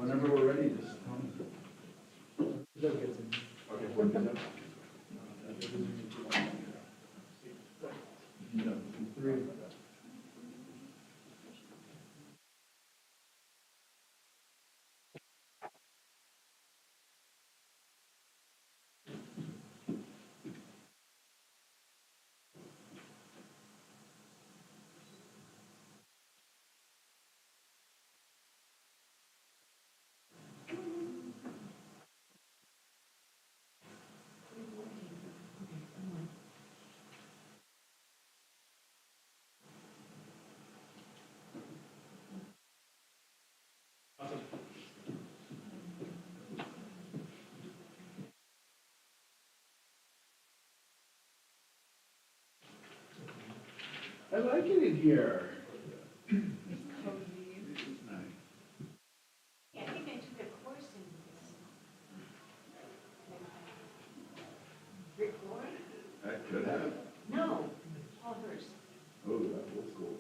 Whenever we're ready, just tell me. Okay, what is that? No, three. I like it in here. It's cozy. This is nice. Yeah, I think I took a course in this. Rick Warren? That could have. No, Paul Hurst. Oh, that's old school.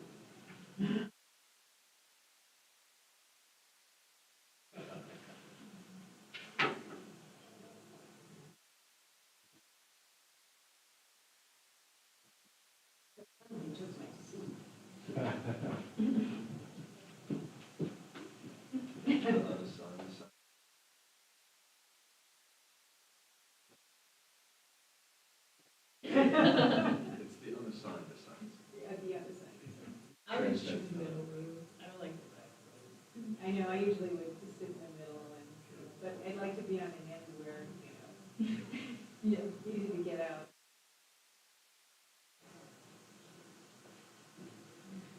Somebody took my seat. It's the unassigned assigns. At the other side. I would choose the middle room. I don't like the back room. I know, I usually would just sit in the middle and, but I'd like to be on an end where, yeah, easy to get out.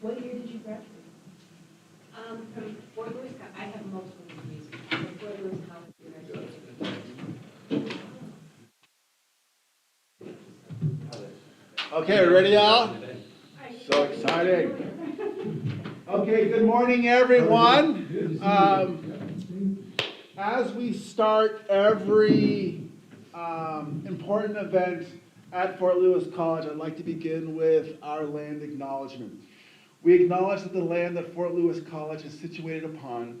What year did you graduate? From Fort Lewis, I have multiple degrees. From Fort Lewis College, Okay, ready, y'all? So exciting. Okay, good morning, everyone. As we start every important event at Fort Lewis College, I'd like to begin with our land acknowledgement. We acknowledge that the land that Fort Lewis College is situated upon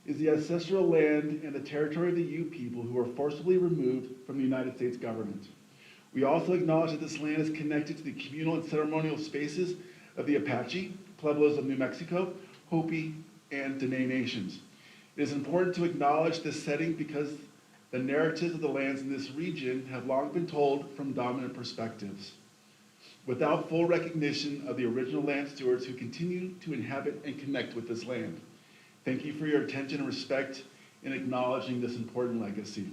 is the ancestral land and the territory of the Ute people who were forcibly removed from the United States government. We also acknowledge that this land is connected to the communal and ceremonial spaces of the Apache, Pueblos of New Mexico, Hopi, and Dene nations. It is important to acknowledge this setting because the narratives of the lands in this region have long been told from dominant perspectives, without full recognition of the original land stewards who continue to inhabit and connect with this land. Thank you for your attention and respect in acknowledging this important legacy.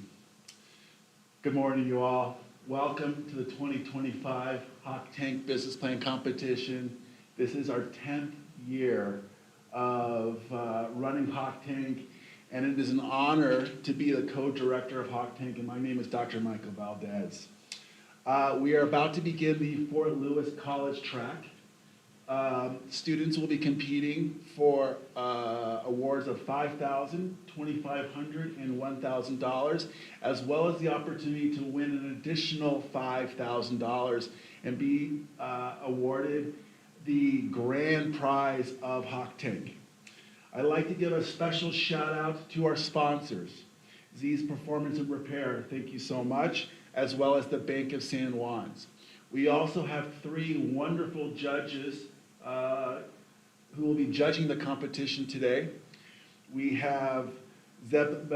Good morning, you all. Welcome to the 2025 Hawk Tank Business Plan Competition. This is our 10th year of running Hawk Tank, and it is an honor to be the co-director of Hawk Tank, and my name is Dr. Michael Valdez. We are about to begin the Fort Lewis College track. Students will be competing for awards of $5,000, $2,500, and $1,000, as well as the opportunity to win an additional $5,000 and be awarded the grand prize of Hawk Tank. I'd like to give a special shout out to our sponsors, Z's Performance and Repair, thank you so much, as well as the Bank of San Juans. We also have 3 wonderful judges who will be judging the competition today. We have Zeb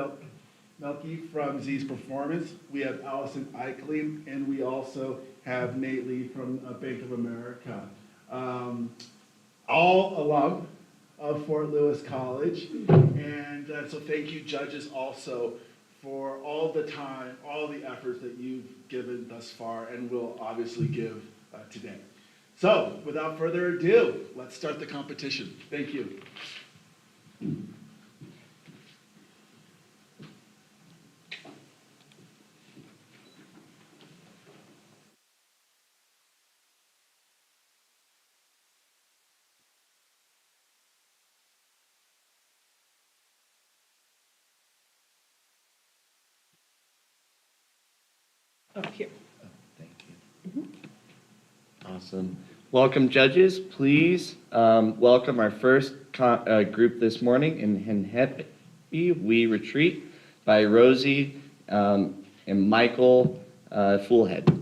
Melky from Z's Performance, we have Allison Eichley, and we also have Nate Lee from Bank of America. All alum of Fort Lewis College, and so thank you judges also for all the time, all the efforts that you've given thus far and will obviously give today. So, without further ado, let's start the competition. Thank you. Up here. Oh, thank you. Awesome. Welcome, judges. Please welcome our first group this morning in We Retreat by Rosie and Michael Foolhead.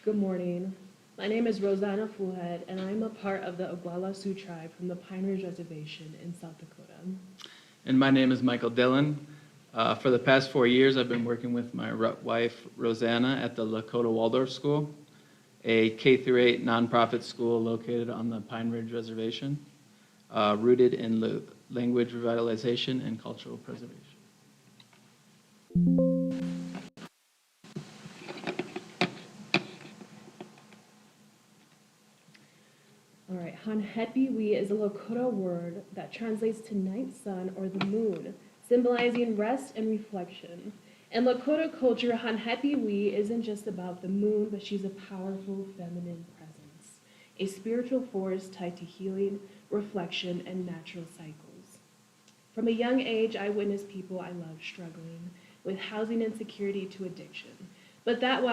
Good morning. My name is Rosanna Foolhead, and I'm a part of the Oglala Sioux tribe from the Pine Ridge Reservation in South Dakota. And my name is Michael Dillon. For the past 4 years, I've been working with my wife, Rosanna, at the Lakota Waldorf School, a K-8 nonprofit school located on the Pine Ridge Reservation, rooted in language revitalization and cultural preservation. All right, Hanhepiwi is a Lakota word that translates to night sun or the moon, symbolizing rest and reflection. In Lakota culture, Hanhepiwi isn't just about the moon, but she's a powerful feminine presence, a spiritual force tied to healing, reflection, and natural cycles. From a young age, I witnessed people I loved struggling with housing insecurity to addiction. But that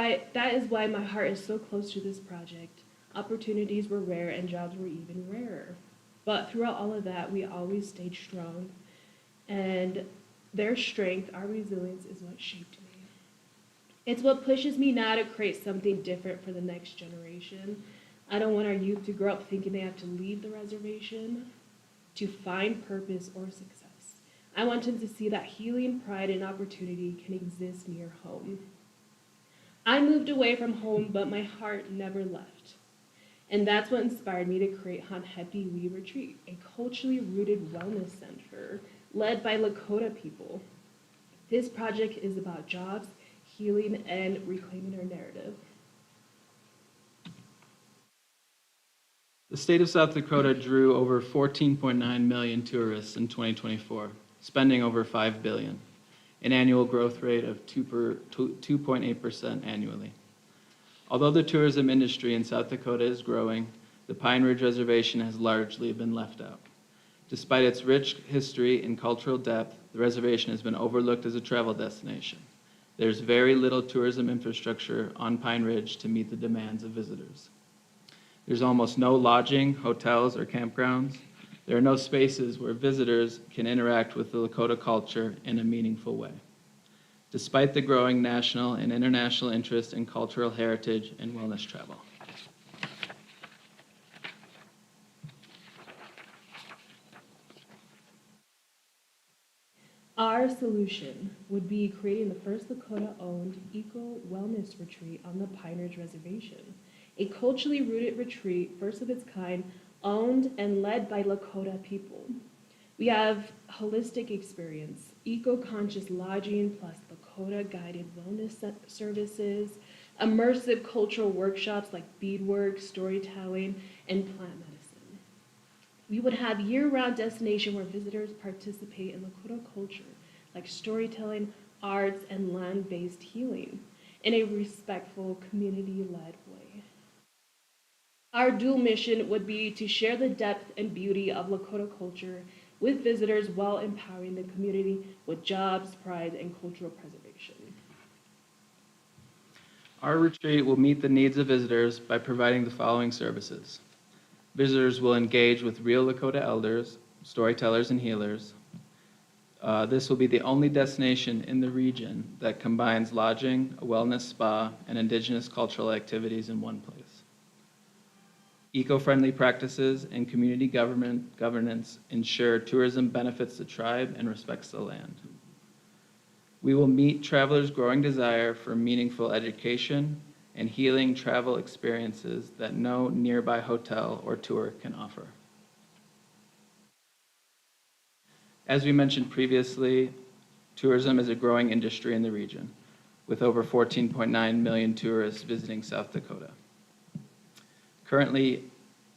is why my heart is so close to this project. Opportunities were rare and jobs were even rarer. But throughout all of that, we always stayed strong. And their strength, our resilience, is what shaped me. It's what pushes me now to create something different for the next generation. I don't want our youth to grow up thinking they have to leave the reservation to find purpose or success. I want them to see that healing, pride, and opportunity can exist near home. I moved away from home, but my heart never left. And that's what inspired me to create Hanhepiwi Retreat, a culturally rooted wellness center led by Lakota people. This project is about jobs, healing, and reclaiming our narrative. The state of South Dakota drew over 14.9 million tourists in 2024, spending over $5 billion, an annual growth rate of 2.8% annually. Although the tourism industry in South Dakota is growing, the Pine Ridge Reservation has largely been left out. Despite its rich history and cultural depth, the reservation has been overlooked as a travel destination. There's very little tourism infrastructure on Pine Ridge to meet the demands of visitors. There's almost no lodging, hotels, or campgrounds. There are no spaces where visitors can interact with the Lakota culture in a meaningful way. Despite the growing national and international interest in cultural heritage and wellness travel. Our solution would be creating the first Lakota-owned eco-wellness retreat on the Pine Ridge Reservation, a culturally rooted retreat, first of its kind, owned and led by Lakota people. We have holistic experience, eco-conscious lodging plus Lakota-guided wellness services, immersive cultural workshops like beadwork, storytelling, and plant medicine. We would have year-round destination where visitors participate in Lakota culture, like storytelling, arts, and land-based healing, in a respectful, community-led way. Our dual mission would be to share the depth and beauty of Lakota culture with visitors while empowering the community with jobs, pride, and cultural preservation. Our retreat will meet the needs of visitors by providing the following services. Visitors will engage with real Lakota elders, storytellers, and healers. This will be the only destination in the region that combines lodging, a wellness spa, and indigenous cultural activities in one place. Eco-friendly practices and community governance ensure tourism benefits the tribe and respects the land. We will meet travelers' growing desire for meaningful education and healing travel experiences that no nearby hotel or tour can offer. As we mentioned previously, tourism is a growing industry in the region, with over 14.9 million tourists visiting South Dakota. Currently,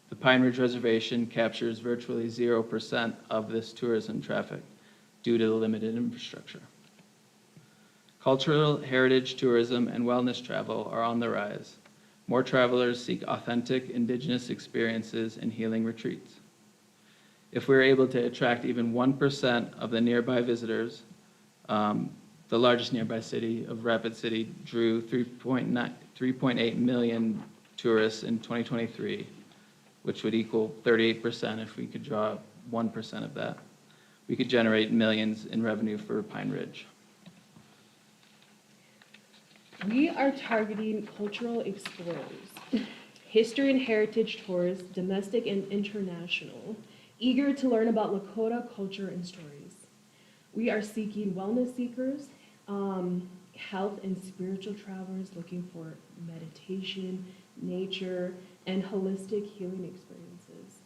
the Pine Ridge Reservation captures virtually 0% of this tourism traffic due to the limited infrastructure. Cultural heritage tourism and wellness travel are on the rise. More travelers seek authentic indigenous experiences and healing retreats. If we're able to attract even 1% of the nearby visitors, The largest nearby city of Rapid City drew 3.8 million tourists in 2023, which would equal 38% if we could draw 1% of that. We could generate millions in revenue for Pine Ridge. We are targeting cultural explorers, history and heritage tours, domestic and international, eager to learn about Lakota culture and stories. We are seeking wellness seekers, health and spiritual travelers looking for meditation, nature, and holistic healing experiences.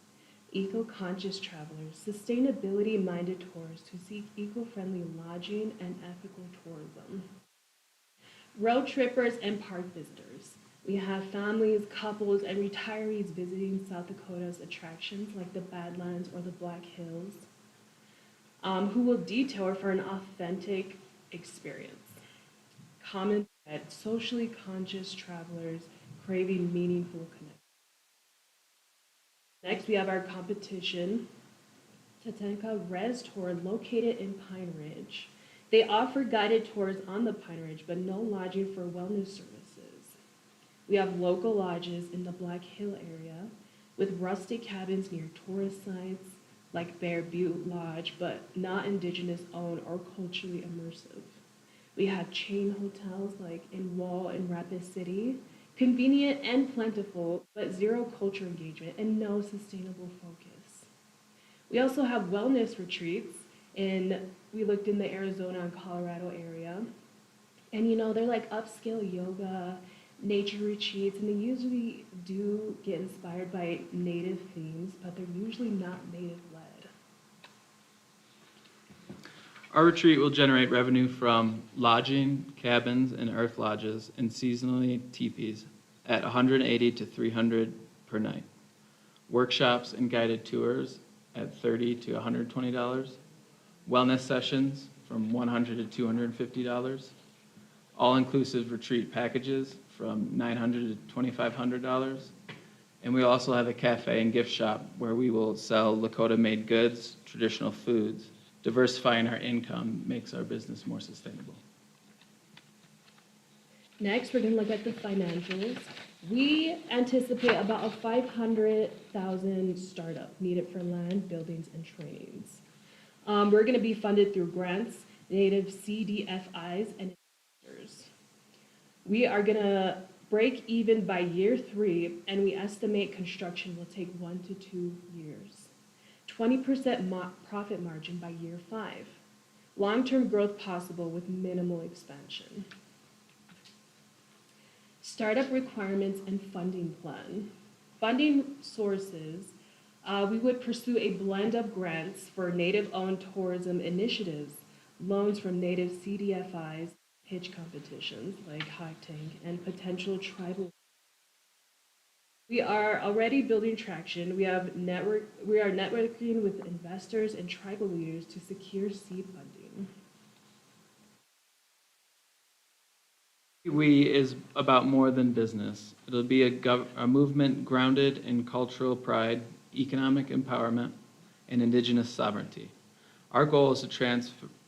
Eco-conscious travelers, sustainability-minded tourists who seek eco-friendly lodging and ethical tourism. Road trippers and park visitors. We have families, couples, and retirees visiting South Dakota's attractions like the Badlands or the Black Hills, who will detour for an authentic experience. Common thread, socially conscious travelers craving meaningful connection. Next, we have our competition, Tatanka Res Tour, located in Pine Ridge. They offer guided tours on the Pine Ridge, but no lodging for wellness services. We have local lodges in the Black Hill area with rustic cabins near tourist sites like Bear Butte Lodge, but not indigenous owned or culturally immersive. We have chain hotels like in Wall and Rapid City, convenient and plentiful, but zero culture engagement and no sustainable focus. We also have wellness retreats we looked in the Arizona and Colorado area. And they're like upscale yoga, nature retreats, and they usually do get inspired by native themes, but they're usually not native led. Our retreat will generate revenue from lodging, cabins, and earth lodges, and seasonally teepees at $180 to $300 per night. Workshops and guided tours at $30 to $120. Wellness sessions from $100 to $250. All-inclusive retreat packages from $900 to $2,500. And we also have a cafe and gift shop where we will sell Lakota-made goods, traditional foods. Diversifying our income makes our business more sustainable. Next, we're going to look at the financials. We anticipate about a $500,000 startup needed for land, buildings, and trainings. We're going to be funded through grants, native CDFIs, and investors. We are going to break even by year 3, and we estimate construction will take 1 to 2 years. 20% profit margin by year 5. Long-term growth possible with minimal expansion. Startup requirements and funding plan. Funding sources, we would pursue a blend of grants for Native-owned tourism initiatives, loans from Native CDFIs, pitch competitions like High Tank, and potential tribal. We are already building traction. We are networking with investors and tribal leaders to secure seed funding. We is about more than business. It'll be a movement grounded in cultural pride, economic empowerment, and indigenous sovereignty. Our goal is to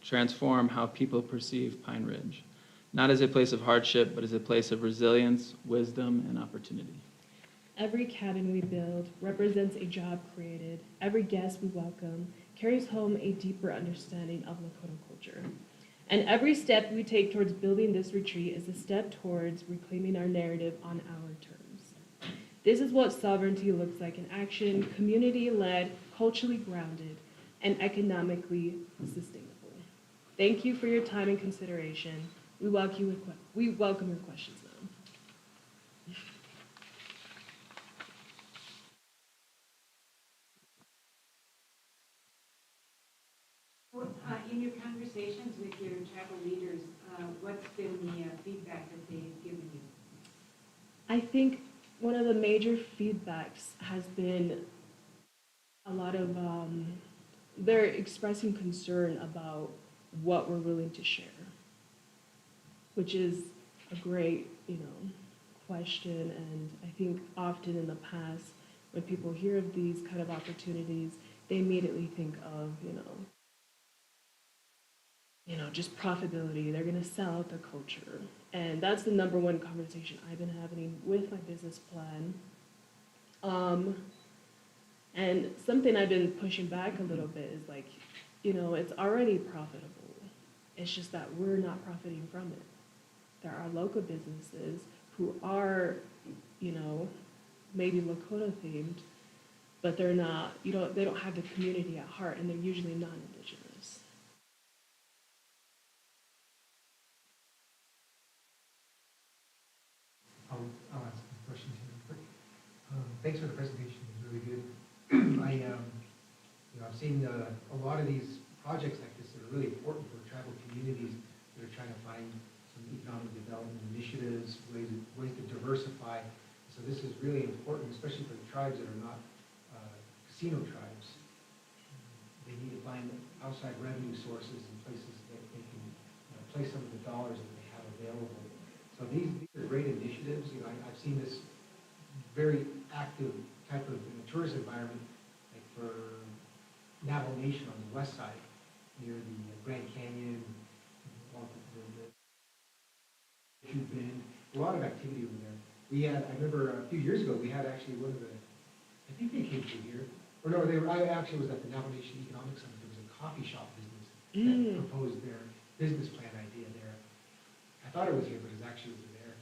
transform how people perceive Pine Ridge, not as a place of hardship, but as a place of resilience, wisdom, and opportunity. Every cabin we build represents a job created. Every guest we welcome carries home a deeper understanding of Lakota culture. And every step we take towards building this retreat is a step towards reclaiming our narrative on our terms. This is what sovereignty looks like in action, community-led, culturally grounded, and economically sustainable. Thank you for your time and consideration. We welcome your questions now. In your conversations with your tribal leaders, what's been the feedback that they've given you? I think one of the major feedbacks has been a lot of, they're expressing concern about what we're willing to share, which is a great, question. And I think often in the past, when people hear of these kind of opportunities, they immediately think of, you know, just profitability. They're gonna sell out the culture. And that's the number one conversation I've been having with my business plan. And something I've been pushing back a little bit is like, you know, it's already profitable. It's just that we're not profiting from it. There are local businesses who are, you know, maybe Lakota themed, but they're not, they don't have the community at heart, and they're usually non-Indigenous. I'll ask some questions here quick. Thanks for the presentation, it was really good. I've seen a lot of these projects like this that are really important for tribal communities that are trying to find some economic development initiatives, ways to diversify. So this is really important, especially for the tribes that are not casino tribes. They need to find outside revenue sources and places that they can place some of the dollars that they have available. So these are great initiatives. I've seen this very active type of tourist environment, like for Navajo Nation on the west side, near the Grand Canyon, along the Shoe Bend. A lot of activity over there. I remember a few years ago, we had actually one of the, I think they came through here. Or no, I actually was at the Navajo Nation Economic Summit. There was a coffee shop business that proposed their business plan idea there. I thought it was here, but it actually was there.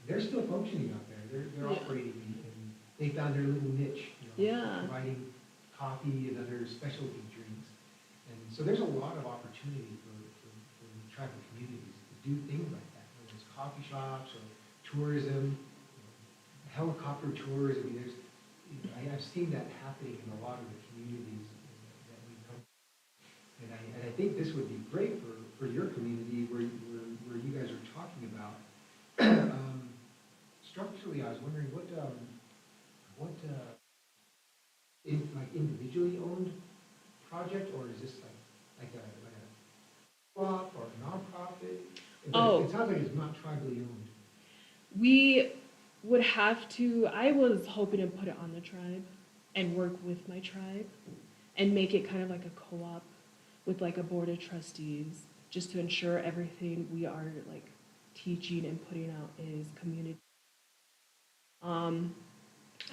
They're still functioning out there. They're operating, and they found their little niche, providing coffee and other specialty drinks. And so there's a lot of opportunity for tribal communities to do things like that, whether it's coffee shops or tourism, helicopter tours. I mean, I've seen that happening in a lot of the communities that we come. And I think this would be great for your community where you guys are talking about. Structurally, I was wondering what like individually owned project, or is this like a co-op or a nonprofit? Oh. It sounds like it's not tribally owned. We would have to, I was hoping to put it on the tribe and work with my tribe and make it kind of like a co-op with like a board of trustees, just to ensure everything we are like teaching and putting out is community.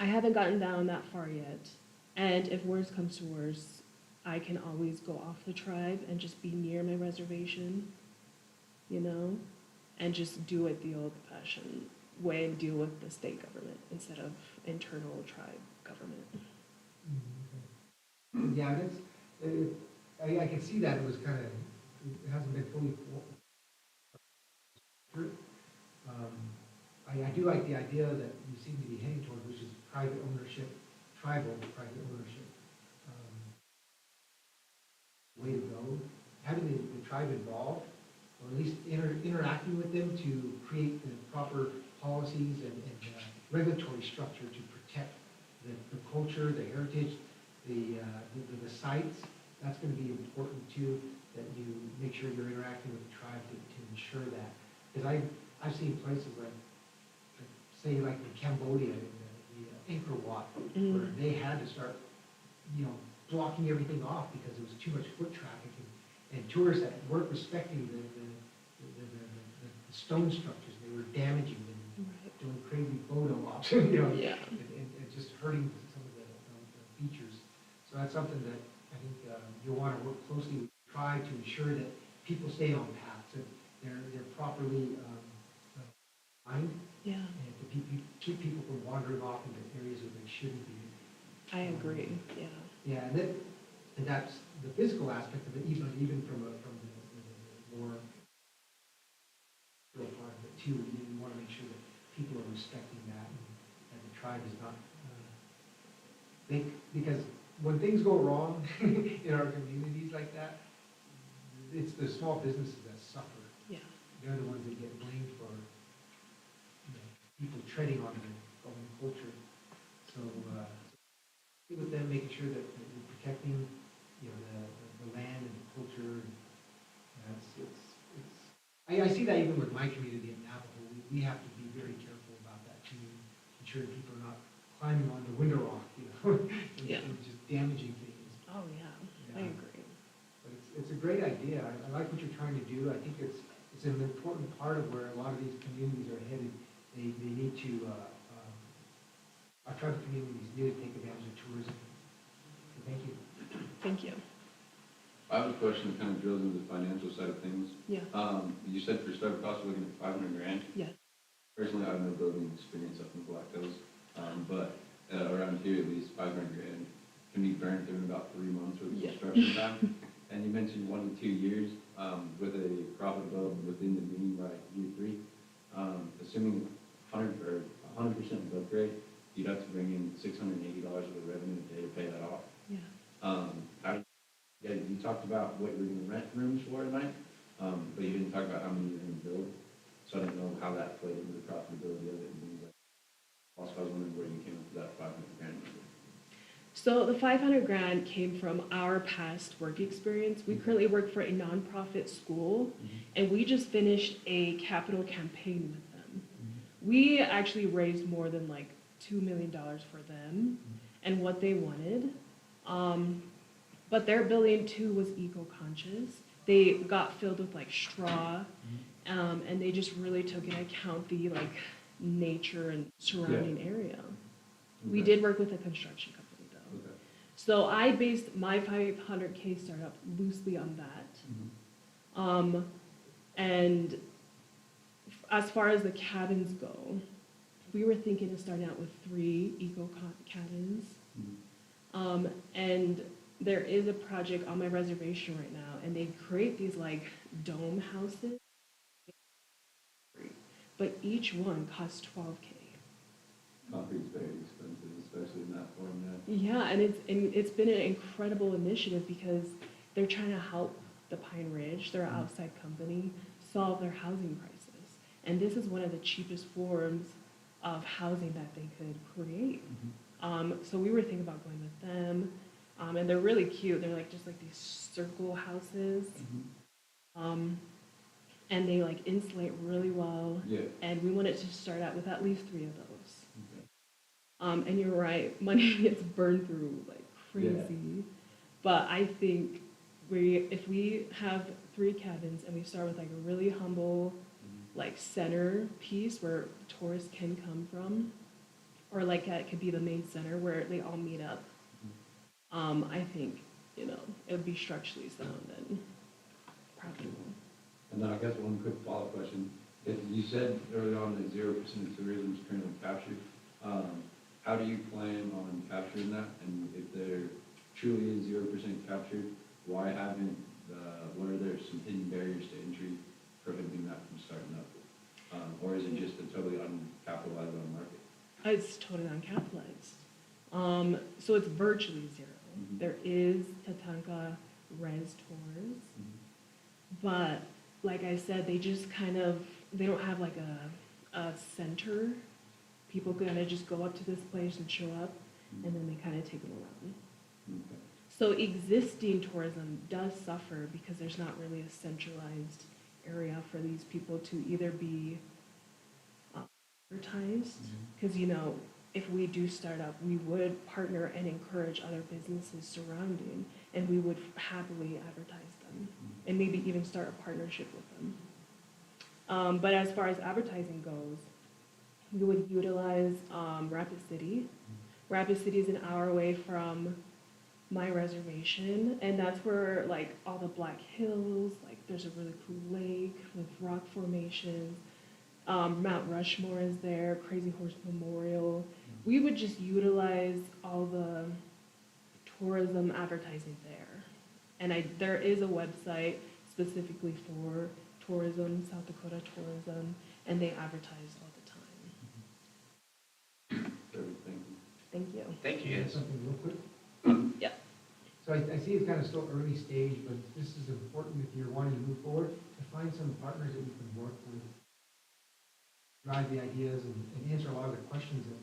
I haven't gotten down that far yet. And if worse comes to worse, I can always go off the tribe and just be near my reservation, you know, and just do it the old-fashioned way and deal with the state government instead of internal tribe government. Yeah, I can see that it was kind of, it hasn't been fully. I do like the idea that you seem to be heading toward, which is private ownership, tribal private ownership. Way to go. Having the tribe involved, or at least interacting with them to create the proper policies and regulatory structure to protect the culture, the heritage, the sites. That's going to be important too, that you make sure you're interacting with the tribe to ensure that. Because I've seen places like say like in Cambodia, in the Angkor Wat, where they had to start, blocking everything off because there was too much foot traffic, and tourists that weren't respecting the stone structures, they were damaging them, doing crazy photo ops, and just hurting some of the features. So that's something that I think you'll want to work closely with the tribe to ensure that people stay on path, that they're properly aligned, and to keep people from wandering off into areas where they shouldn't be. I agree, yeah. Yeah, and that's the physical aspect of it, even from the more real part of it too. You want to make sure that people are respecting that, and the tribe is not. Because when things go wrong in our communities like that, it's the small businesses that suffer. Yeah. They're the ones that get blamed for people treading on their own culture. So with them, making sure that you're protecting, the land and the culture. I see that even with my community in Navajo. We have to be very careful about that too, ensure people are not climbing on the window rock, and just damaging things. Oh, yeah, I agree. But it's a great idea. I like what you're it's an important part of where a lot of these communities are headed. They need to, our tribal communities need to take advantage of tourism. So thank you. Thank you. I have a question that kind of drills into the financial side of things. Yeah. You said for startup costs, we're looking at 500 grand. Yeah. Personally, I have no building experience up in the Black Hills, but around here at least, 500 grand can be burnt in about 3 months with Yeah. construction time. And you mentioned 1 to 2 years with a profit above within the mean by year 3. Assuming 100% above grade, you'd have to bring in $680 worth of revenue a day to pay that off. Yeah. Yeah, you talked about what you were going to rent rooms for tonight, but you didn't talk about how many you're going to build. So I don't know how that played into the profitability of it and things like that. Also, I was wondering where you came up with that 500 grand number. So the 500 grand came from our past work experience. We currently work for a nonprofit school, and we just finished a capital campaign with them. We actually raised more than like $2 million for them and what they wanted. But their building too was eco-conscious. They got filled with like straw, and they just really took into account the like nature and surrounding area. We Okay. did work with a construction company though. Okay. So I based my 500K startup loosely on that. And as far as the cabins go, we were thinking of starting out with 3 cabins. And there is a project on my reservation right now, and they create these like dome houses, but each one costs $12K. Concrete's very expensive, especially in that format. Yeah, and it's been an incredible initiative because they're trying to help the Pine Ridge, they're an outside company, solve their housing crisis. And this is one of the cheapest forms of housing that they could create. So we were thinking about going with them, and they're really cute. They're like just like these circle houses, and they like insulate really well. Yeah. And we wanted to start out with at least 3 of those. Okay. And you're right, money gets burned through like crazy. Yeah. But I think if we have 3 cabins and we start with like a really humble, like center piece where tourists can come from, or like it could be the main center where they all meet up. I think, it would be structurally sound and profitable. And then I guess one quick follow-up question. If you said early on that 0% of tourism is currently captured, how do you plan on capturing that? And if there truly is 0% captured, what are there some hidden barriers to entry prohibiting that from starting up? Or is it just a totally uncapitalized on market? It's totally uncapitalized. So it's virtually 0. There is Tatanka Res Tours, but like I said, they just they don't have like a center. People kind of just go up to this place and show up, and then they kind of take them around. Okay. So existing tourism does suffer because there's not really a centralized area for these people to either be advertised, because if we do start up, we would partner and encourage other businesses surrounding, and we would happily advertise them, and maybe even start a partnership with them. But as far as advertising goes, we would utilize Rapid City. Rapid City is an hour away from my reservation, and that's where like all the Black Hills, like there's a really cool lake with rock formations. Mount Rushmore is there, Crazy Horse Memorial. We would just utilize all the tourism advertising there. And there is a website specifically for tourism, South Dakota tourism, and they advertise all the time. Perfect, thank you. Thank you. Thank you, Add guys. Something real quick. Yeah. So I see it's kind of still early stage, but this is important if you're wanting to move forward, to find some partners that you can work with, drive the ideas and answer a lot of the questions that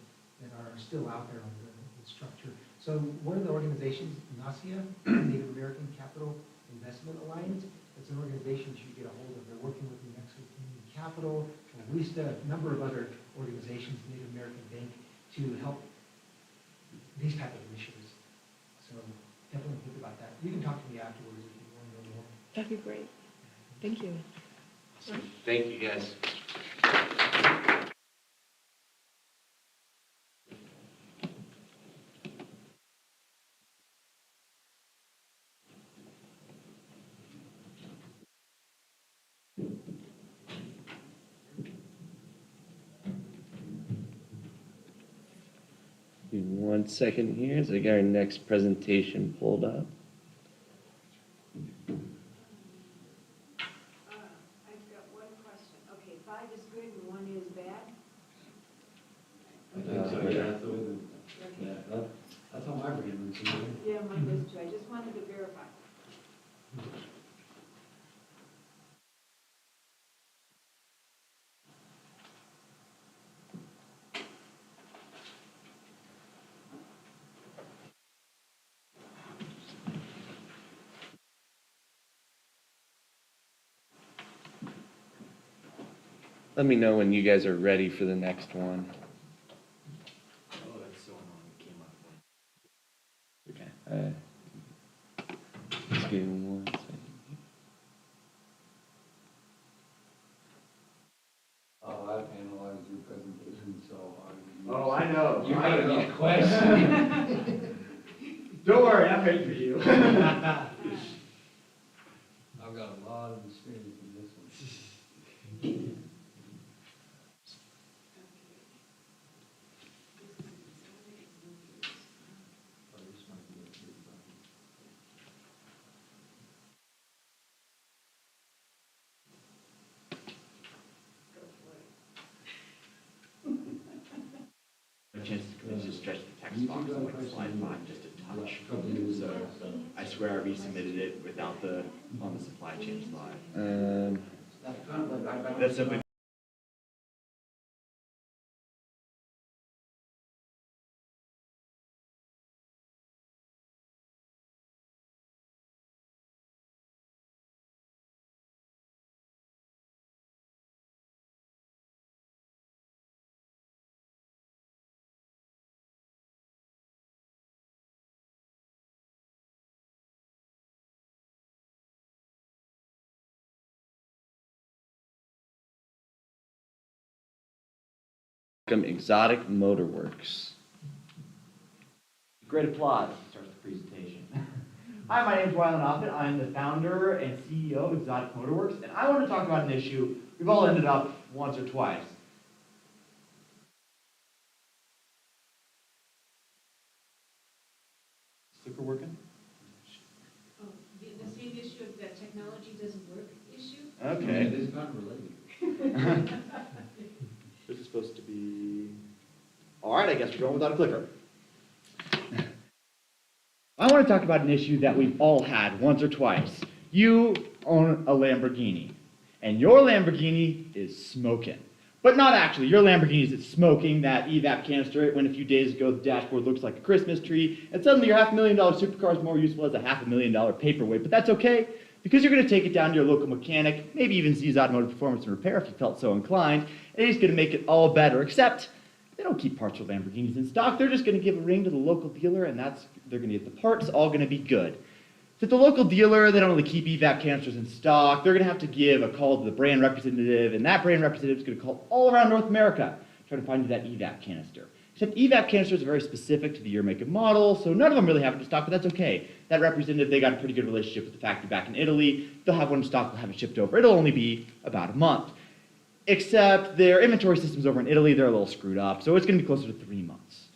are still out there on the structure. So one of the organizations, NACIA, Native American Capital Investment Alliance, it's an organization you should get a hold of. They're working with New Mexico Community Capital, WISTA, a number of other organizations, Native American Bank, to help these type of initiatives. So definitely think about that. You can talk to me afterwards if you want to know more. That'd be great. Thank you. Thank you, guys. Give me 1 second here as I get our next presentation pulled up. I've got one question. Okay, 5 is good and 1 is bad? I think so, yeah, that's the way that, Okay. yeah, that's how my brain works. Anyway. Yeah, mine does too. I just wanted to verify. Let me know when you guys are ready for the next one. Oh, that's so annoying. It came up. Okay. Just give me 1 second. Oh, I've analyzed your presentation so hard. Oh, I know. You I gotta know. get questions. Don't worry, I'm ready for you. I've got a lot of experience in this one. Oh, this might be a good one. A chance to just stretch the text box on like slide 5 just a touch. So I swear I resubmitted it without on the supply chain slide. That's kind of like, That's simply Welcome Exotic Motorworks. great applause to start the presentation. Hi, my name is Rylan Offit. I'm the founder and CEO of Exotic Motorworks, and I want to talk about an issue we've all ended up once or twice. Sticker working? Oh, the same issue of that technology doesn't work issue? Okay. It is kind of related. This is supposed to be... All right, I guess we're going without a clicker. I want to talk about an issue that we've all had once or twice. You own a Lamborghini, and your Lamborghini is smoking. But not actually. Your Lamborghini is smoking that evap canister. It went a few days ago. The dashboard looks like a Christmas tree. And suddenly your $500,000 supercar is more useful as a $500,000 paperweight. But that's okay, because you're going to take it down to your local mechanic, maybe even Z's Automotive Performance and Repair if you felt so inclined, and he's going to make it all better, except they don't keep parts for Lamborghinis in stock. They're just going to give a ring to the local dealer, and they're going to get the parts, all going to be good. So at the local dealer, they don't really keep evap canisters in stock. They're going to have to give a call to the brand representative, and that brand representative is going to call all around North America trying to find you that evap canister. Except evap canisters are very specific to the year, make, and model, so none of them really have it in stock, but that's okay. That representative, they got a pretty good relationship with the factory back in Italy. They'll have one in stock, they'll have it shipped over. It'll only be about a month. Except their inventory systems over in Italy, they're a little screwed up, so it's going to be closer to 3 months.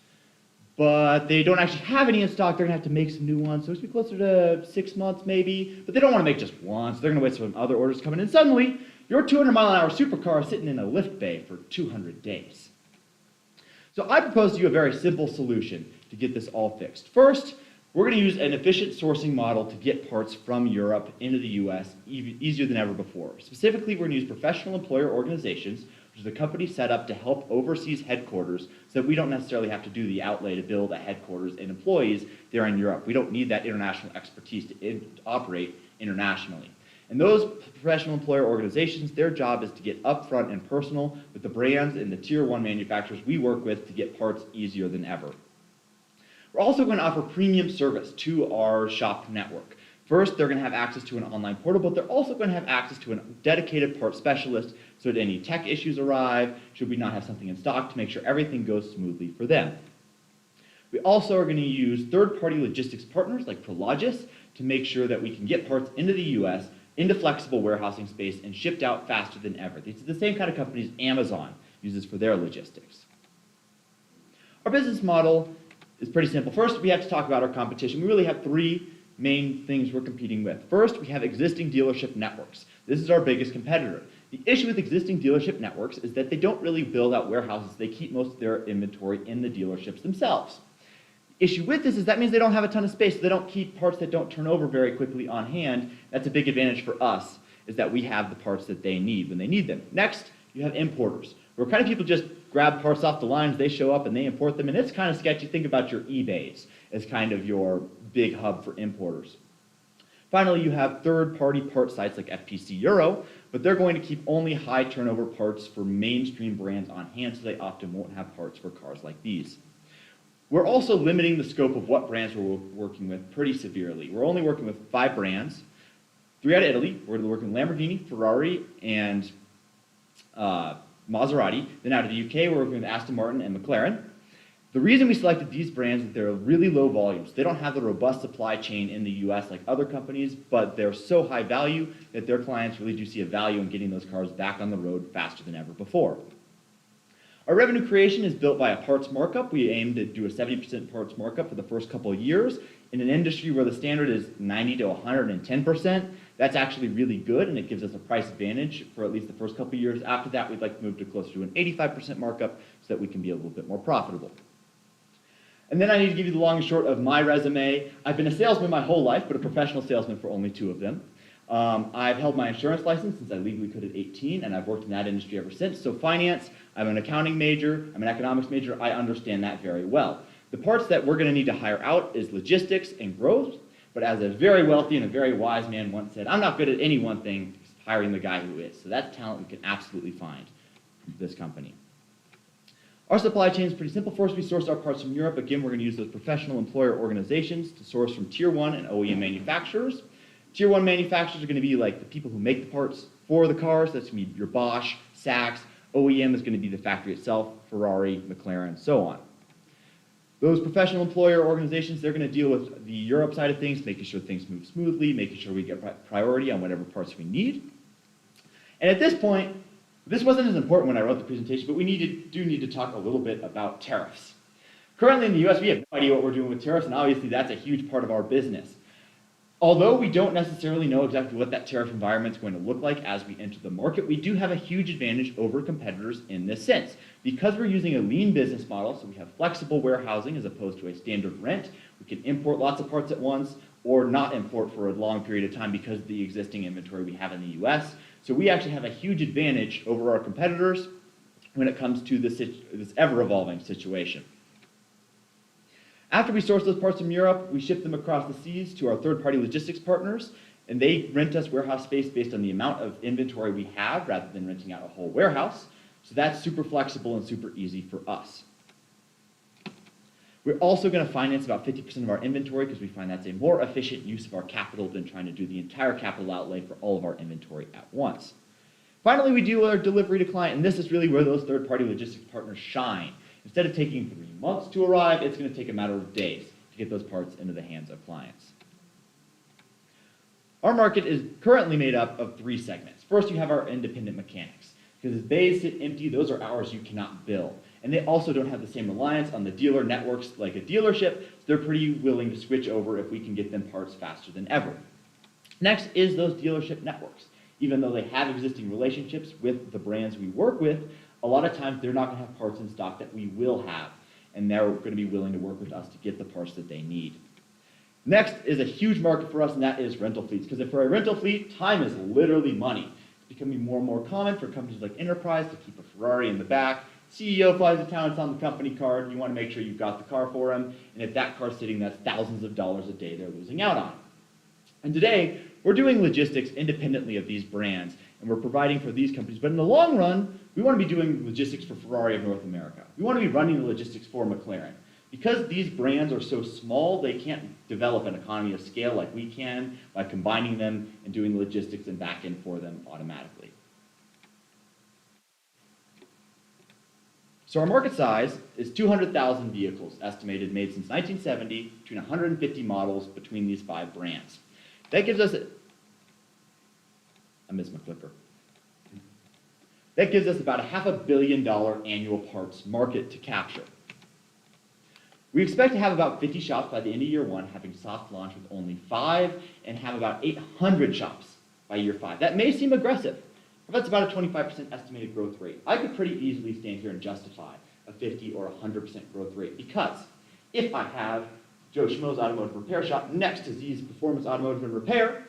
But they don't actually have any in stock. They're going to have to make some new ones, so it's going to be closer to 6 months maybe. But they don't want to make just one, so they're going to wait for some other orders to come in. And suddenly, your 200-mile-an-hour supercar is sitting in a lift bay for 200 days. So I propose to you a very simple solution to get this all fixed. First, we're going to use an efficient sourcing model to get parts from Europe into the U.S. Easier than ever before. Specifically, we're going to use professional employer organizations, which is a company set up to help overseas headquarters so that we don't necessarily have to do the outlay to build a headquarters and employees there in Europe. We don't need that international expertise to operate internationally. And those professional employer organizations, their job is to get upfront and personal with the brands and the tier 1 manufacturers we work with to get parts easier than ever. We're also going to offer premium service to our shop network. First, they're going to have access to an online portal, but they're also going to have access to a dedicated parts specialist so that any tech issues arrive, should we not have something in stock, to make sure everything goes smoothly for them. We also are going to use third-party logistics partners like Prologis to make sure that we can get parts into the US, into flexible warehousing space, and shipped out faster than ever. These are the same kind of companies Amazon uses for their logistics. Our business model is pretty simple. First, we have to talk about our competition. We really have three main things we're competing with. First, we have existing dealership networks. This is our biggest competitor. The issue with existing dealership networks is that they don't really build out warehouses. They keep most of their inventory in the dealerships themselves. The issue with this is that means they don't have a ton of space, so they don't keep parts that don't turn over very quickly on hand. That's a big advantage for us, is that we have the parts that they need when they need them. Next, you have importers, where kind of people just grab parts off the lines, they show up and they import them, and it's kind of sketchy. Think about your eBays as kind of your big hub for importers. Finally, you have third-party part sites like FPC Euro, but they're going to keep only high turnover parts for mainstream brands on hand, so they often won't have parts for cars like these. We're also limiting the scope of what brands we're working with pretty severely. We're only working with 5 brands, 3 out of Italy. We're working with Lamborghini, Ferrari, and Maserati. Then out of the UK, we're working with Aston Martin and McLaren. The reason we selected these brands is that they're really low volumes. They don't have the robust supply chain in the US like other companies, but they're so high value that their clients really do see a value in getting those cars back on the road faster than ever before. Our revenue creation is built by a parts markup. We aim to do a 70% parts markup for the first couple of years. In an industry where the standard is 90 to 110%, that's actually really good, and it gives us a price advantage for at least the first couple of years. After that, we'd like to move to closer to an 85% markup so that we can be a little bit more profitable. And then I need to give you the long and short of my resume. I've been a salesman my whole life, but a professional salesman for only 2 of them. I've held my insurance license since I legally could at 18, and I've worked in that industry ever since. So finance, I'm an accounting major, I'm an economics major, I understand that very well. The parts that we're going to need to hire out is logistics and growth, but as a very wealthy and a very wise man once said, I'm not good at any one thing, hiring the guy who is. So that's talent we can absolutely find from this company. Our supply chain is pretty simple. First, we source our parts from Europe. Again, we're going to use those professional employer organizations to source from Tier 1 and OEM manufacturers. Tier 1 manufacturers are going to be like the people who make the parts for the cars. That's going to be your Bosch, Sachs. OEM is going to be the factory itself, Ferrari, McLaren, so on. Those professional employer organizations, they're going to deal with the Europe side of things, making sure things move smoothly, making sure we get priority on whatever parts we need. And at this point, this wasn't as important when I wrote the presentation, but we do need to talk a little bit about tariffs. Currently in the US, we have no idea what we're doing with tariffs, and obviously that's a huge part of our business. Although we don't necessarily know exactly what that tariff environment is going to look like as we enter the market, we do have a huge advantage over competitors in this sense. Because we're using a lean business model, so we have flexible warehousing as opposed to a standard rent, we can import lots of parts at once or not import for a long period of time because of the existing inventory we have in the US. So we actually have a huge advantage over our competitors when it comes to this ever-evolving situation. After we source those parts from Europe, we ship them across the seas to our third-party logistics partners, and they rent us warehouse space based on the amount of inventory we have rather than renting out a whole warehouse. So that's super flexible and super easy for us. We're also going to finance about 50% of our inventory because we find that's a more efficient use of our capital than trying to do the entire capital outlay for all of our inventory at once. Finally, we do our delivery to client, and this is really where those third-party logistics partners shine. Instead of taking 3 months to arrive, it's going to take a matter of days to get those parts into the hands of clients. Our market is currently made up of 3 segments. First, you have our independent mechanics. Because as bays sit empty, those are hours you cannot bill. And they also don't have the same reliance on the dealer networks like a dealership, so they're pretty willing to switch over if we can get them parts faster than ever. Next is those dealership networks. Even though they have existing relationships with the brands we work with, a lot of times they're not going to have parts in stock that we will have, and they're going to be willing to work with us to get the parts that they need. Next is a huge market for us, and that is rental fleets. Because for a rental fleet, time is literally money. It's becoming more and more common for companies like Enterprise to keep a Ferrari in the back. CEO flies to town, it's on the company card, you want to make sure you've got the car for him, and if that car's sitting, that's thousands of dollars a day they're losing out on. And today, we're doing logistics independently of these brands, and we're providing for these companies, but in the long run, we want to be doing logistics for Ferrari of North America. We want to be running the logistics for McLaren. Because these brands are so small, they can't develop an economy of scale like we can by combining them and doing the logistics and back-end for them automatically. So our market size is 200,000 vehicles estimated made since 1970, between 150 models between these 5 brands. That gives us, I missed my clicker. That gives us about a $500 million annual parts market to capture. We expect to have about 50 shops by the end of year 1, having soft launch with only 5, and have about 800 shops by year 5. That may seem aggressive, but that's about a 25% estimated growth rate. I could pretty easily stand here and justify a 50 or 100% growth rate, because if I have Joe Schmo's Automotive Repair Shop next to Z's Performance Automotive and Repair,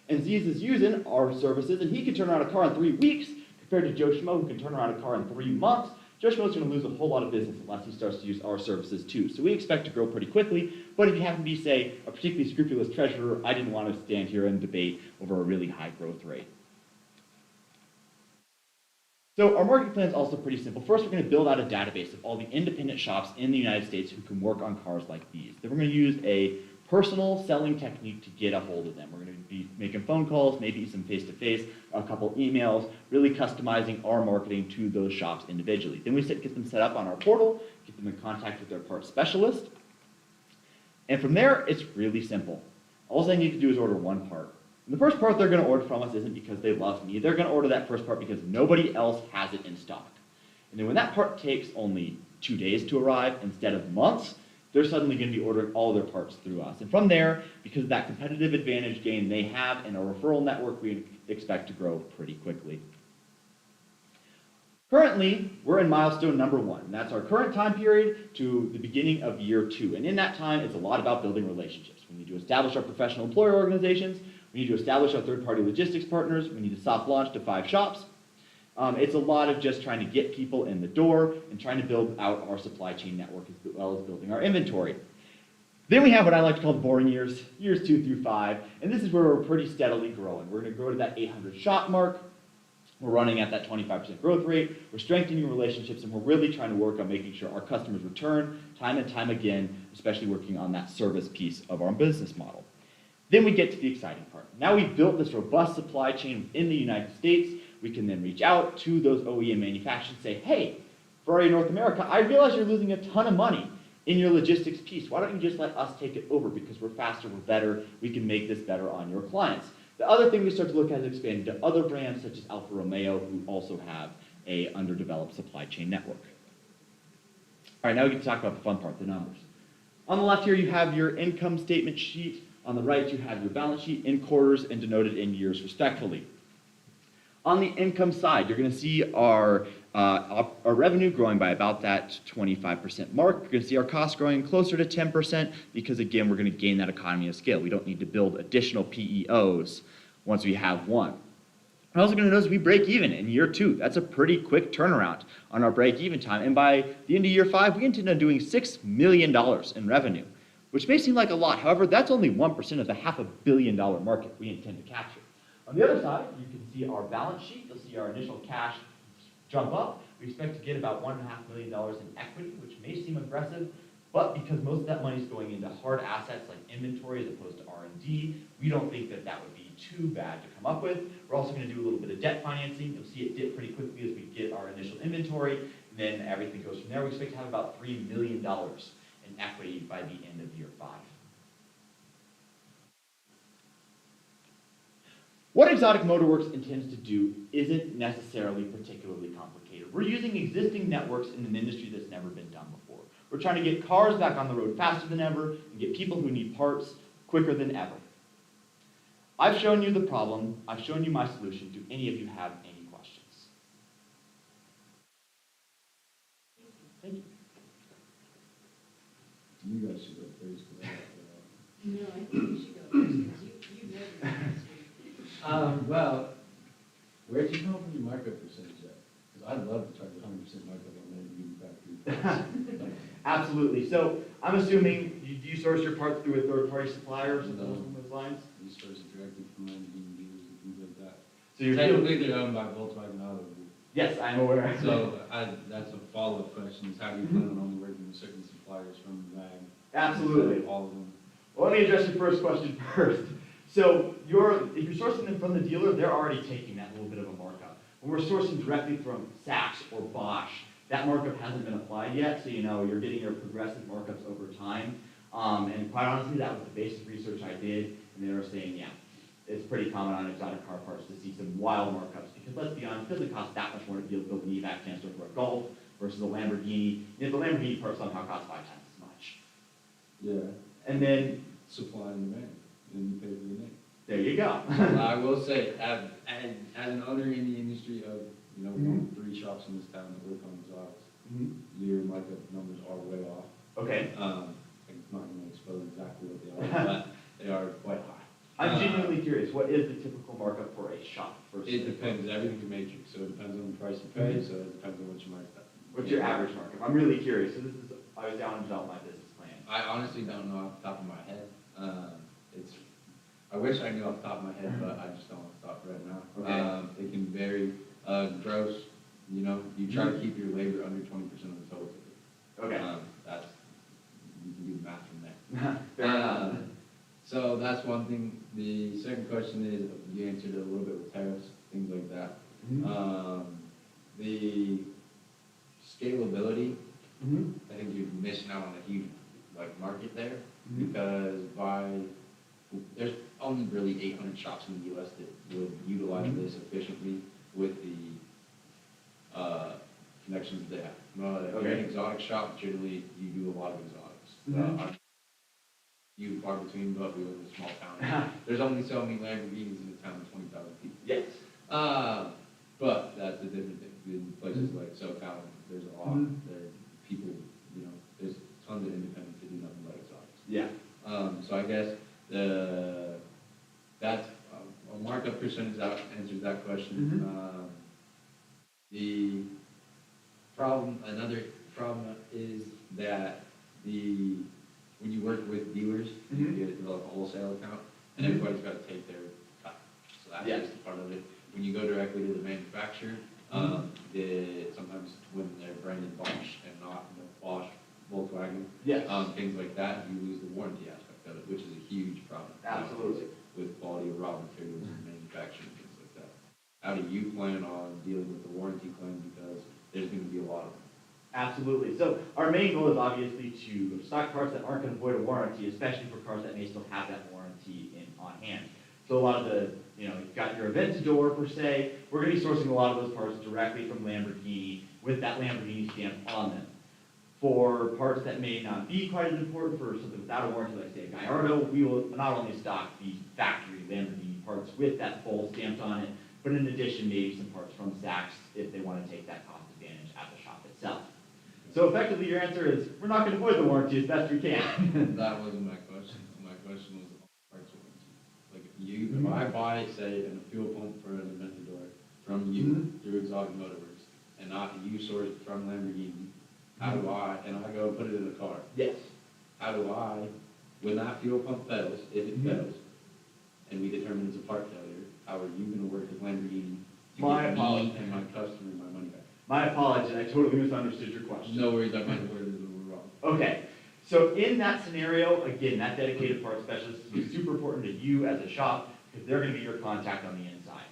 and Z's is using our services, and he can turn around a car in 3 weeks, compared to Joe Schmo, who can turn around a car in 3 months, Joe Schmo's going to lose a whole lot of business unless he starts to use our services too. So we expect to grow pretty quickly, but if you happen to be, say, a particularly scrupulous treasurer, I didn't want to stand here and debate over a really high growth rate. So our marketing plan is also pretty simple. First, we're going to build out a database of all the independent shops in the United States who can work on cars like these. Then we're going to use a personal selling technique to get a hold of them. We're going to be making phone calls, maybe some face-to-face, a couple emails, really customizing our marketing to those shops individually. Then we get them set up on our portal, get them in contact with their parts specialist. And from there, it's really simple. All they need to do is order one part. And the first part they're going to order from us isn't because they love me. They're going to order that first part because nobody else has it in stock. And then when that part takes only 2 days to arrive instead of months, they're suddenly going to be ordering all their parts through us. And from there, because of that competitive advantage gain they have in our referral network, we expect to grow pretty quickly. Currently, we're in milestone number 1, and that's our current time period to the beginning of year 2. And in that time, it's a lot about building relationships. We need to establish our professional employer organizations. We need to establish our third-party logistics partners. We need to soft launch to 5 shops. It's a lot of just trying to get people in the door and trying to build out our supply chain network as well as building our inventory. Then we have what I like to call the boring years, years 2 through 5, and this is where we're pretty steadily growing. We're going to grow to that 800 shop mark. We're running at that 25% growth rate. We're strengthening relationships, and we're really trying to work on making sure our customers return time and time again, especially working on that service piece of our business model. Then we get to the exciting part. Now we've built this robust supply chain in the United States. We can then reach out to those OEM manufacturers and say, hey, Ferrari North America, I realize you're losing a ton of money in your logistics piece. Why don't you just let us take it over? Because we're faster, we're better, we can make this better on your clients. The other thing we start to look at is expanding to other brands such as Alfa Romeo, who also have a underdeveloped supply chain network. All right, now we get to talk about the fun part, the numbers. On the left here, you have your income statement sheet. On the right, you have your balance sheet in quarters and denoted in years respectively. On the income side, you're going to see our revenue growing by about that 25% mark. You're going to see our costs growing closer to 10% because, again, we're going to gain that economy of scale. We don't need to build additional PEOs once we have one. We're also going to notice we break even in year 2. That's a pretty quick turnaround on our break-even time. And by the end of year 5, we intend on doing $6 million in revenue, which may seem like a lot. However, that's only 1% of the $500 million market we intend to capture. On the other side, you can see our balance sheet. You'll see our initial cash jump up. We expect to get about $1.5 million in equity, which may seem aggressive, but because most of that money is going into hard assets like inventory as opposed to R&D, we don't think that that would be too bad to come up with. We're also going to do a little bit of debt financing. You'll see it dip pretty quickly as we get our initial inventory, and then everything goes from there. We expect to have about $3 million in equity by the end of year 5. What Exotic Motorworks intends to do isn't necessarily particularly complicated. We're using existing networks in an industry that's never been done before. We're trying to get cars back on the road faster than ever and get people who need parts quicker than ever. I've shown you the problem. I've shown you my solution. Do any of you have any questions? Thank you. You guys should go first. No, I think you should go first, because you know the industry. Well, where'd you come up with your markup percentage at? Because I'd love to charge 100% markup on Lamborghini factory. Absolutely. So I'm assuming you source your parts through a third-party supplier or something along those lines? You source it directly from Lamborghini dealers and things like that. So you're Technically, they're owned by Volkswagen Auto. Yes, I'm aware. So that's a follow-up question, is how do you plan on only working with certain suppliers from the mag? Absolutely. Instead of all of them? Well, let me address your first question first. So if you're sourcing them from the dealer, they're already taking that little bit of a markup. When we're sourcing directly from Saks or Bosch, that markup hasn't been applied yet, so you're getting your progressive markups over time. And quite honestly, that was the basic research I did, and they were saying, yeah, it's pretty common on exotic car parts to see some wild markups, because let's be honest, it doesn't cost that much more to build an evac canister for a Golf versus a Lamborghini. Yet the Lamborghini part somehow costs 5 times as much. Yeah, And then, supply and demand, and you pay for the name. there you go. I will say, as an owner in the industry of, one of 3 shops in this town that work on exotics, Mhm. your markup numbers are way off. Okay. I'm not gonna expose exactly what they are, but they are quite high. I'm genuinely curious, what is the typical markup for a shop versus? It depends, everything's a matrix, so it depends on the price you pay, so it depends on what you might. What's your average markup? I'm really curious, so this is, obviously, I want to develop my business plan. I honestly don't know off the top of my head. I wish I knew off the top of my head, but I just don't off the top right now. Okay. It can vary, gross, you try to keep your labor under 20% of the total. Okay. You can do the math from there. Fair enough. So that's one thing. The second question is, you answered it a little bit with tariffs, things like that. Mhm. The scalability, Mhm. I think you're missing out on a huge market there, Mhm. because there's only really 800 shops in the U.S. that would utilize Mhm. this efficiently with the connections they have. If you're an Okay. exotic shop, generally you do a lot of exotics. Mhm. Few far between, but we live in a small town. There's only so many Lamborghinis in a town of 20,000 people. Yes. But that's a different thing. In places like SoCal, there's a lot. Mhm. There people, there's tons of independents that do nothing but exotics. Yeah. So I guess that's a markup percentage that answers that question. Mhm. The another problem is that when you work with dealers, you Mhm. get develop a wholesale account, and Mhm. everybody's got to take their cut. So that's Yeah. just part of it. When you go directly to the manufacturer, sometimes when they're branded Bosch and not Bosch, Volkswagen, Yes. things like that, you lose the warranty aspect of it, which is a huge problem. Absolutely. With quality of raw materials and manufacturing, things like that. How do you plan on dealing with the warranty claim, because there's going to be a lot of them? Absolutely. So our main goal is obviously to stock parts that aren't going to void a warranty, especially for cars that may still have that warranty on hand. So a lot of the, you've got your Aventador per se, we're going to be sourcing a lot of those parts directly from Lamborghini with that Lamborghini stamp on them. For parts that may not be quite as important, for something without a warranty, like say a Gallardo, we will not only stock the factory Lamborghini parts with that full stamped on it, but in addition, maybe some parts from Saks if they want to take that cost advantage at the shop itself. So effectively, your answer is, we're not going to avoid the warranty as best we can. That wasn't my question. My question was parts warranty. If I buy, say, a fuel pump for an Aventador from you through Exotic Motor Works, and not you source it from Lamborghini, how do and I go put it in a car, Yes. how do when that fuel pump fails, if it fails, and we determine it's a part failure, how are you going to work with Lamborghini to My get apologies. me and my customer my money back? My apologies, I totally misunderstood your question. No worries, I might have worded it a little wrong. Okay, so in that scenario, again, that dedicated part specialist is super important to you as a shop, because they're going to be your contact on the inside.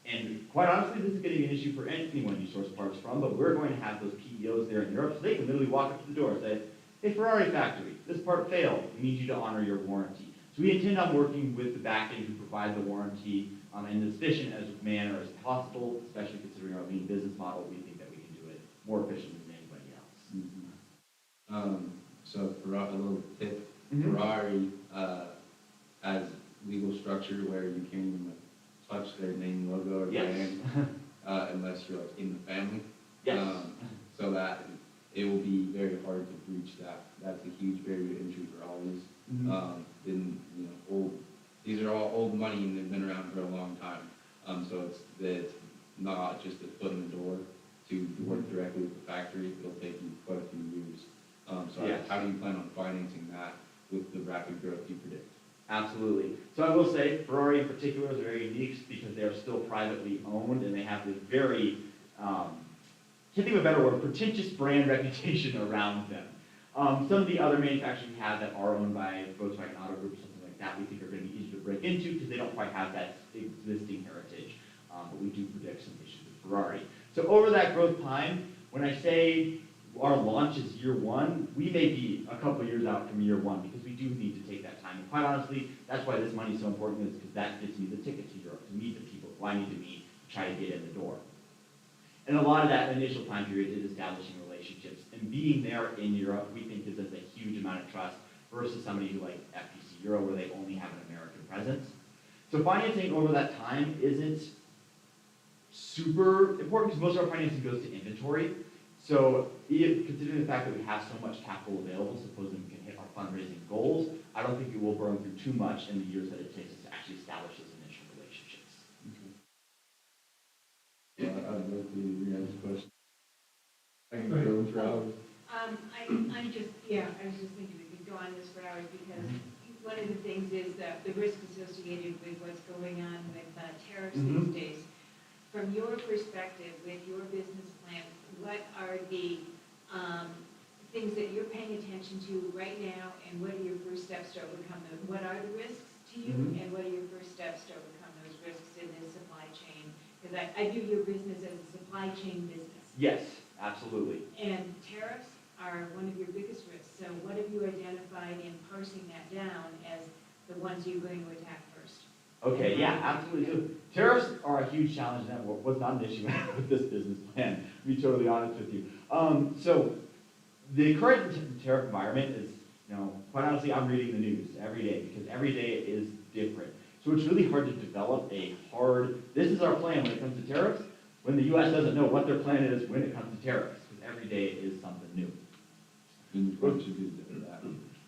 And quite honestly, this is going to be an issue for anyone you source parts from, but we're going to have those PEOs there in Europe, so they can literally walk up to the door and say, hey, Ferrari factory, this part failed, we need you to honor your warranty. So we intend on working with the backend who provide the warranty in as efficient as manner as possible, especially considering our lean business model. We think that we can do it more efficiently than anybody else. So for a little tip, Mhm. Ferrari has legal structure where you can't even touch their name, logo, or Yes. brand unless you're in the family. Yes. So that it will be very hard to breach that. That's a huge barrier to entry for all these. Mhm. These are all old money and they've been around for a long time. So it's not just a foot in the door to work directly with the factory. It'll take you quite a few years. Yes. How do you plan on financing that with the rapid growth you predict? Absolutely. So I will say, Ferrari in particular is very unique because they are still privately owned and they have this very can't think of a better word, pretentious brand reputation around them. Some of the other manufacturers we have that are owned by Volkswagen Auto Group or something like that, we think are going to be easy to break into because they don't quite have that existing heritage. But we do predict some issues with Ferrari. So over that growth time, when I say our launch is year one, we may be a couple years out from year one because we do need to take that time. And quite honestly, that's why this money is so important, is because that gets me the ticket to Europe, to meet the people who I need to meet, to try to get in the door. And a lot of that initial time period is establishing relationships. And being there in Europe, we think gives us a huge amount of trust versus somebody who like FTC Euro, where they only have an American presence. So financing over that time isn't super important because most of our financing goes to inventory. So considering the fact that we have so much capital available, supposing we can hit our fundraising goals, I don't think we will burn through too much in the years that it takes us to actually establish those initial relationships. I'd love to hear your guys' question. I can go for hours. I'm just, I was just thinking we could go on this for hours because one of the things is that the risk associated with what's going on with tariffs these days. From your perspective, with your business plan, what are the things that you're paying attention to right now, and what are your first steps to overcome them? What are the risks to you, and what are your first steps to overcome those risks in this supply chain? Because I view your business as a supply chain business. Yes, absolutely. And tariffs are one of your biggest risks. So what have you identified in parsing that down as the ones you're going to attack first? Okay, yeah, absolutely. So tariffs are a huge challenge, and that was not an issue with this business plan, to be totally honest with you. So the current tariff environment is, quite honestly, I'm reading the news every day because every day is different. So it's really hard to develop this is our plan when it comes to tariffs, when the U.S. doesn't know what their plan is when it comes to tariffs, because every day is something new. And what should do that?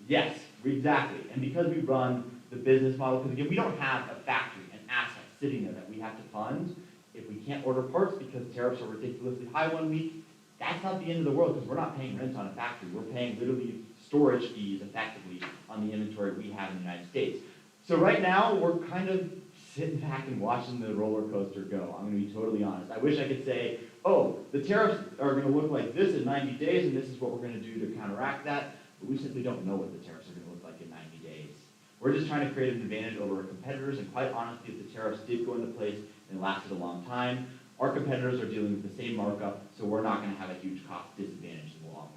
Yes, exactly. And because we run the business model, because again, we don't have a factory, an asset sitting there that we have to fund. If we can't order parts because tariffs are ridiculously high one week, that's not the end of the world because we're not paying rent on a factory. We're paying literally storage fees effectively on the inventory we have in the United States. So right now, we're kind of sitting back and watching the roller coaster go. I'm going to be totally honest. I wish I could say, oh, the tariffs are going to look like this in 90 days, and this is what we're going to do to counteract that. But we simply don't know what the tariffs are going to look like in 90 days. We're just trying to create an advantage over our competitors, and quite honestly, if the tariffs did go into place and lasted a long time, our competitors are dealing with the same markup, so we're not going to have a huge cost disadvantage in the long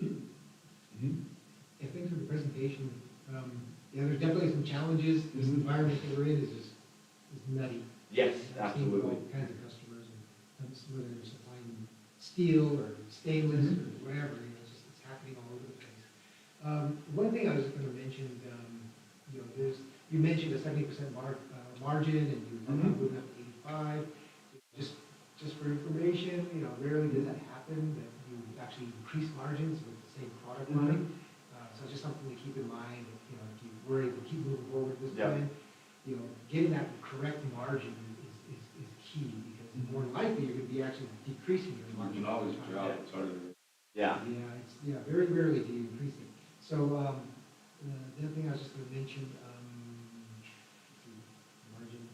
run. Yeah, thanks for the presentation. There's definitely some challenges. This environment that we're in is nutty. Yes, I've seen absolutely. all kinds of customers, and whether they're supplying steel or stainless or whatever, it's happening all over the place. One thing I was going to mention, you mentioned a 70% margin, and you talked about moving up to 85. Just for information, rarely does that happen, that you actually increase margins with the same product line. So just something to keep in mind, if you were able to keep moving forward with this plan, getting that correct margin is key, because more than likely you're going to be actually decreasing your You margin. can always over time. drop, it's harder. Yeah. Very rarely do you increase it. So, the other thing I was just gonna mention, margin,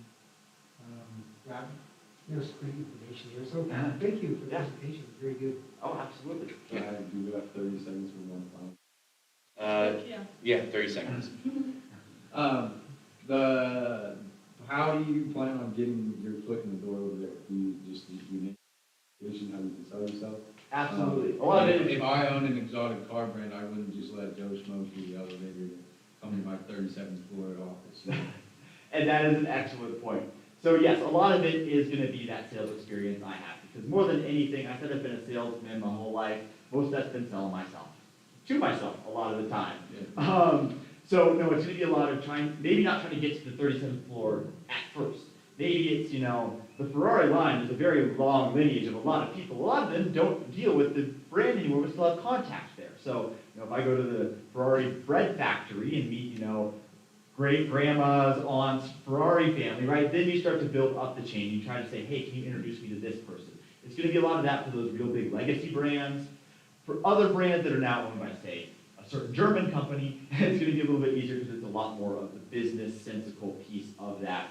there's great information here, so thank you for the presentation, very good. Oh, absolutely. Can I do that 30 seconds for one final? Yeah, 30 seconds. How do you plan on getting your foot in the door over there? Do you just unique vision how you can sell yourself? Absolutely. A lot of it If I owned an exotic car brand, I wouldn't just let Joe Schmo through the elevator to come to my 37th floor office. And that is an excellent point. So yes, a lot of it is going to be that sales experience I have, because more than anything, I said I've been a salesman my whole life. Most of that's been selling myself, to myself a lot of the time. Yeah. So no, it's going to be a lot of maybe not trying to get to the 37th floor at first. Maybe it's, the Ferrari line is a very long lineage of a lot of people. A lot of them don't deal with the brand anymore, but still have contacts there. So, if I go to the Ferrari bread factory and meet, great grandma's aunt's Ferrari family, right? Then you start to build up the chain. You try to say, hey, can you introduce me to this person? It's going to be a lot of that for those real big legacy brands. For other brands that are now owned by, say, a certain German company, it's going to be a little bit easier because it's a lot more of the business sensical piece of that.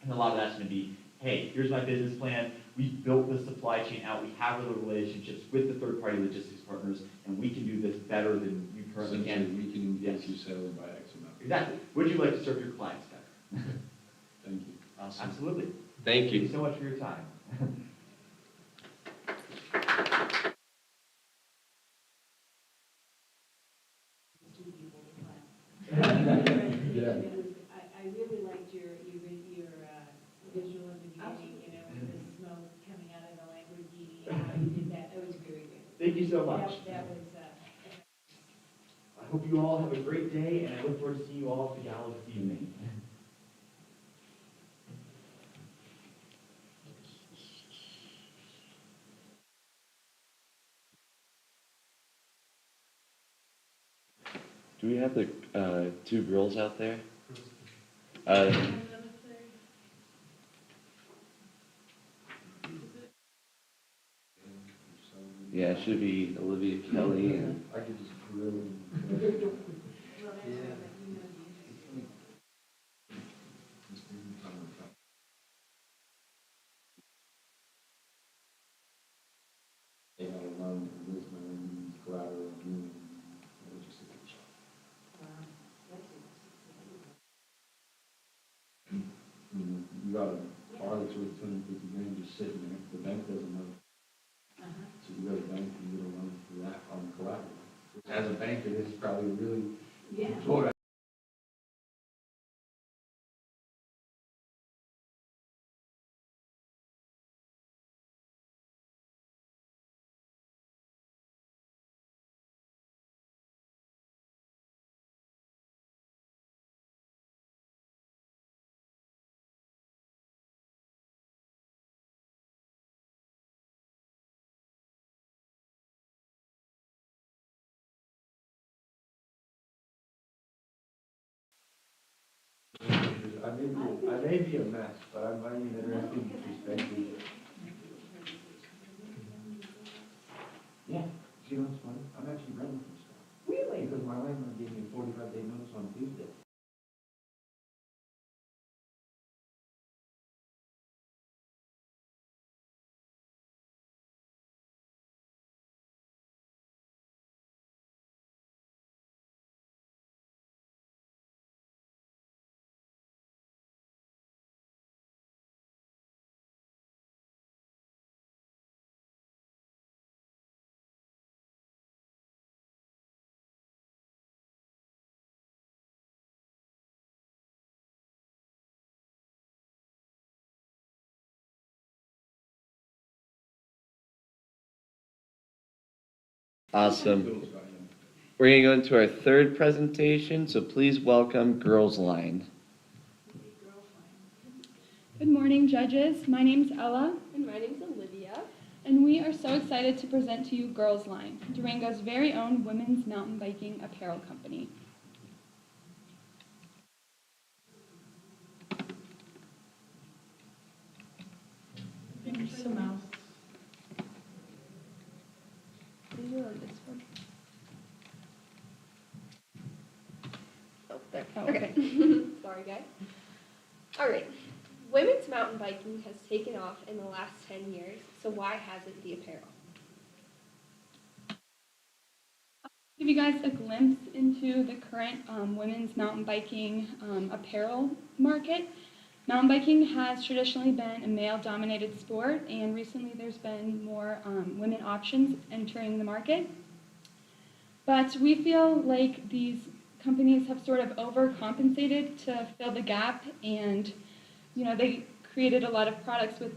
And a lot of that's going to be, hey, here's my business plan. We've built the supply chain out. We have the relationships with the third-party logistics partners, and we can do this better than you currently Essentially, can. we can increase Yes. your sales by X amount. Exactly. Would you like to serve your clients better? Thank you. Absolutely. Thank you. So much for your time. I really liked your visual in the beginning, you know, with the smoke coming out of the Lamborghini, how you did that, that was very good. Thank you so much. That was, I hope you all have a great day, and I look forward to seeing you all at the gala this evening. Do we have the two girls out there? Uh, yeah, it should be Olivia Kelly and I could just grill them. well, that's what, like, you know, the They had a loan, Lisbon, collateral, and just a good shot. You got a car that's worth 250 grand just sitting there, the bank doesn't know. So you go to the bank and get a loan for that on collateral. As a banker, this is probably really Yeah. important. I may be a mess, but I might be interesting perspective. Yeah, you know what's funny? I'm actually renting some stuff. Really? Because my landlord gave me a 45-day notice on Tuesday. awesome. We're going to go into our third presentation, so please welcome Girls Line. Good morning, judges. My name's Ella, And my name's Olivia. and we are so excited to present to you Girls Line, Durango's very own women's mountain biking apparel company. These are on this one. Oh, there. Oh, Okay. Sorry, guys. All right. Women's mountain biking has taken off in the last 10 years, so why hasn't the apparel? Give you guys a glimpse into the current women's mountain biking apparel market. Mountain biking has traditionally been a male-dominated sport, and recently there's been more women options entering the market. But we feel like these companies have sort of overcompensated to fill the gap, and they created a lot of products with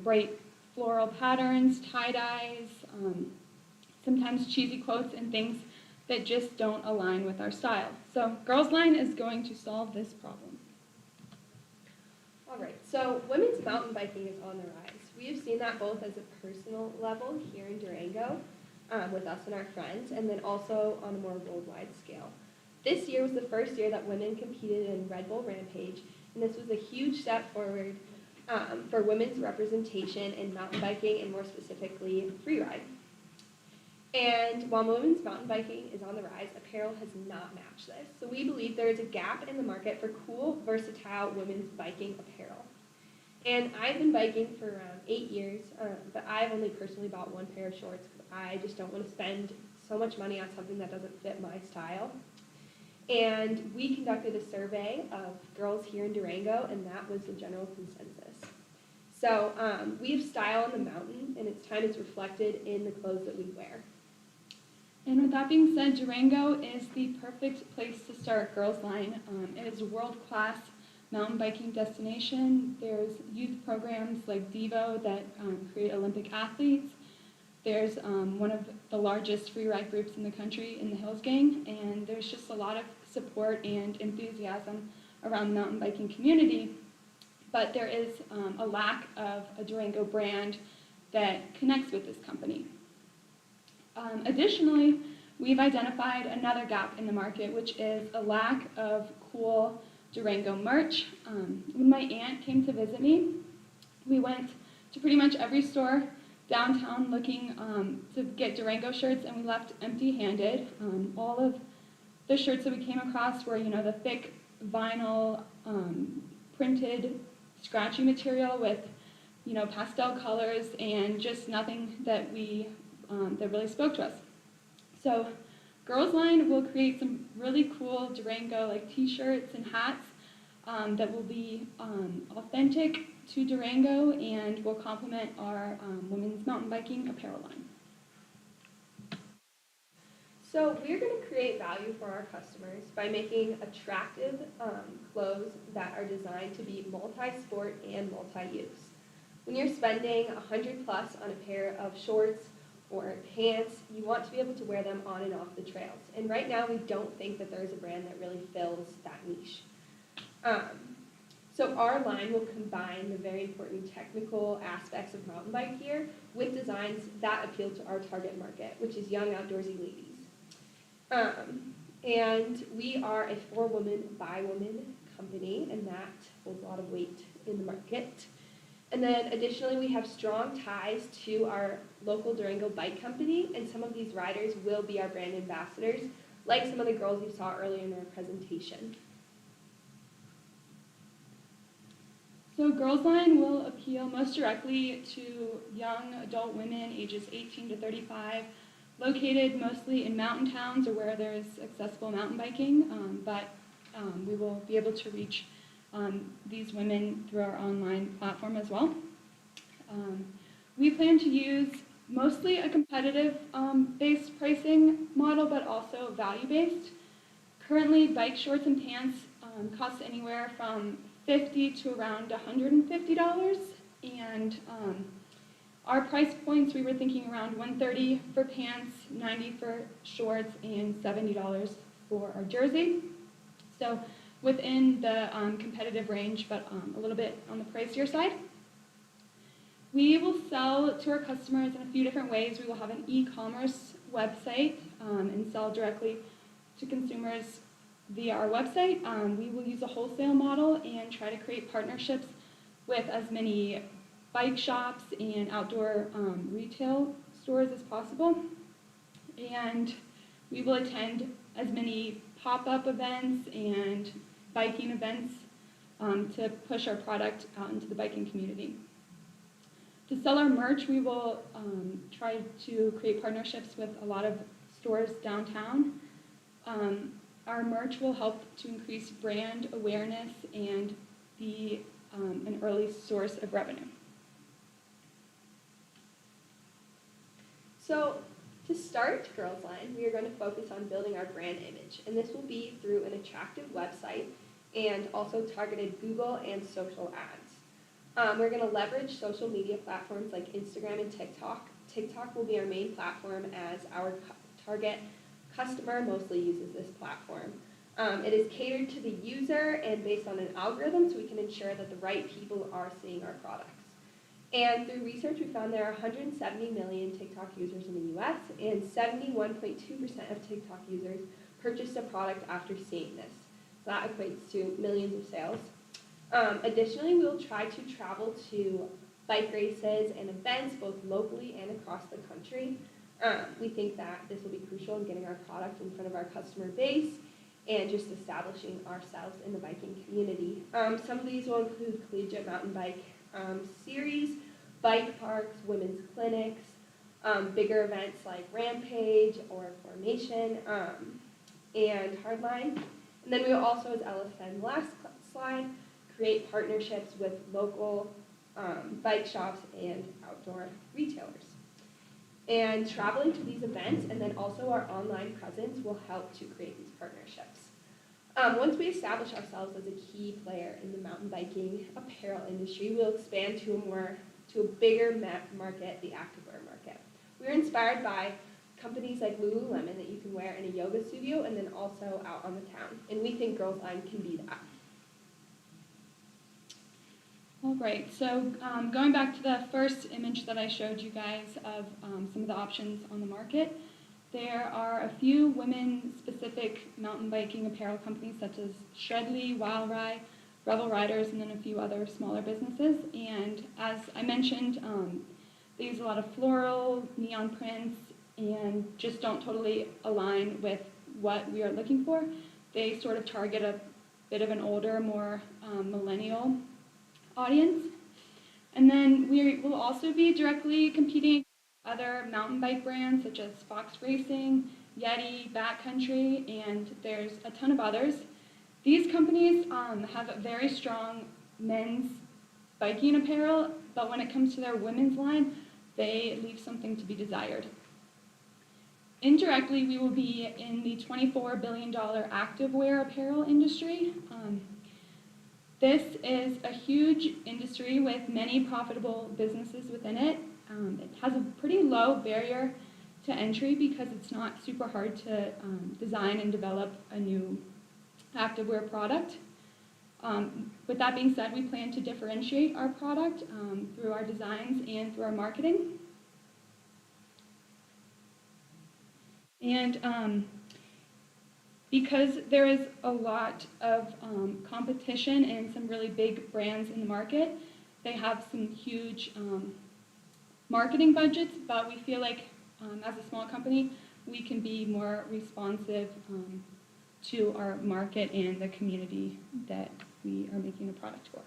bright floral patterns, tie-dyes, sometimes cheesy quotes, and things that just don't align with our style. So Girls Line is going to solve this problem. All right, so women's mountain biking is on the rise. We have seen that both as a personal level here in Durango with us and our friends, and then also on a more worldwide scale. This year was the first year that women competed in Red Bull Rampage, and this was a huge step forward for women's representation in mountain biking, and more specifically, freeride. And while women's mountain biking is on the rise, apparel has not matched this. So we believe there is a gap in the market for cool, versatile women's biking apparel. And I've been biking for around 8 years, but I've only personally bought one pair of shorts because I just don't want to spend so much money on something that doesn't fit my style. And we conducted a survey of girls here in Durango, and that was the general consensus. So we have style on the mountain, and it's time it's reflected in the clothes that we wear. And with that being said, Durango is the perfect place to start Girls Line. It is a world-class mountain biking destination. There's youth programs like Devo that create Olympic athletes. There's one of the largest free ride groups in the country in the Hills Gang, and there's just a lot of support and enthusiasm around the mountain biking community. But there is a lack of a Durango brand that connects with this company. Additionally, we've identified another gap in the market, which is a lack of cool Durango merch. When my aunt came to visit me, we went to pretty much every store downtown looking to get Durango shirts, and we left empty-handed. All of the shirts that we came across were, the thick vinyl printed scratchy material with, pastel colors and just nothing that that really spoke to us. So Girls Line will create some really cool Durango t-shirts and hats that will be authentic to Durango and will complement our women's mountain biking apparel line. So we're going to create value for our customers by making attractive clothes that are designed to be multi-sport and multi-use. When you're spending $100+ on a pair of shorts or pants, you want to be able to wear them on and off the trails. And right now, we don't think that there's a brand that really fills that niche. So our line will combine the very important technical aspects of mountain bike gear with designs that appeal to our target market, which is young outdoorsy ladies. And we are a for-woman, by-woman company, and that holds a lot of weight in the market. And then additionally, we have strong ties to our local Durango bike company, and some of these riders will be our brand ambassadors, like some of the girls you saw earlier in our presentation. So Girls Line will appeal most directly to young adult women ages 18 to 35, located mostly in mountain towns or where there's accessible mountain biking, but we will be able to reach these women through our online platform as well. We plan to use mostly a competitive based pricing model, but also value-based. Currently, bike shorts and pants cost anywhere from $50 to around $150, and our price points, we were thinking around $130 for pants, $90 for shorts, and $70 for our jersey. So within the competitive range, but a little bit on the pricier side. We will sell to our customers in a few different ways. We will have an e-commerce website and sell directly to consumers via our website. We will use a wholesale model and try to create partnerships with as many bike shops and outdoor retail stores as possible. And we will attend as many pop-up events and biking events to push our product out into the biking community. To sell our merch, we will try to create partnerships with a lot of stores downtown. Our merch will help to increase brand awareness and be an early source of revenue. So to start Girls Line, we are going to focus on building our brand image, and this will be through an attractive website and also targeted Google and social ads. We're going to leverage social media platforms like Instagram and TikTok. TikTok will be our main platform as our target customer mostly uses this platform. It is catered to the user and based on an algorithm, so we can ensure that the right people are seeing our products. And through research, we found there are 170 million TikTok users in the US, and 71.2% of TikTok users purchased a product after seeing this. So that equates to millions of sales. Additionally, we'll try to travel to bike races and events both locally and across the country. We think that this will be crucial in getting our product in front of our customer base and just establishing ourselves in the biking community. Some of these will include collegiate mountain bike series, bike parks, women's clinics, bigger events like Rampage or Formation, and Hardline. And then we will also, as Ella said in the last slide, create partnerships with local bike shops and outdoor retailers. And traveling to these events and then also our online presence will help to create these partnerships. Once we establish ourselves as a key player in the mountain biking apparel industry, we'll expand to a bigger market, the activewear market. We're inspired by companies like Lululemon that you can wear in a yoga studio and then also out on the town. And we think Girls Line can be that. All right, so going back to the first image that I showed you guys of some of the options on the market, there are a few women-specific mountain biking apparel companies such as Shredly, Wild Ride, Revel Riders, and then a few other smaller businesses. And as I mentioned, they use a lot of floral, neon prints, and just don't totally align with what we are looking for. They sort of target a bit of an older, more millennial audience. And then we will also be directly competing with other mountain bike brands such as Fox Racing, Yeti, Backcountry, and there's a ton of others. These companies have a very strong men's biking apparel, but when it comes to their women's line, they leave something to be desired. Indirectly, we will be in the $24 billion activewear apparel industry. This is a huge industry with many profitable businesses within it. It has a pretty low barrier to entry because it's not super hard to design and develop a new activewear product. With that being said, we plan to differentiate our product through our designs and through our marketing. And because there is a lot of competition and some really big brands in the market, they have some huge marketing budgets, but we feel like as a small company, we can be more responsive to our market and the community that we are making the product for.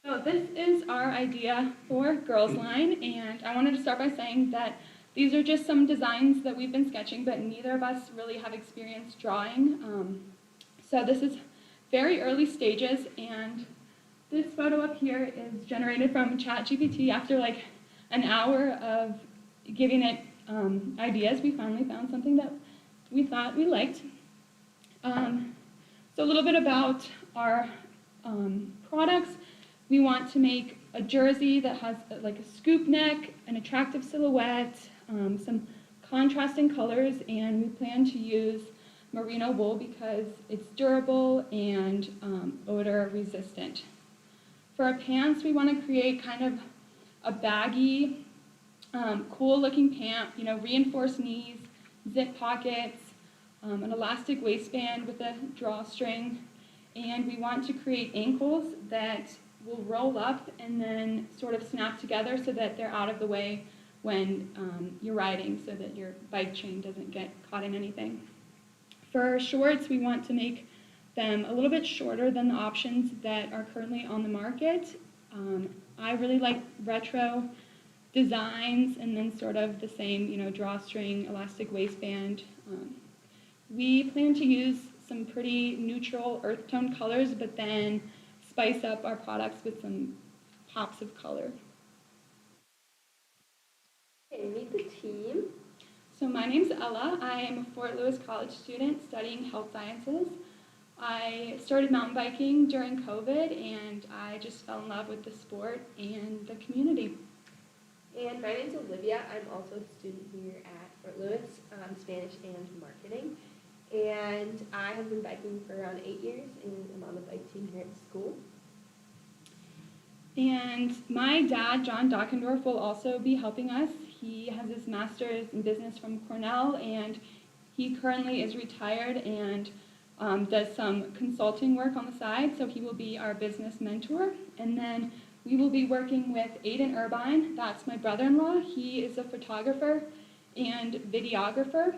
So this is our idea for Girls Line, and I wanted to start by saying that these are just some designs that we've been sketching, but neither of us really have experience drawing. So this is very early stages, and this photo up here is generated from ChatGPT. After like an hour of giving it ideas, we finally found something that we thought we liked. So a little bit about our products. We want to make a jersey that has like a scoop neck, an attractive silhouette, some contrasting colors, and we plan to use merino wool because it's durable and odor resistant. For our pants, we want to create kind of a baggy, cool looking pant, reinforced knees, zip pockets, an elastic waistband with a drawstring, and we want to create ankles that will roll up and then sort of snap together so that they're out of the way when you're riding so that your bike chain doesn't get caught in anything. For our shorts, we want to make them a little bit shorter than the options that are currently on the market. I really like retro designs and then sort of the same, drawstring, elastic waistband. We plan to use some pretty neutral earth tone colors, but then spice up our products with some pops of color. Okay, meet the team. So my name's Ella. I am a Fort Lewis College student studying health sciences. I started mountain biking during COVID, and I just fell in love with the sport and the community. And my name's Olivia. I'm also a student here at Fort Lewis, Spanish and marketing. And I have been biking for around 8 years, and I'm on the bike team here at school. And my dad, John Dockendorf, will also be helping us. He has his master's in business from Cornell, and he currently is retired and does some consulting work on the side, so he will be our business mentor. And then we will be working with Aiden Irvine. That's my brother-in-law. He is a photographer and videographer.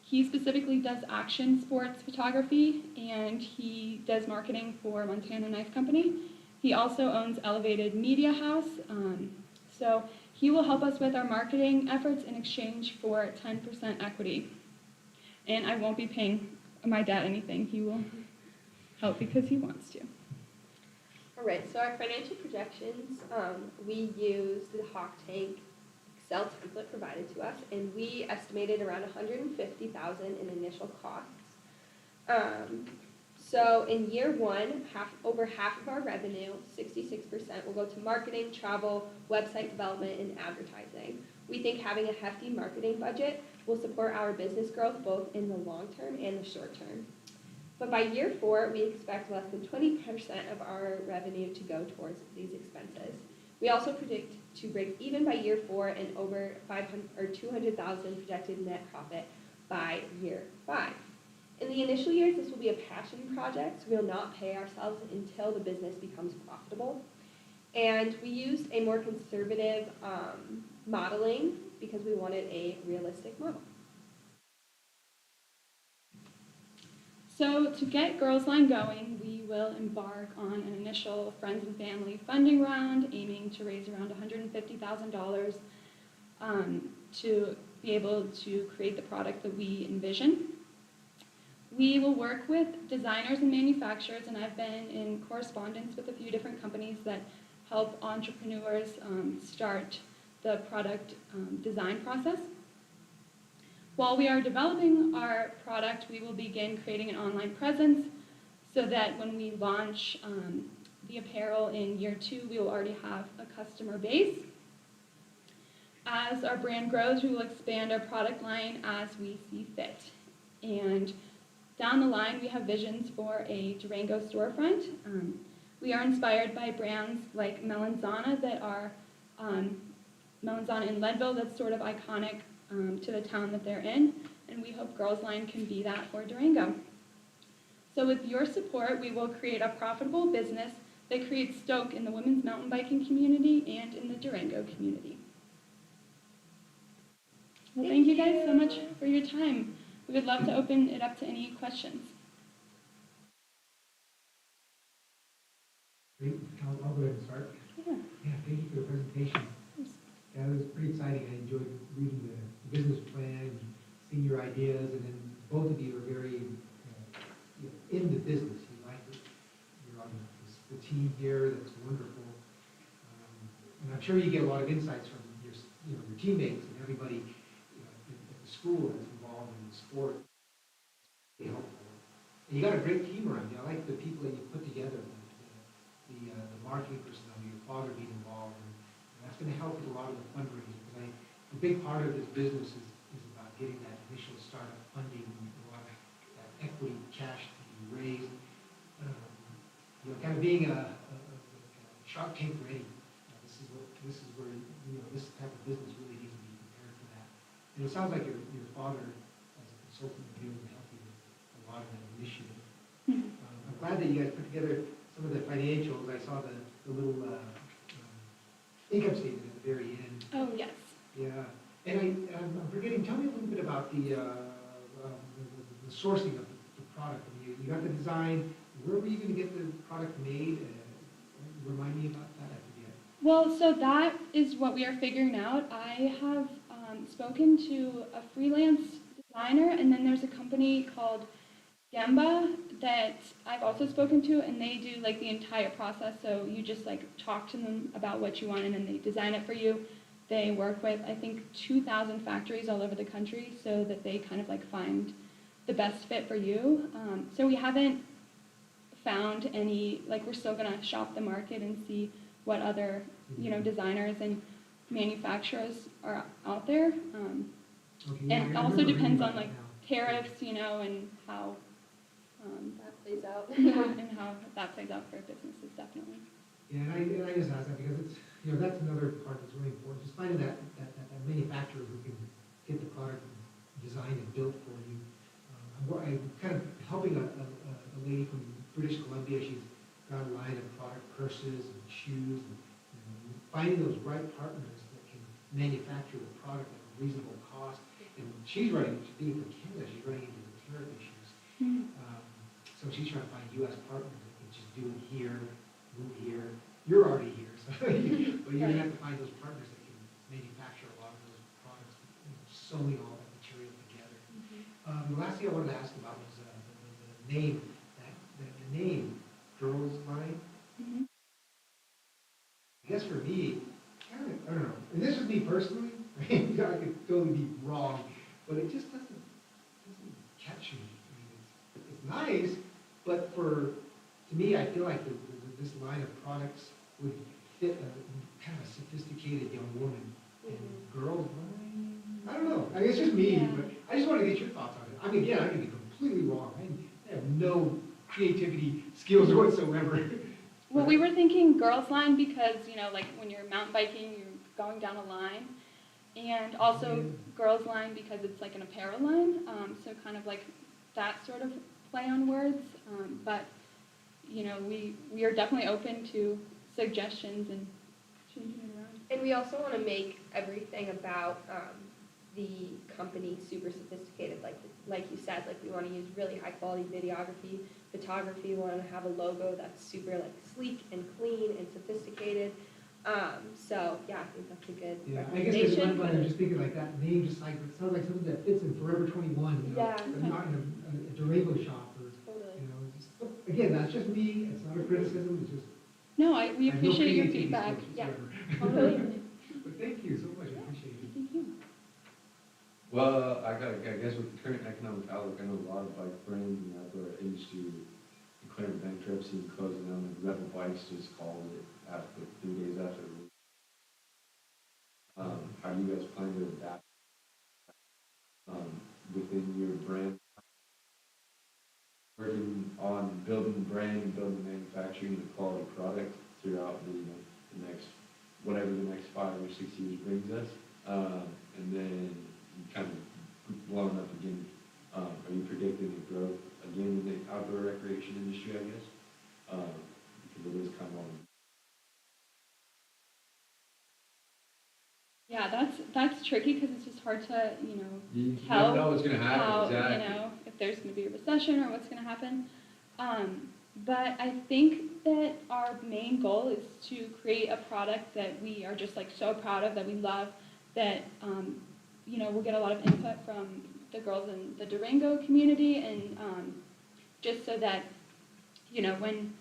He specifically does action sports photography, and he does marketing for Montana Knife Company. He also owns Elevated Media House, so he will help us with our marketing efforts in exchange for 10% equity. And I won't be paying my dad anything. He will help because he wants to. All right, so our financial projections, we used the Hawk Tank Excel template provided to us, and we estimated around $150,000 in initial costs. So in year one, over half of our revenue, 66%, will go to marketing, travel, website development, and advertising. We think having a hefty marketing budget will support our business growth both in the long term and the short term. But by year 4, we expect less than 20% of our revenue to go towards these expenses. We also predict to break even by year 4 and over $200,000 projected net profit by year 5. In the initial years, this will be a passion project, so we will not pay ourselves until the business becomes profitable. And we used a more conservative modeling because we wanted a realistic model. So to get Girls Line going, we will embark on an initial friends and family funding round, aiming to raise around $150,000 to be able to create the product that we envision. We will work with designers and manufacturers, and I've been in correspondence with a few different companies that help entrepreneurs start the product design process. While we are developing our product, we will begin creating an online presence so that when we launch the apparel in year 2, we will already have a customer base. As our brand grows, we will expand our product line as we see fit. And down the line, we have visions for a Durango storefront. We are inspired by brands like Melanzana that are Melanzana in Leadville, that's sort of iconic to the town that they're in, and we hope Girls Line can be that for Durango. So with your support, we will create a profitable business that creates stoke in the women's mountain biking community and in the Durango community. Well, thank you guys so much for your time. We would love to open it up to any questions. Great, I'll go ahead and start. Yeah. Yeah, thank you for the presentation. Yeah, it was pretty exciting. I enjoyed reading the business plan, seeing your ideas, and then both of you are very in the business. You like it. You're on the team here. That's wonderful. And I'm sure you get a lot of insights from your teammates and everybody at the school that's involved in the sport. Really helpful. And you got a great team around you. I like the people that you put together. The marketing personnel, your father being involved, and that's going to help with a lot of the fundraising. Because a big part of this business is about getting that initial startup funding, a lot of that equity cash to be raised. Kind of being a Shark Tank ready. This is where this type of business really needs to be prepared for that. And it sounds like your father, as a consultant, will be able to help you with a lot of that initiative. I'm glad that you guys put together some of the financials. I saw the little income statement at the very end. Oh, yes. Yeah, and I'm forgetting, tell me a little bit about the sourcing of the product. I mean, you got the design, where were you going to get the product made? Remind me about that, I forget. Well, so that is what we are figuring out. I have spoken to a freelance designer, and then there's a company called Gemba that I've also spoken to, and they do like the entire process. So you just like talk to them about what you want, and then they design it for you. They work with, I think, 2,000 factories all over the country so that they kind of like find the best fit for you. So we haven't found any, like we're still gonna shop the market and see what other, designers and manufacturers are out there. Okay, And it I also remember depends reading on about like it now. tariffs, and how, That plays out. and how that plays out for businesses, definitely. Yeah, and I just asked that because it's, that's another part that's really important, just finding that manufacturer who can get the product designed and built for you. I'm kind of helping a lady from British Columbia. She's got a line of product, purses and shoes, and finding those right partners that can manufacture the product at a reasonable cost And she's running, being from Canada, she's running into the tariff issues. So she's trying to find US partners that can just do it here, move here. You're already here, so, but you're gonna have to find those partners that can manufacture a lot of those products, sewing all that material together. The last thing I wanted to ask about was the name, the name, Girls Line. I guess for me, I don't know, and this is me personally, I could totally be wrong, but it just doesn't catch me. I mean, it's nice, but to me, I feel like this line of products would fit a kind of sophisticated young woman. And girls, I don't know, I mean, it's just me, Yeah. but I just want to get your thoughts on it. I mean, again, I could be completely wrong, I have no creativity skills whatsoever. Well, we were thinking girls line because, you know, like when you're mountain biking, you're going down a line. And also girls line because it's like an apparel line, so kind of like that sort of play on words. But, you know, we are definitely open to suggestions and changing it around. And we also want to make everything about the company super sophisticated, like you said, like we want to use really high quality videography, photography. We want to have a logo that's super like sleek and clean and sophisticated. So yeah, I think that's a good Yeah, I guess because recommendation. I'm just thinking like that name, just like, it sounds like something that fits in Forever 21, you know? Yeah. Not in a Durango shop or, Totally. you know, just, again, that's just me, it's not a criticism, it's just. No, we I have no appreciate your creativity feedback. skills Yeah, whatsoever. totally. But thank you so much, I appreciate it. Thank you. Well, I guess with the current economic outlook, I know a lot of bike brands in the outdoor industry declaring bankruptcy and closing down. Like Rebel Bikes just called it after 3 days after. How do you guys plan to adapt within your brand? Working on building brand, building manufacturing, and a quality product throughout the next, whatever the next 5 or 6 years brings us. And then kind of blowing up again. Are you predicting the growth again in the outdoor recreation industry, I guess? Because it is kind of on. Yeah, that's tricky because it's just hard to, you know, You tell never know what's going to happen, how, exactly. you know, if there's going to be a recession or what's going to happen. But I think that our main goal is to create a product that we are just like so proud of, that we love, that, you know, we'll get a lot of input from the girls in the Durango community, and just so that, you know, when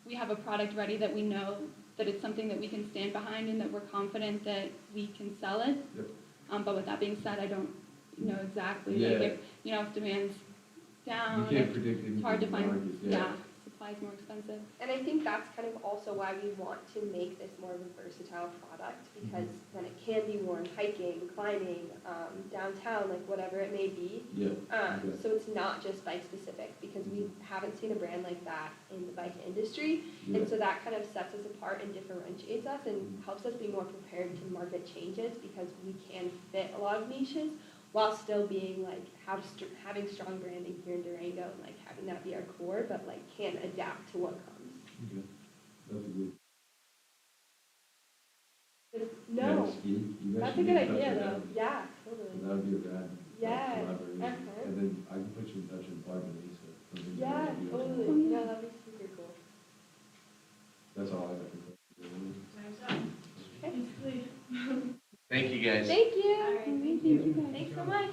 we have a product ready, that we know that it's something that we can stand behind and that we're confident that we can sell it. Yep. But with that being said, I don't know exactly, Yeah. like if, you know, if demand's down, You can't if predict anything it's hard to in the find, market, yeah, supply's more expensive. And I think that's kind of also why we want to make this more of a versatile product, because then it can be worn hiking, climbing, downtown, like whatever it may be. Yeah. Okay. So it's not just bike specific, because we haven't seen a brand like that in the bike industry. Yeah. And so that kind of sets us apart and differentiates us and helps us be more prepared to market changes, because we can fit a lot of niches while still being like, having strong branding here in Durango, and like having that be our core, but like can adapt to what comes. Okay. That's a good. No, Ski. You guys that's a should good get in touch idea with though. them. Yeah, totally. That would be a bad Yeah, collaboration. uh-huh. And then I can put you in touch with Barb and Lisa. from the Yeah, Durango totally. Deals. No, that'd be super cool. That's all I got for questions. Time's up. Thank you, guys. Thank you. All right, Thank you guys. Thanks so much.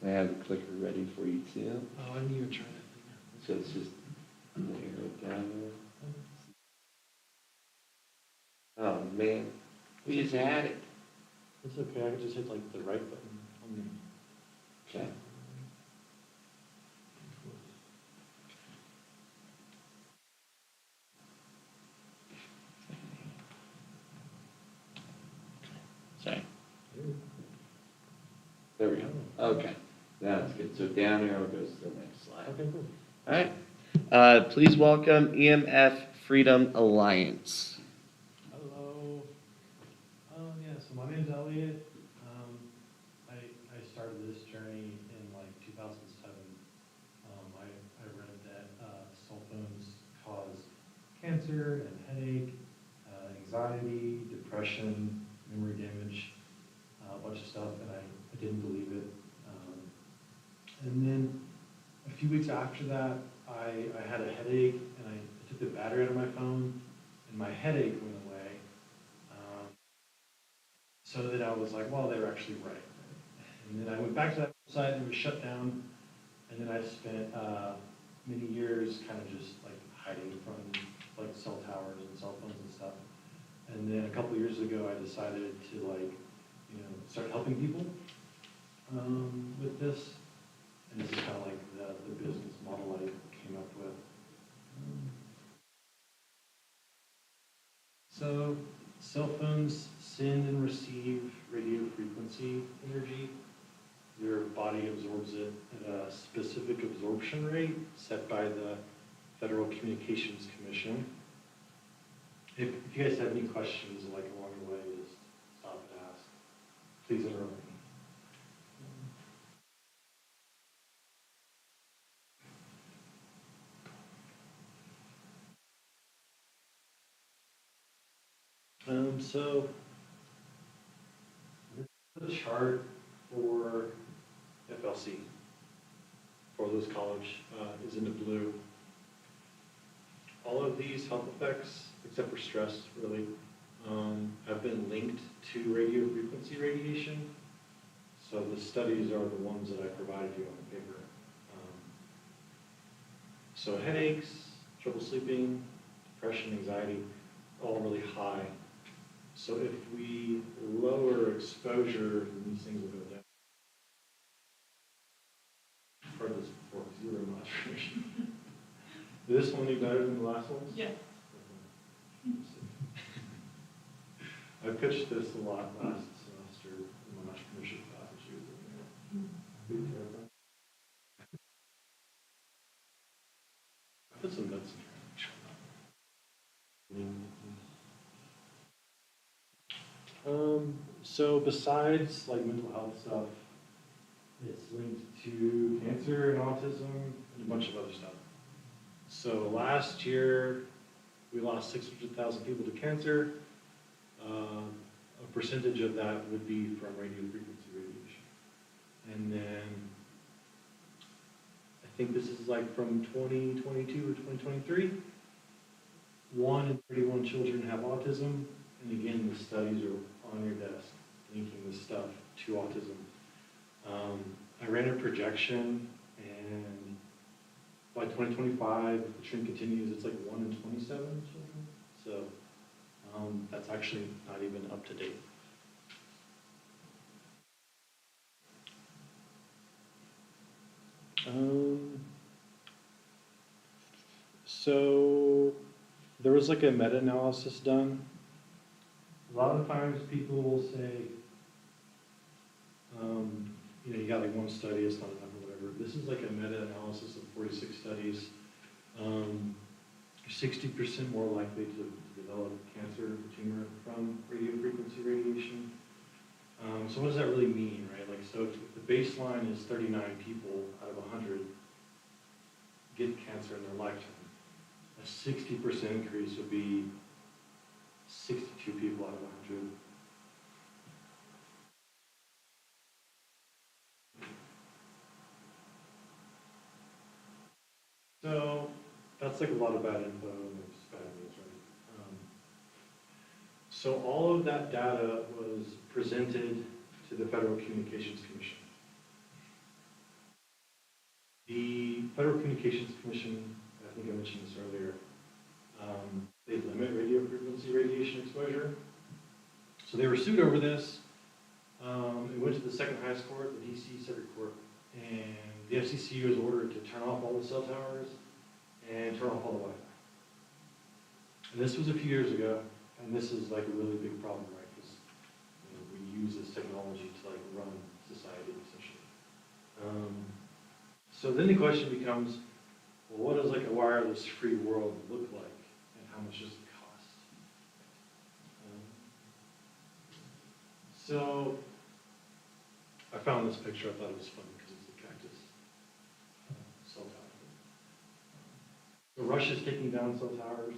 I have a clicker ready for you too. Oh, I didn't even try that. So it's just narrow it down there. Oh, man, we just had it. It's okay, I can just hit like the right button on Okay. Sorry. There we go. Okay, that's good. So down arrow goes to the next slide. Okay, cool. All right. Please welcome EMF Freedom Alliance. Hello. Yeah, so my name's Elliot. I started this journey in like 2007. I read that cell phones cause cancer and headache, anxiety, depression, memory damage, a bunch of stuff, and I didn't believe it. And then a few weeks after that, I had a headache, and I took the battery out of my phone, and my headache went away. So then I was like, well, they were actually right. And then I went back to that website, and it was shut down, and then I spent many years kind of just like hiding from like cell towers and cell phones and stuff. And then a couple years ago, I decided to like, start helping people with this. And this is kind of like the business model I came up with. So cell phones send and receive radio frequency energy. Your body absorbs it at a specific absorption rate set by the Federal Communications Commission. If you guys have any questions like along the way, just stop and ask. Please interrupt me. So the chart for FLC, for Lewis College, is in the blue. All of these health effects, except for stress, really, have been linked to radio frequency radiation. So the studies are the ones that I provided you on the paper. So headaches, trouble sleeping, depression, anxiety, all really high. So if we lower exposure, then these things will go down. Part of this before, zero moderation. Did this one be better than the last ones? Yeah. I pitched this a lot last semester in my entrepreneurship class that she was in there. Be terrified. I put some notes in here. So besides like mental health stuff, it's linked to cancer and autism and a bunch of other stuff. So last year, we lost 600,000 people to cancer. A percentage of that would be from radio frequency radiation. And then, I think this is like from 2022 or 2023, 1 in 31 children have autism. And again, the studies are on your desk, linking this stuff to autism. I ran a projection, and by 2025, if the trend continues, it's like 1 in 27 children. So that's actually not even up to date. So there was like a meta-analysis done. A lot of times people will say, you got like one study, it's not enough or whatever. This is like a meta-analysis of 46 studies. You're 60% more likely to develop cancer tumor from radio frequency radiation. So what does that really mean, right? Like, so if the baseline is 39 people out of 100 get cancer in their lifetime, a 60% increase would be 62 people out of 100. So that's like a lot of bad info and it's bad news, right? So all of that data was presented to the Federal Communications Commission. The Federal Communications Commission, I think I mentioned this earlier, they limit radio frequency radiation exposure. So they were sued over this. It went to the second highest court, the DC Circuit Court, and the FCC was ordered to turn off all the cell towers and turn off all the Wi-Fi. And this was a few years ago, and this is like a really big problem, right? Because we use this technology to like run society essentially. So then the question becomes, well, what does like a wireless free world look like, and how much does it cost? So I found this picture. I thought it was funny because it's a cactus cell tower. So Russia's taking down cell towers.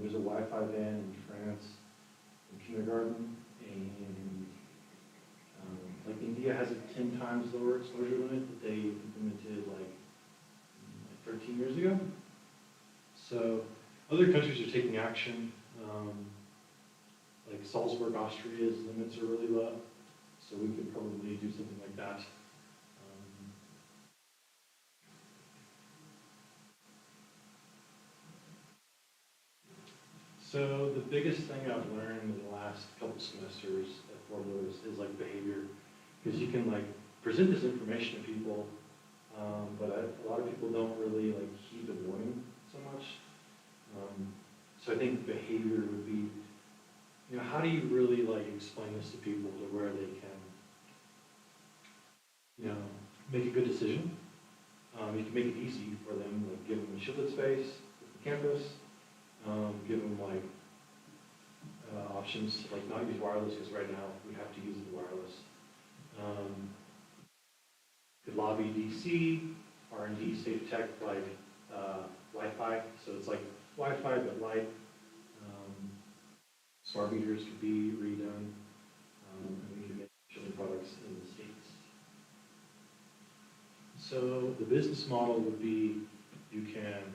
There's a Wi-Fi ban in France, in kindergarten, and like India has a 10 times lower exposure limit that they implemented like 13 years ago. So other countries are taking action. Like Salzburg, Austria's limits are really low, so we could probably do something like that. So the biggest thing I've learned in the last couple semesters at Fort Lewis is like behavior, because you can like present this information to people, but a lot of people don't really like heed the warning so much. So I think behavior would be, you know, how do you really like explain this to people to where they can, you know, make a good decision? You can make it easy for them, like give them a shielded space at the campus. Give them like options to like not use wireless, because right now we have to use the wireless. Could lobby DC, R&D safe tech like Wi-Fi, so it's like Wi-Fi but light. Smart meters could be redone, and we can make shielding products in the States. So the business model would be you can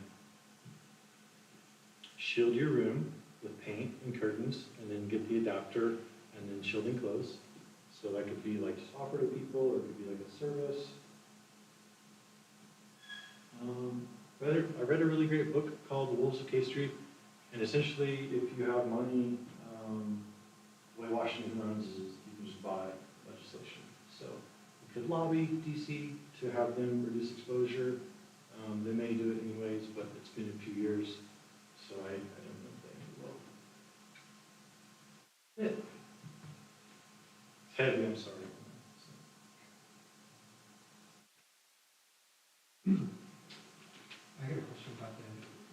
shield your room with paint and curtains, and then get the adapter, and then shielding close. So that could be like just offer to people, or it could be like a service. I read a really great book called The Wolves of K Street, and essentially, if you have money, the way Washington runs is you can just buy legislation. So you could lobby DC to have them reduce exposure. They may do it anyways, but it's been a few years. So I don't know if they will. It's heavy, I'm sorry. I got a question about that.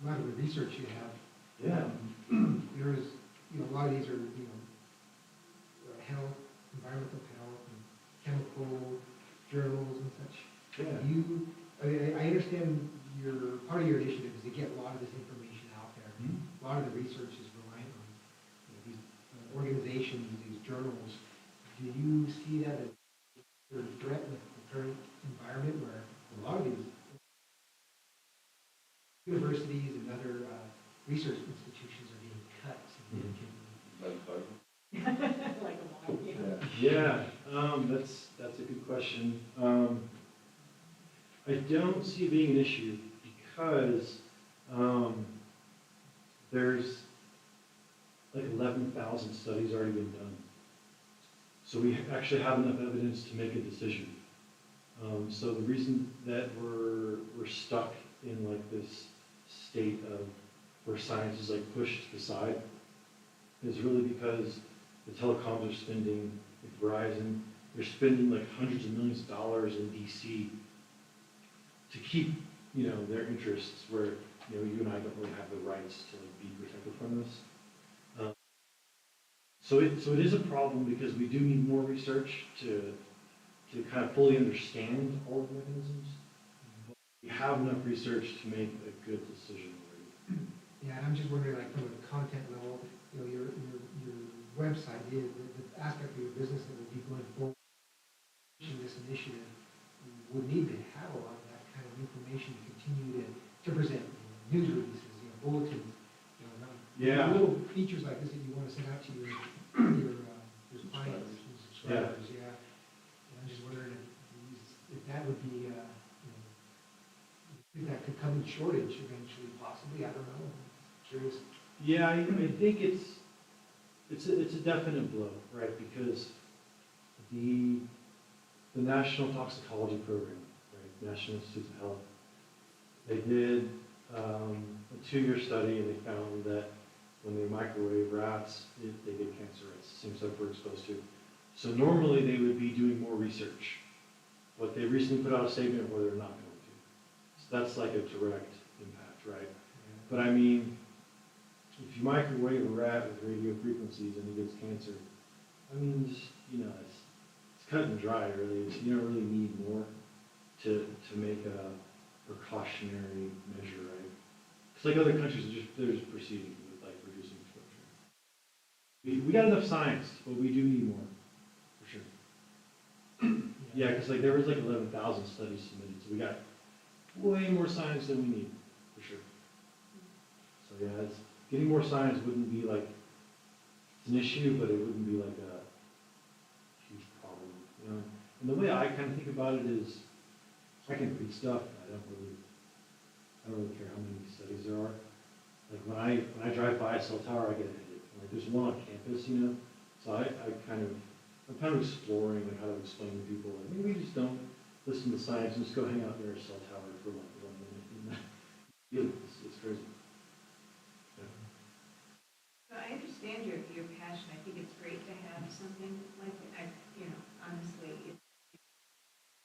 A lot of the research you have. Yeah. There is, you know, a lot of these are, you know, health, environmental health, and chemical journals and such. Yeah. I understand part of your initiative is to get a lot of this information out there. Mm-hmm. A lot of the research is reliant on, you know, these organizations, these journals. Do you see that as a threat with the current environment where a lot of these universities and other research institutions are being cut significantly? Like a lot, Yeah, that's a good question. I don't see it being an issue because there's like 11,000 studies already been done. So we actually have enough evidence to make a decision. So the reason that we're stuck in like this state of where science is like pushed to the side is really because the telecoms are spending, like Verizon, they're spending like hundreds of millions of dollars in DC to keep, you know, their interests where, you know, you and I don't really have the rights to like be protected from this. So it is a problem because we do need more research to kind of fully understand all the mechanisms. We have enough research to make a good decision already. Yeah, and I'm just wondering, like, from a content level, you know, your website, the aspect of your business that would be going forward in this initiative would need to have a lot of that kind of information to continue to present, you know, news releases, you know, bulletins, you know, Yeah. little features like this that you want to send out to your clients and subscribers. Yeah. And I'm just wondering if that would be, you know, in shortage eventually, possibly, I don't know, I'm curious. Yeah, I think it's a definite blow, right? Because the National Toxicology Program, right, National Institutes of Health, they did a 2-year study and they found that when they microwave rats, they get cancer. It's the same stuff we're exposed to. So normally they would be doing more research, but they recently put out a statement where they're not going to. So that's like a direct impact, right? But I mean, if you microwave a rat with radio frequencies and it gets cancer, I mean, just, you know, it's cut and dry, really. You don't really need more to make a precautionary measure, right? It's like other countries, they're just proceeding with like reducing exposure. We got enough science, but we do need more, for sure. Yeah, because like there was like 11,000 studies submitted, so we got way more science than we need, for sure. So yeah, getting more science wouldn't be like, it's an issue, but it wouldn't be like a huge problem, you know? And the way I kind of think about it is, I can read stuff, I don't really care how many studies there are. Like when I drive by a cell tower, I get a headache. Like there's one on campus, you know? So I'm kind of exploring like how to explain to people, like maybe we just don't listen to science and just go hang out near a cell tower for like 1 minute. It's crazy. Yeah. So I understand your passion. I think it's great to have something like that. Honestly, it's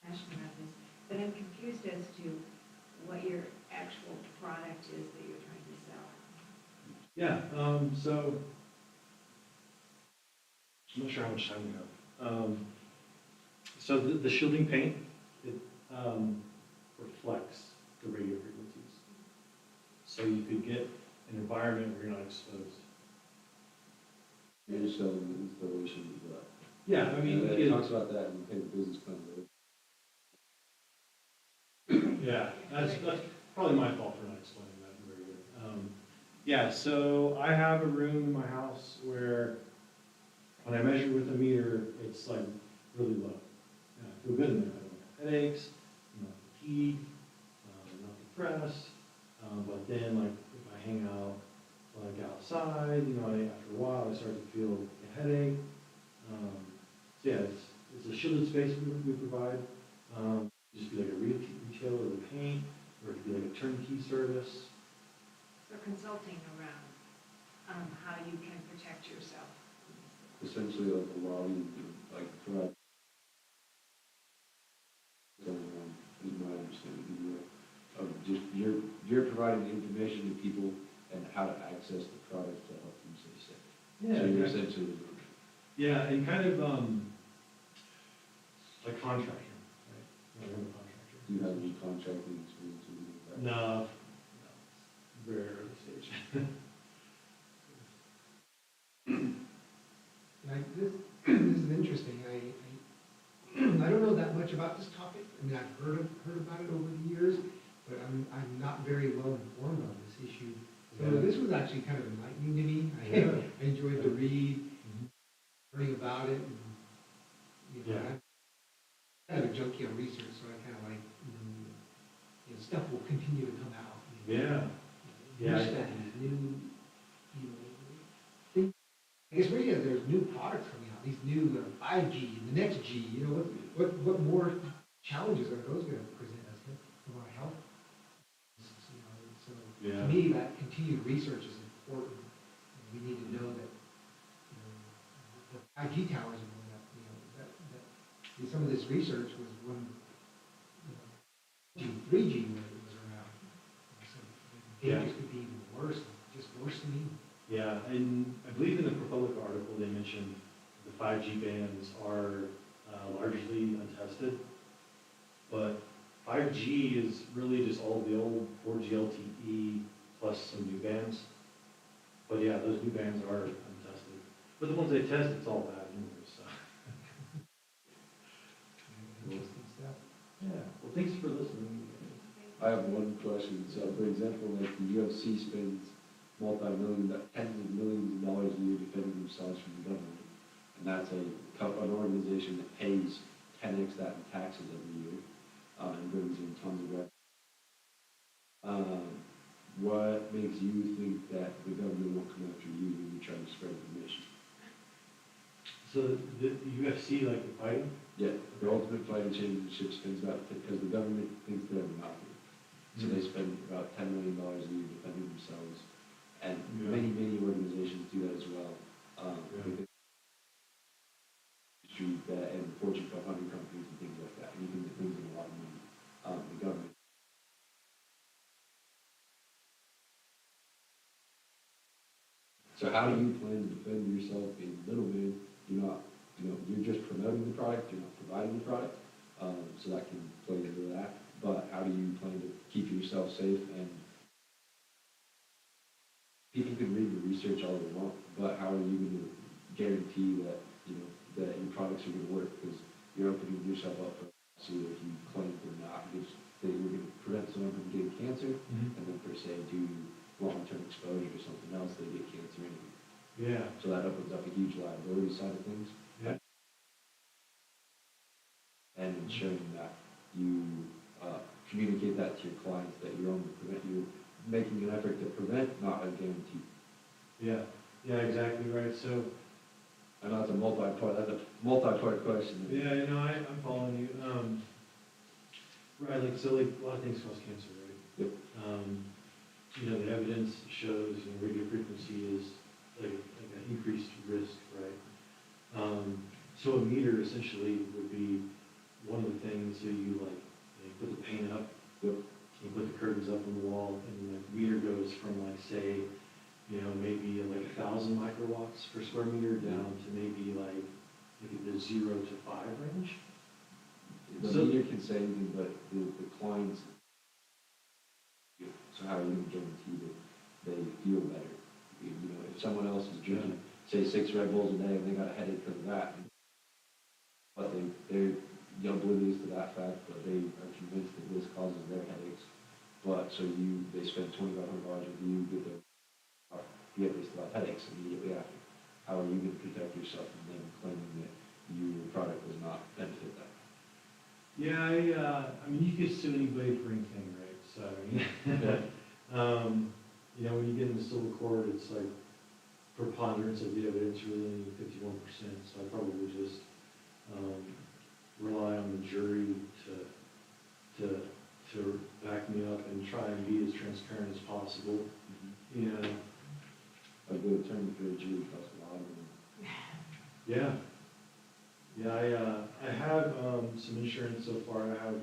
passionate about this, but I'm confused as to what your actual product is that you're trying to sell. Yeah, so, I'm not sure how much time we have. So the shielding paint, it reflects the radio frequencies. So you could get an environment where you're not exposed. You're selling the installation of that. Yeah, I mean, It talks about that in the paper business plan. Yeah, that's probably my fault for not explaining that very good. Yeah, so I have a room in my house where when I measure with a meter, it's like really low. And I feel good in there. I don't have headaches, I'm not fatigued, I'm not depressed. But then like if I hang out like outside, you know, after a while I start to feel a headache. So yeah, it's a shielded space we provide. Just be like a retailer of the paint, or it could be like a turnkey service. So consulting around how you can protect yourself. Essentially like a lobby, like provide. Is my understanding, of just you're providing the information to people and how to access the product to help them stay safe. Yeah, So you're exactly. essentially. Yeah, and kind of like contractor, right? Yeah, we're a contractor. Do you have any contracting experience with that? No, very early stage. This is interesting. I don't know that much about this topic. I mean, I've heard about it over the years, but I'm not very well informed on this issue. So Yeah. this was actually kind of enlightening to me. I enjoyed the read, learning about it. And, you know, Yeah. I'm kind of a junkie on research, so I kind of like, stuff will continue to come out. Yeah. New Yeah. studies, new, things. I guess really there's new products coming out, these new 5G, the next G, what more challenges are those going to present us from our health? So Yeah. to me, that continued research is important. We need to know that, the 5G towers are going up, some of this research was when, 3G was around. So the Yeah. dangers could be even worse, just worse to me. Yeah, and I believe in the ProPublica article, they mentioned the 5G bands are largely untested, but 5G is really just all the old 4G LTE plus some new bands. But yeah, those new bands are untested. But the ones they test, it's all bad anyway, so. Interesting stuff. Yeah, well, thanks for listening. I have one question. So, for example, like the UFC spends tens of millions of dollars a year defending themselves from the government, and that's an organization that pays 10x that in taxes every year, and brings in tons of revenue. What makes you think that the government won't come after you when you try to spread the mission? So the UFC, like the fighting? Yeah, the Ultimate Fighting Championship spends about, because the government thinks they're a monopoly. So they spend about $10 million a year defending themselves. And Yeah. many organizations do that as well. Yeah. Industry that, and Fortune 500 companies and things like that, anything that brings in a lot of money, the government. So how do you plan to defend yourself in middleman? You're not, you're just promoting the product, you're not providing the product, so that can play into that. But how do you plan to keep yourself safe? And people can read the research all they want, but how are you going to guarantee that, that your products are going to work? Because you're opening yourself up for lawsuit if you claim they're not, because you're going to prevent someone from getting cancer, and then per se, due to long-term exposure to something else, they get cancer anyway. Yeah. So that opens up a huge liability side of things. Yeah. And ensuring that you communicate that to your clients, that you're making an effort to prevent, not a guarantee. Yeah, exactly right. So, I know that's a multi-part question. yeah, I'm following you. Right, so a lot of things cause cancer, right? Yep. The evidence shows, radio frequency is like an increased risk, right? So a meter essentially would be one of the things that you put the paint up, Yep. you put the curtains up on the wall, and the meter goes from say, maybe 1,000 microwatts per square meter down to maybe the 0 to 5 range. The meter can say anything, but the clients, so how are you going to guarantee that they feel better? If someone else is drinking, say 6 Red Bulls a day and they got a headache because of that, but they're oblivious to that fact, but they are convinced that this causes their headaches. But so they spend $2,500 with you, yet they still have headaches immediately after. How are you going to protect yourself from them claiming that your product does not benefit them? Yeah, you could sue anybody for anything, right? So, when you get into civil court, it's like preponderance of the evidence really only 51%. So I probably just rely on the jury to back me up and try and be as transparent as possible. A good attorney for a jury costs a lot of money. Yeah. Yeah, I have some insurance so far. I have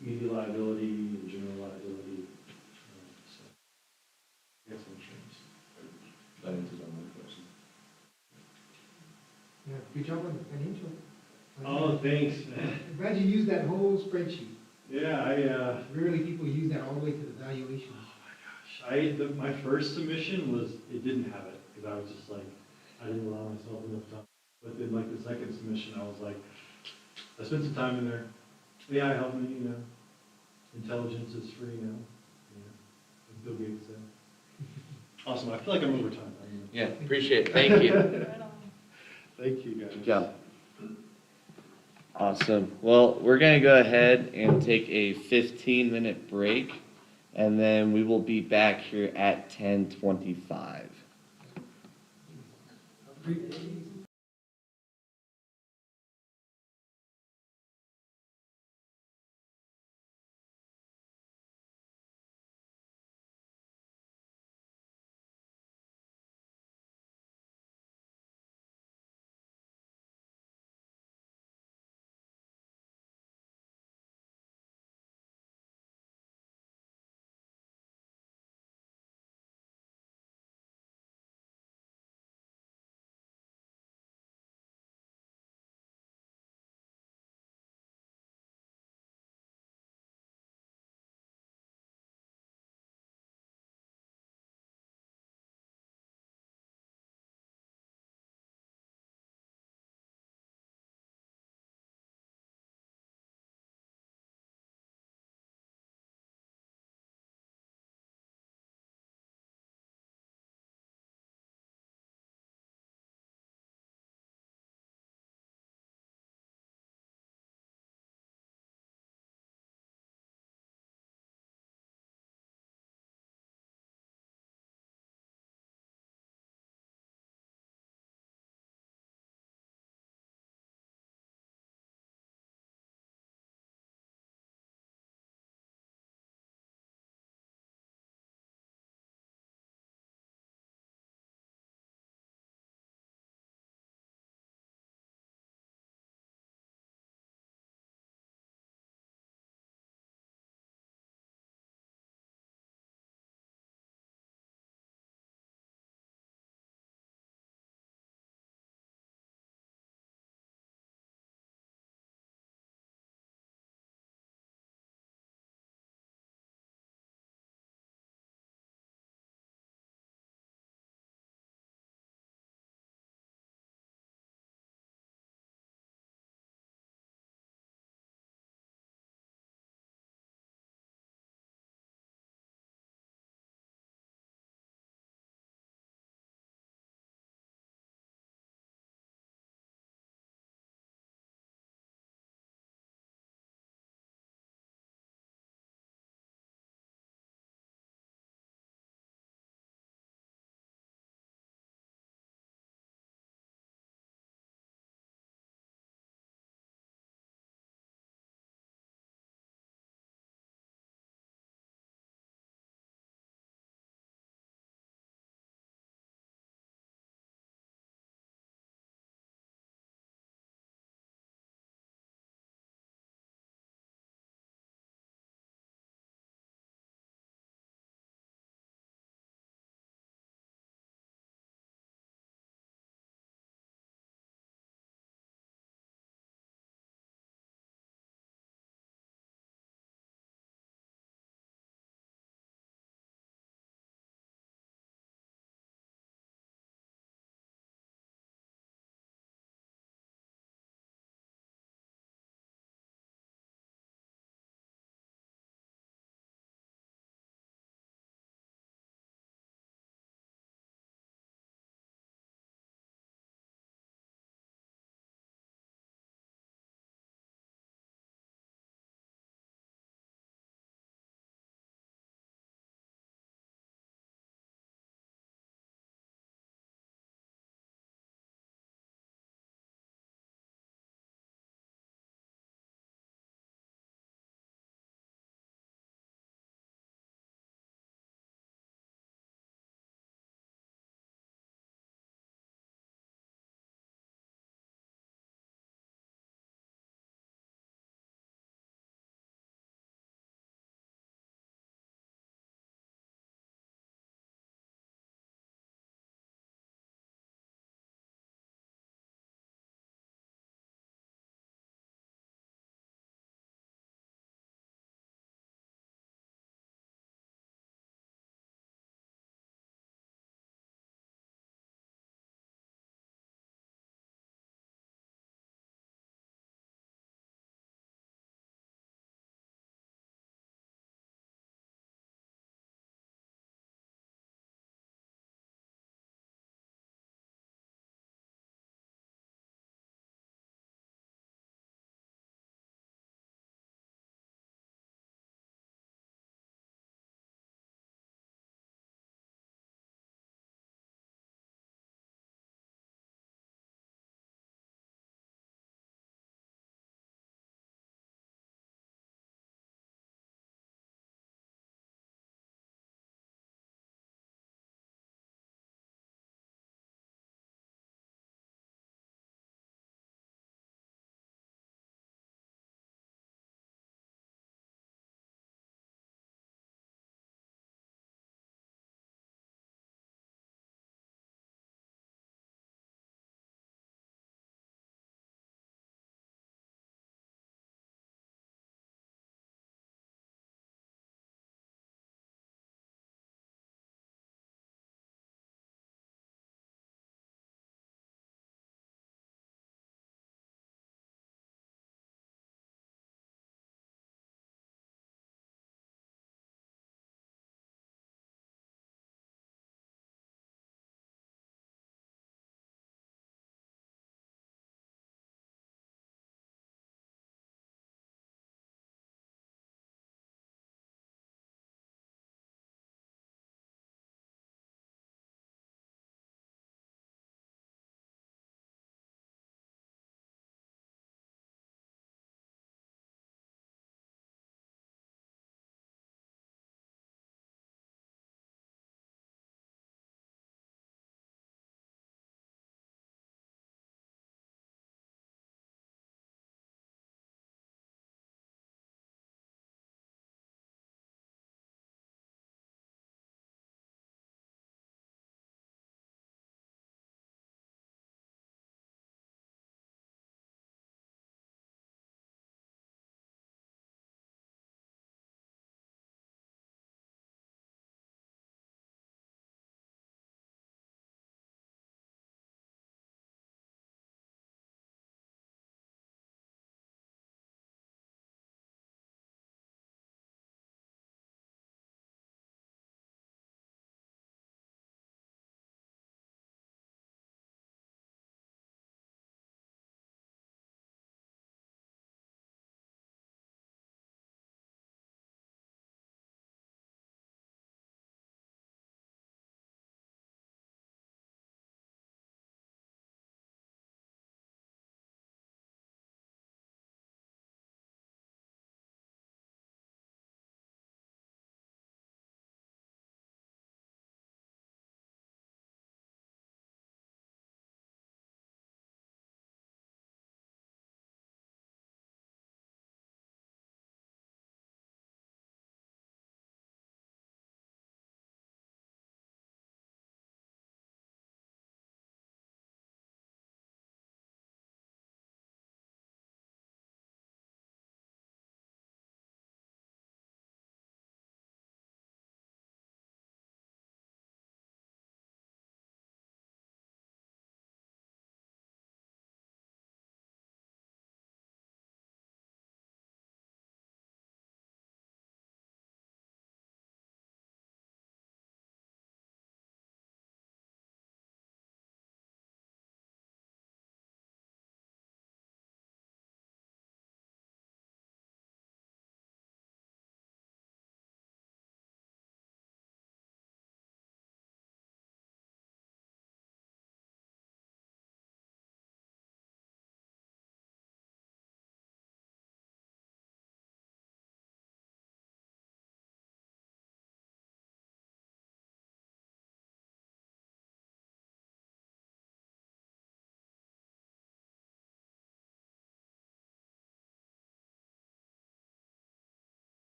media liability and general liability. So I got some insurance. That answers all my questions. Yeah, good job on the financial. Oh, thanks, man. I'm glad you used that whole spreadsheet. Yeah, Rarely people use that all the way to the valuation. my first submission it didn't have it, because I was just I didn't allow myself enough time. But then the second submission, I was I spent some time in there. AI helped me, intelligence is free now. As Bill Gates said. Awesome, I feel like I'm over time. Yeah, appreciate it. Thank you. Thank you, guys. Good job. Awesome. Well, we're going to go ahead and take a 15-minute break, and then we will be back here at 10:25.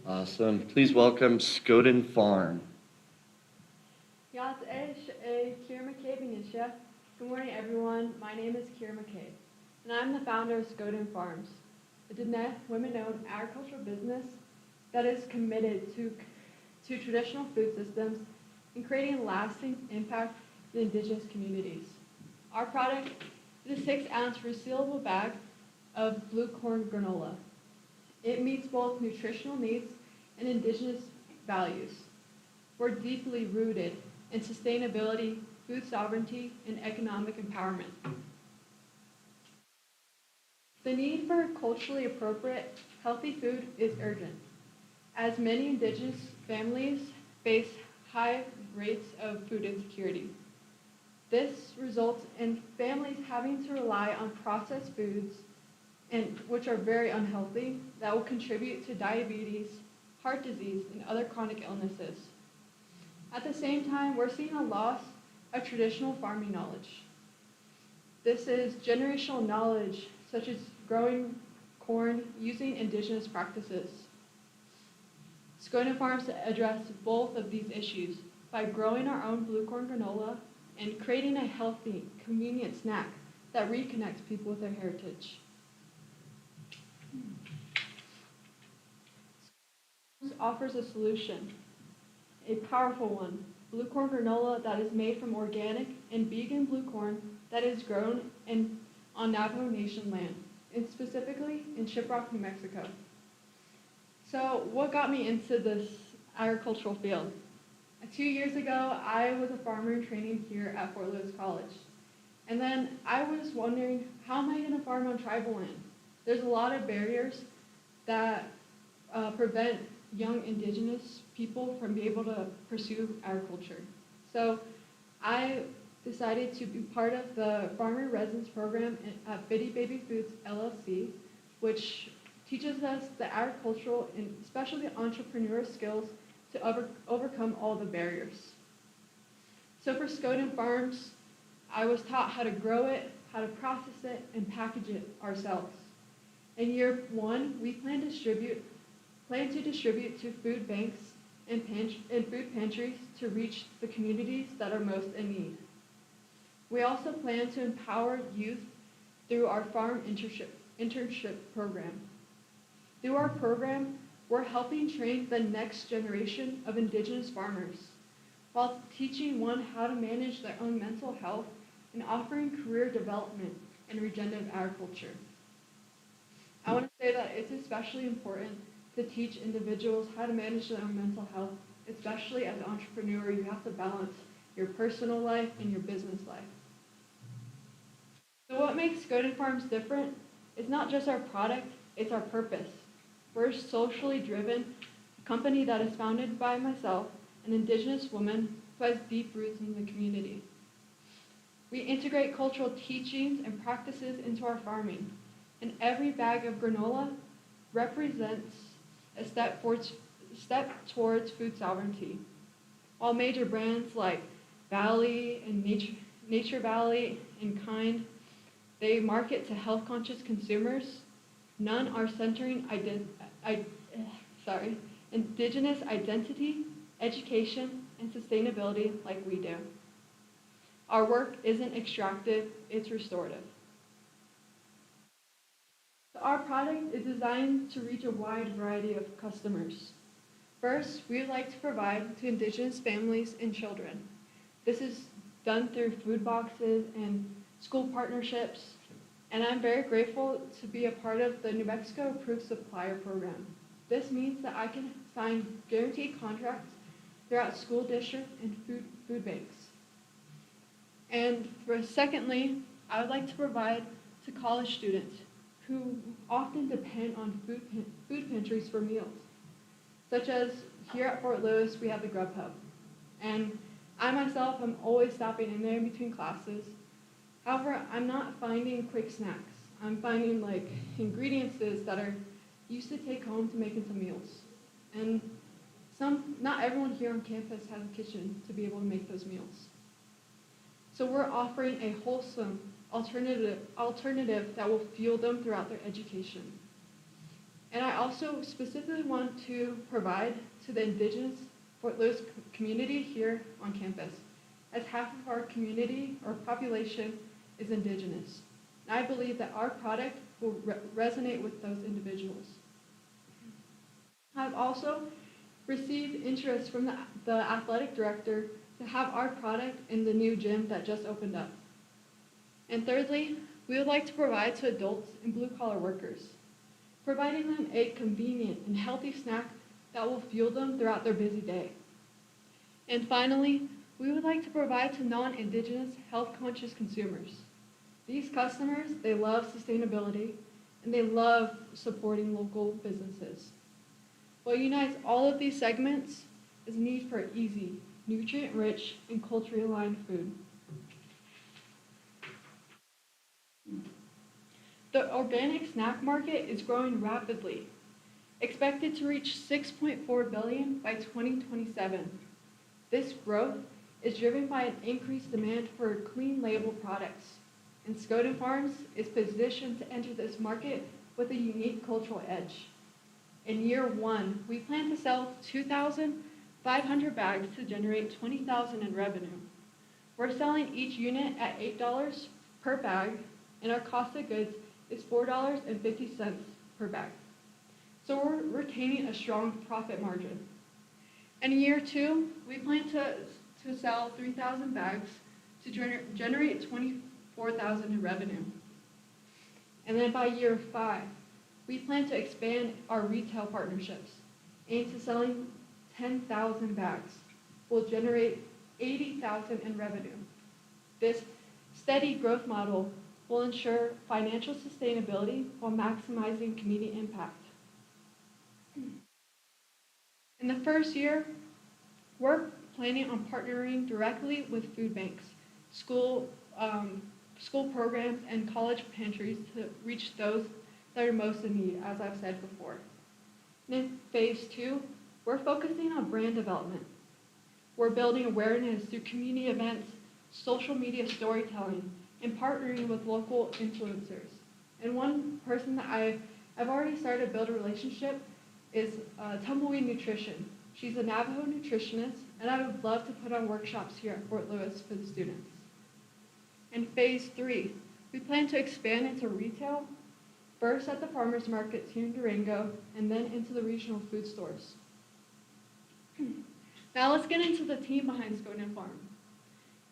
Awesome. Please welcome Skoden Farm. Yas Kira McCabe Nisha. Good morning, everyone. My name is Kira McCabe, and I'm the founder of Skoden Farms, a Diné women-owned agricultural business that is committed to traditional food systems and creating lasting impact in indigenous communities. Our product is a 6-ounce resealable bag of blue corn granola. It meets both nutritional needs and indigenous values. We're deeply rooted in sustainability, food sovereignty, and economic empowerment. The need for culturally appropriate, healthy food is urgent, as many indigenous families face high rates of food insecurity. This results in families having to rely on processed foods, which are very unhealthy, that will contribute to diabetes, heart disease, and other chronic illnesses. At the same time, we're seeing a loss of traditional farming knowledge. This is generational knowledge, such as growing corn using indigenous practices. Skoden Farms address both of these issues by growing our own blue corn granola and creating a healthy, convenient snack that reconnects people with their heritage. Offers a solution, a powerful one, blue corn granola that is made from organic and vegan blue corn that is grown on Navajo Nation land, and specifically in Shiprock, New Mexico. So what got me into this agricultural field? 2 years ago, I was a farmer in training here at Fort Lewis College. And then I was wondering, how am I going to farm on tribal land? There's a lot of barriers that prevent young indigenous people from being able to pursue agriculture. So I decided to be part of the Farmer Residence Program at Biddy Baby Foods LLC, which teaches us the agricultural and especially entrepreneur skills to overcome all the barriers. So for Skoden Farms, I was taught how to grow it, how to process it, and package it ourselves. In year 1, we plan to distribute to food banks and food pantries to reach the communities that are most in need. We also plan to empower youth through our farm internship program. Through our program, we're helping train the next generation of indigenous farmers, while teaching one how to manage their own mental health and offering career development in regenerative agriculture. I want to say that it's especially important to teach individuals how to manage their own mental health, especially as an entrepreneur. You have to balance your personal life and your business life. So what makes Skoden Farms different is not just our product, it's our purpose. We're a socially driven company that is founded by myself, an indigenous woman who has deep roots in the community. We integrate cultural teachings and practices into our farming, and every bag of granola represents a step towards food sovereignty. While major brands like Valley and Nature Valley and Kind, they market to health-conscious consumers, none are centering indigenous identity, education, and sustainability like we do. Our work isn't extractive, it's restorative. Our product is designed to reach a wide variety of customers. First, we would like to provide to indigenous families and children. This is done through food boxes and school partnerships, and I'm very grateful to be a part of the New Mexico Approved Supplier Program. This means that I can sign guaranteed contracts throughout school districts and food banks. And secondly, I would like to provide to college students who often depend on food pantries for meals, such as here at Fort Lewis, we have the Grubhub. And I myself am always stopping in there in between classes. However, I'm not finding quick snacks. I'm finding like ingredients that are used to take home to make into meals. And not everyone here on campus has a kitchen to be able to make those meals. So we're offering a wholesome alternative that will fuel them throughout their education. And I also specifically want to provide to the Indigenous Fort Lewis community here on campus, as half of our community or population is Indigenous. And I believe that our product will resonate with those individuals. I've also received interest from the athletic director to have our product in the new gym that just opened up. And thirdly, we would like to provide to adults and blue-collar workers, providing them a convenient and healthy snack that will fuel them throughout their busy day. And finally, we would like to provide to non-Indigenous health-conscious consumers. These customers, they love sustainability and they love supporting local businesses. What unites all of these segments is a need for easy, nutrient-rich, and culturally aligned food. The organic snack market is growing rapidly, expected to reach $6.4 billion by 2027. This growth is driven by an increased demand for clean label products, and Skoden Farms is positioned to enter this market with a unique cultural edge. In year one, we plan to sell 2,500 bags to generate $20,000 in revenue. We're selling each unit at $8 per bag, and our cost of goods is $4.50 per bag. So we're retaining a strong profit margin. In year two, we plan to sell 3,000 bags to generate $24,000 in revenue. And then by year 5, we plan to expand our retail partnerships, aimed to selling 10,000 bags. Will generate $80,000 in revenue. This steady growth model will ensure financial sustainability while maximizing community impact. In the first year, we're planning on partnering directly with food banks, school programs, and college pantries to reach those that are most in need, as I've said before. And in phase 2, we're focusing on brand development. We're building awareness through community events, social media storytelling, and partnering with local influencers. And one person that I've already started to build a relationship is Tumbleweed Nutrition. She's a Navajo nutritionist, and I would love to put on workshops here at Fort Lewis for the students. In phase 3, we plan to expand into retail, first at the farmers markets here in Durango, and then into the regional food stores. Now let's get into the team behind Skoden Farm.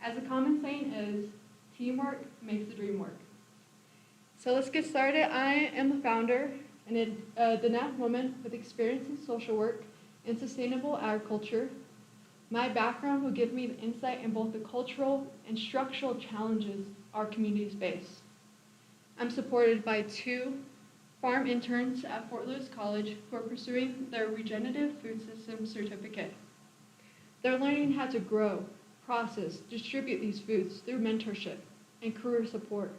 As the common saying is, teamwork makes the dream work. So let's get started. I am the founder and a Diné woman with experience in social work and sustainable agriculture. My background will give me the insight in both the cultural and structural challenges our communities face. I'm supported by 2 farm interns at Fort Lewis College who are pursuing their Regenerative Food System certificate. They're learning how to grow, process, distribute these foods through mentorship and career support.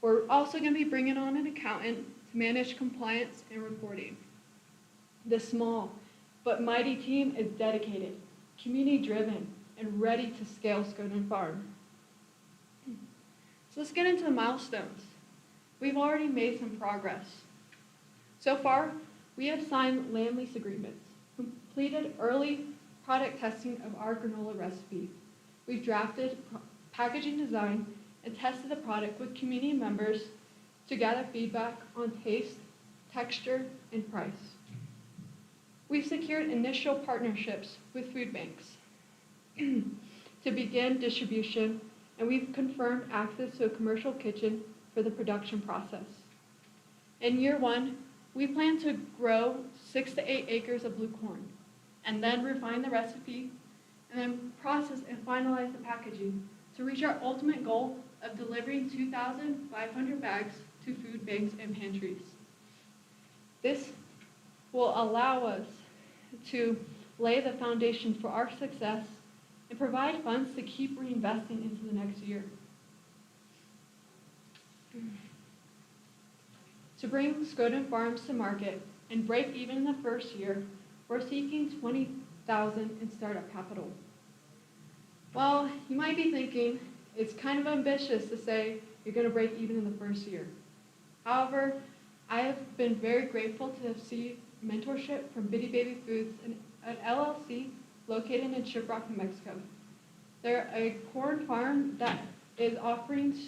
We're also going to be bringing on an accountant to manage compliance and reporting. This small but mighty team is dedicated, community-driven, and ready to scale Skoden Farm. So let's get into the milestones. We've already made some progress. So far, we have signed land lease agreements, completed early product testing of our granola recipe. We've drafted packaging design and tested the product with community members to gather feedback on taste, texture, and price. We've secured initial partnerships with food banks to begin distribution, and we've confirmed access to a commercial kitchen for the production process. In year 1, we plan to grow 6 to 8 acres of blue corn, and then refine the recipe, and then process and finalize the packaging to reach our ultimate goal of delivering 2,500 bags to food banks and pantries. This will allow us to lay the foundation for our success and provide funds to keep reinvesting into the next year. To bring Skoden Farms to market and break even in the first year, we're seeking $20,000 in startup capital. Well, you might be thinking, it's kind of ambitious to say you're going to break even in the first year. However, I have been very grateful to see mentorship from Bitty Baby Foods, an LLC located in Shiprock, New Mexico. They're a corn farm that is offering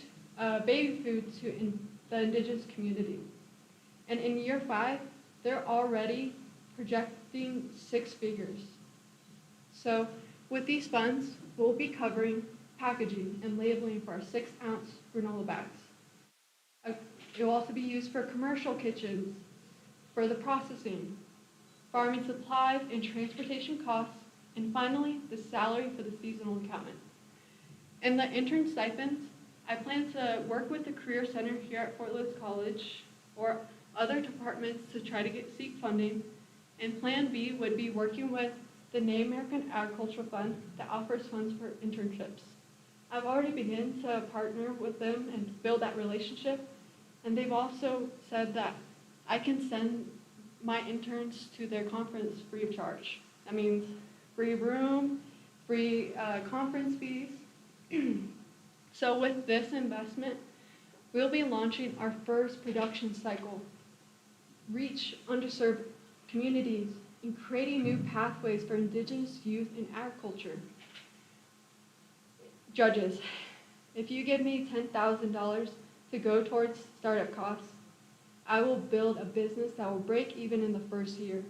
baby food to the indigenous community. And in year 5, they're already projecting 6 figures. So with these funds, we'll be covering packaging and labeling for our 6-ounce granola bags. It will also be used for commercial kitchens, for the processing, farming supplies and transportation costs, and finally, the salary for the seasonal accountant. And the intern stipends, I plan to work with the Career Center here at Fort Lewis College or other departments to try to seek funding. And Plan B would be working with the Native American Agricultural Fund that offers funds for internships. I've already begun to partner with them and build that relationship, and they've also said that I can send my interns to their conference free of charge. That means free room, free conference fees. So with this investment, we'll be launching our first production cycle, reach underserved communities, and creating new pathways for indigenous youth in agriculture. Judges, if you give me $10,000 to go towards startup costs, I will build a business that will break even in the first year.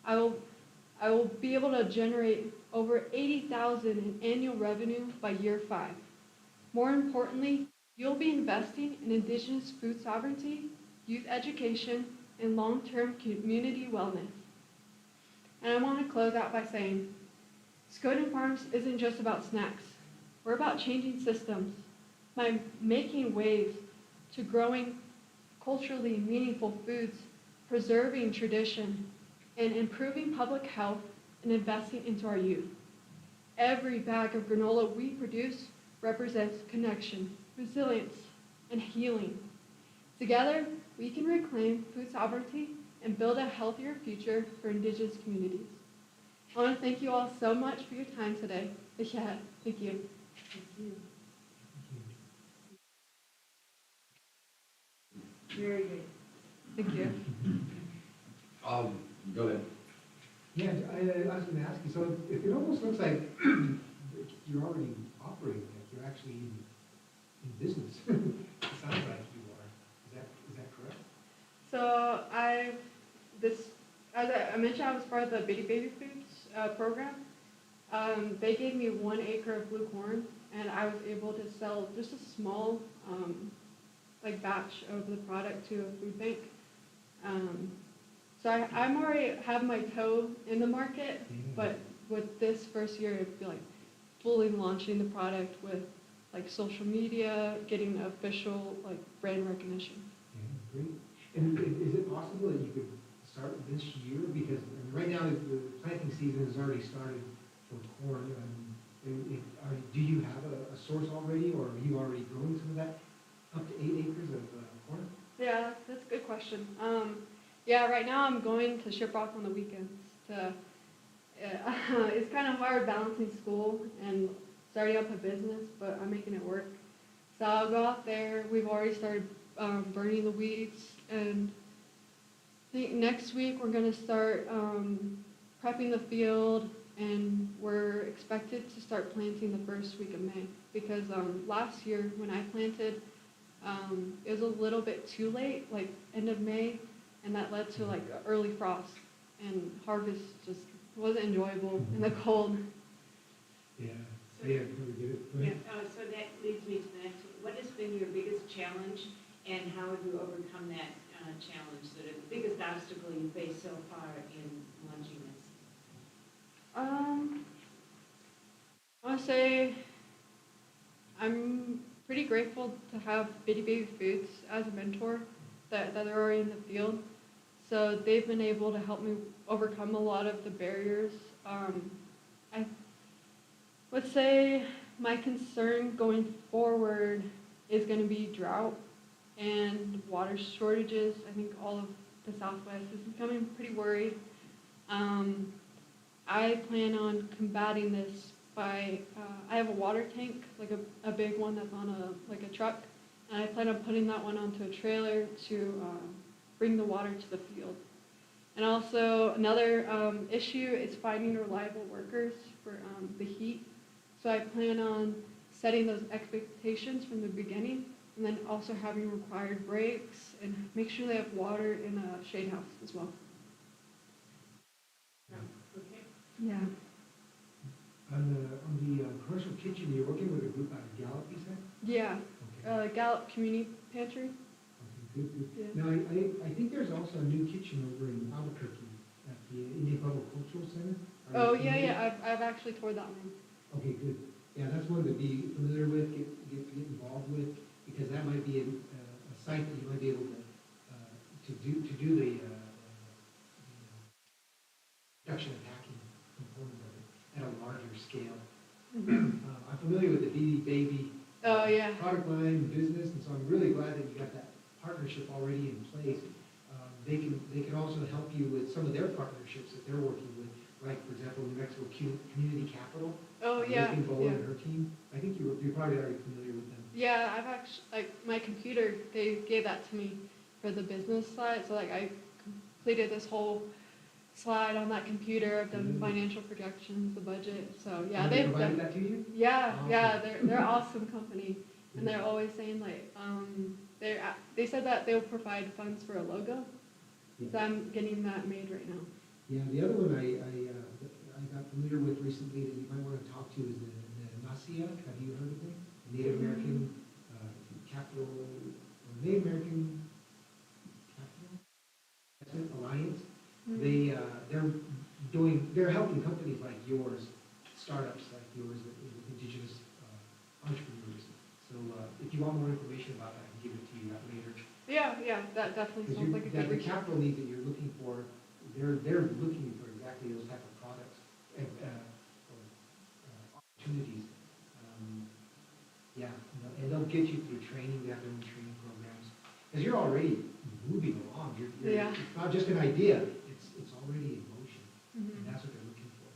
I will be able to generate over $80,000 in annual revenue by year 5. More importantly, you'll be investing in indigenous food sovereignty, youth education, and long-term community wellness. And I want to close out by saying, Skoden Farms isn't just about snacks. We're about changing systems by making waves to growing culturally meaningful foods, preserving tradition, and improving public health and investing into our youth. Every bag of granola we produce represents connection, resilience, and healing. Together, we can reclaim food sovereignty and build a healthier future for indigenous communities. I want to thank you all so much for your time today. Yeah, thank you. Thank you. Very good. Thank you. Go ahead. Yeah, I was gonna ask you, so it almost looks like you're already operating, like you're actually in business. It sounds like you are. Is that correct? So as I mentioned, I was part of the Bitty Baby Foods program. They gave me 1 acre of blue corn, and I was able to sell just a small batch of the product to a food bank. So I'm already have my toe in the market, but with this first year, it'd be like fully launching the product with like social media, getting official like brand recognition. Yeah, great. And is it possible that you could start this year? Because right now, the planting season has already started for corn. Do you have a source already, or are you already growing some of that up to 8 acres of corn? Yeah, that's a good question. Yeah, right now I'm going to Shiprock on the weekends. It's kind of hard balancing school and starting up a business, but I'm making it work. So I'll go out there. We've already started burning the weeds, and I think next week we're going to start prepping the field, and we're expected to start planting the first week of May, because last year when I planted, it was a little bit too late, like end of May, and that led to like early frost, and harvest just wasn't enjoyable in the cold. Yeah. Yeah, we get it. Go ahead. So that leads me to the next one. What has been your biggest challenge, and how have you overcome that challenge, the biggest obstacle you faced so far in launching this? I want to say I'm pretty grateful to have Bitty Baby Foods as a mentor that are already in the field. So they've been able to help me overcome a lot of the barriers. I would say my concern going forward is going to be drought and water shortages. I think all of the Southwest is becoming pretty worried. I plan on combating this by, I have a water tank, like a big one that's on a truck, and I plan on putting that one onto a trailer to bring the water to the field. And also another issue is finding reliable workers for the heat. So I plan on setting those expectations from the beginning, and then also having required breaks and make sure they have water in a shade house as well. Okay. Yeah. On the commercial kitchen, you're working with a group out of Gallup, you said? Yeah. Okay. Gallup Community Pantry. Okay, good. Yeah. Now, I think there's also a new kitchen over in Albuquerque at the Indian Pueblo Cultural Center. Are Oh you yeah, familiar? yeah. I've actually toured that one. Okay, good. Yeah, that's one to be familiar with, get involved with, because that might be a site that you might be able to do the production and packing component of it at a larger scale. I'm familiar with the BD Baby Oh yeah. product line, business, and so I'm really glad that you got that partnership already in place. They can also help you with some of their partnerships that they're working with, like, for example, New Mexico Community Capital. Oh yeah. Lincoln Bowen Yeah. and her team. I think you're probably already familiar with them. Yeah, I've actually, like, my computer, they gave that to me for the business side, so like I completed this whole slide on that computer, I've done financial projections, the budget, so yeah, And they they've provided done. that to you? Yeah, yeah, Awesome. they're awesome company, and they're always saying like, they said that they'll provide funds for a logo, so I'm getting that made right now. Yeah, the other one I got familiar with recently that you might want to talk to is the NACIA. Have you heard of it? Native American Capital, or Native American Capital Investment Alliance. They're helping companies like yours, startups like yours with indigenous entrepreneurs. So if you want more information about that, I can give it to you later. Yeah, that definitely sounds like a good The resource. capital needs that you're looking for, they're looking for exactly those type of products or opportunities. Yeah, and they'll get you through training, they have their own training programs. Because you're already moving along, Yeah. it's not just an idea, it's already in motion, Mhm. and that's what they're looking for.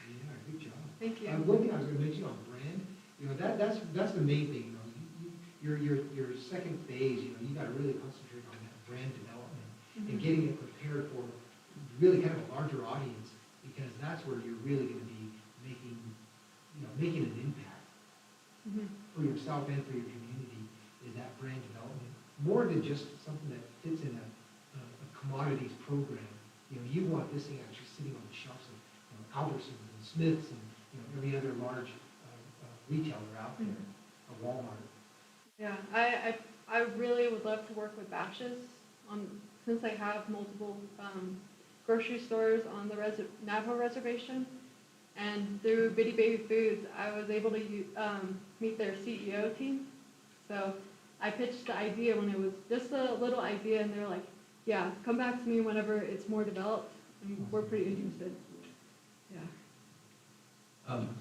Yeah, good job. Thank you. One thing I was gonna mention on brand, that's the main thing, your second phase, you gotta really concentrate on that brand development and getting it prepared for really kind of a larger audience, because that's where you're really gonna be making an impact for yourself and for your community, is that brand development. More than just something that fits in a commodities program. You want this thing actually sitting on the shelves of Albertsons and Smiths and every other large retailer out there, a Walmart. Yeah, I really would love to work with Batches since I have multiple grocery stores on the Navajo reservation, and through Bitty Baby Foods, I was able to meet their CEO team. So I pitched the idea when it was just a little idea, and they're like, "Yeah, come back to me whenever it's more developed," and we're pretty interested. Yeah.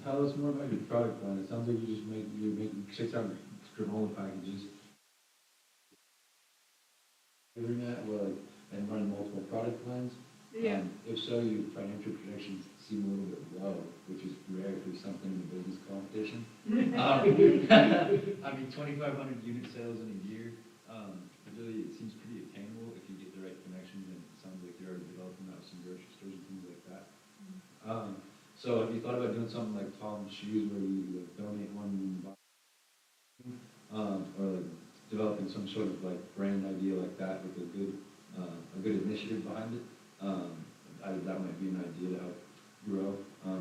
Tell us more about your product line. It sounds like you're making 600 granola packages. Doing that, and running multiple product lines. Yeah. If so, your financial projections seem a little bit low, which is rare for something in the business competition. I mean, 2,500 unit sales in a year, really, it seems pretty attainable if you get the right connections, and it sounds like you're already developing that with some grocery stores and things like that. So have you thought about doing something like Tom's Shoes, where you donate one and buy, or developing some sort of brand idea like that with a good initiative behind it? That might be an idea to help grow.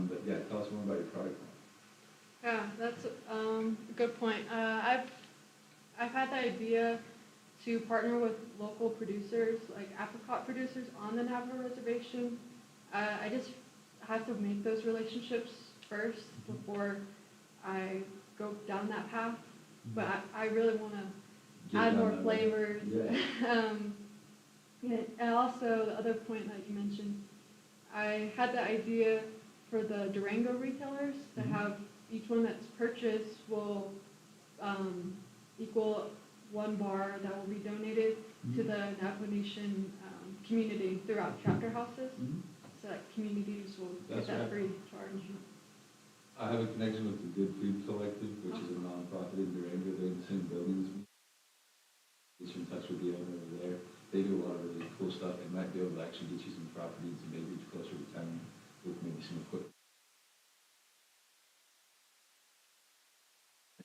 But yeah, tell us more about your product line. Yeah, that's a good point. I've had the idea to partner with local producers, like apricot producers on the Navajo reservation. I just have to make those relationships first before I go down that path. But I really want to add more flavors. Yeah. And also, the other point that you mentioned, I had the idea for the Durango retailers to have each one that's purchased will equal one bar that will be donated to the Navajo Nation community throughout chapter houses. So that communities will get that free charge. I have a connection with the Good Food Collective, which is a nonprofit in Durango. They're in the same building as me. He's in touch with the owner over there. they do a lot of really cool stuff. They might be able to actually get you some properties and maybe closer to town with maybe some equipment.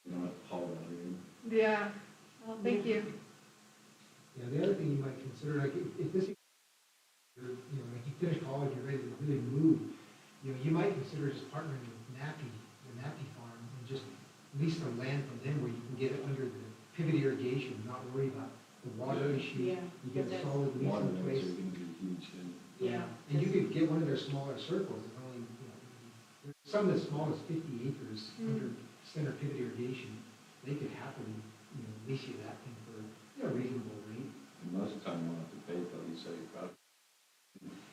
You don't have to haul it out here. Yeah. Well, thank you. Yeah, the other thing you might consider, like, if this, you know, like you finish college, you're ready to really move, you know, you might consider just partnering with NAPI, the NAPI farm, and just lease the land from them where you can get it under the pivot irrigation, not worry about the water issue. Yeah, You get a that's- solid lease Water in rates place. are gonna be a huge thing. Yeah. And you could get one of their smaller circles, it's only, you know, some as small as 50 acres under center pivot irrigation. They could happily, you know, lease you that thing for, you know, a reasonable rate. And most of the time, you won't have to pay till you sell your product.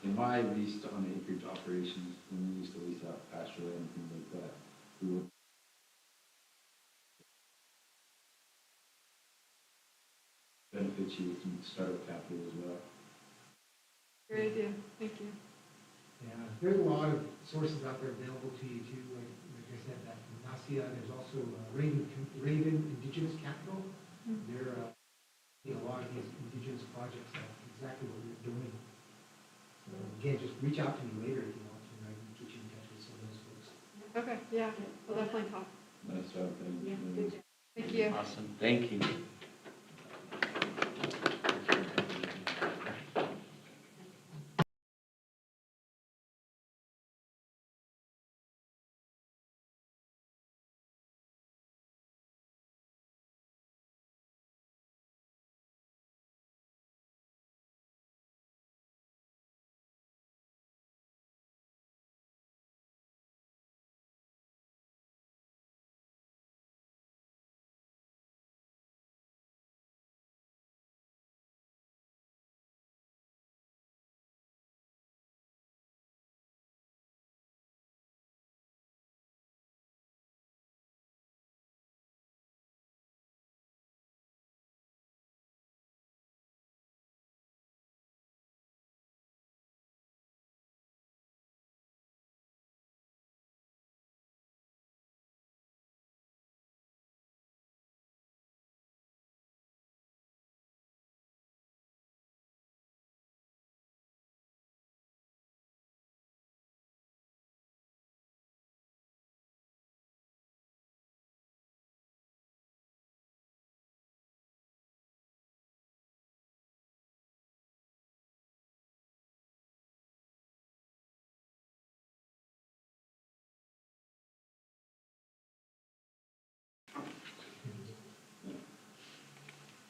In my leased on acreage operations, when we used to lease out pasture land and things like that, we would benefit you with some startup capital as well. Great idea. Thank you. Yeah, there's a lot of sources out there available to you too, like I said, that from NACIA, there's also Raven Indigenous Capital. They're, you know, a lot of these indigenous projects, that's exactly what we're doing. So again, just reach out to me later if you want to, and I can get you in touch with some of those folks. Okay, yeah, we'll definitely talk. Nice job, thank you. Yeah, good job. Thank you. Awesome, thank you.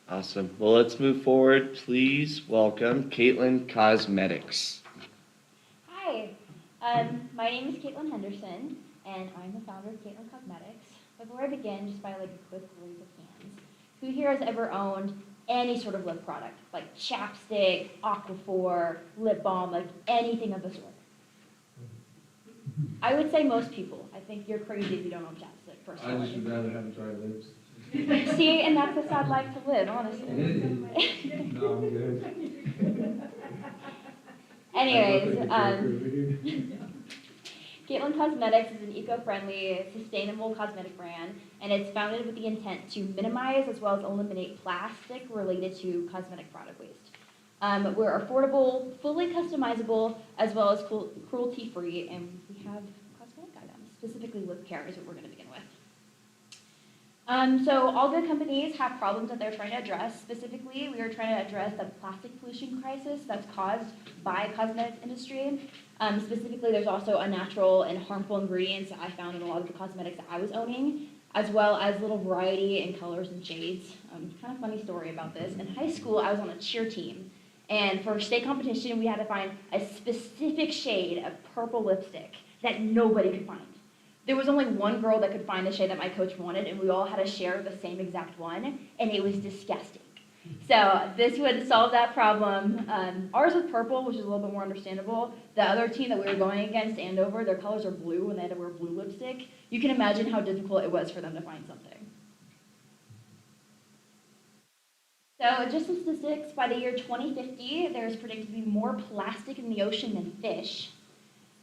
Awesome. Well, let's move forward. Please welcome Caitlin Cosmetics. Hi, my name is Caitlin Henderson, and I'm the founder of Caitlin Cosmetics. Before I begin, just by like a quick raise of hands, who here has ever owned any sort of lip product, like chapstick, Aquaphor, lip balm, like anything of the sort? I would say most people. I think you're crazy if you don't own chapstick, I personally. just would rather have dry lips. See, and that's a sad life to live, honestly. No, I'm good. Anyways, Caitlin Cosmetics is an eco-friendly, sustainable cosmetic brand, and it's founded with the intent to minimize as well as eliminate plastic related to cosmetic product waste. We're affordable, fully customizable, as well as cruelty-free, and we have cosmetic items, specifically lip care is what we're going to begin with. So all good companies have problems that they're trying to address. Specifically, we are trying to address the plastic pollution crisis that's caused by the cosmetics industry. Specifically, there's also unnatural and harmful ingredients that I found in a lot of the cosmetics that I was owning, as well as little variety in colors and shades. Kind of funny story about this. In high school, I was on a cheer team, and for state competition, we had to find a specific shade of purple lipstick that nobody could find. There was only one girl that could find the shade that my coach wanted, and we all had to share the same exact one, and it was disgusting. So this would solve that problem. Ours was purple, which is a little bit more understandable. The other team that we were going against, Andover, their colors are blue, and they had to wear blue lipstick. You can imagine how difficult it was for them to find something. So just some statistics, by the year 2050, there's predicted to be more plastic in the ocean than fish.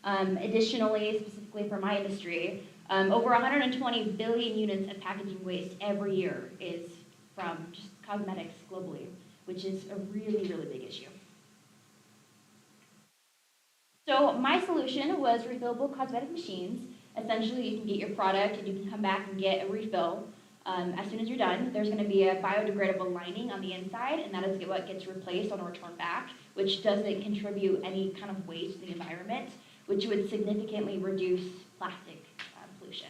Additionally, specifically for my industry, over 120 billion units of packaging waste every year is from just cosmetics globally. which is a really, really big issue. So my solution was refillable cosmetic machines. Essentially, you can get your product and you can come back and get a refill as soon as you're done. There's going to be a biodegradable lining on the inside, and that is what gets replaced on a return back, which doesn't contribute any kind of waste to the environment, which would significantly reduce plastic pollution.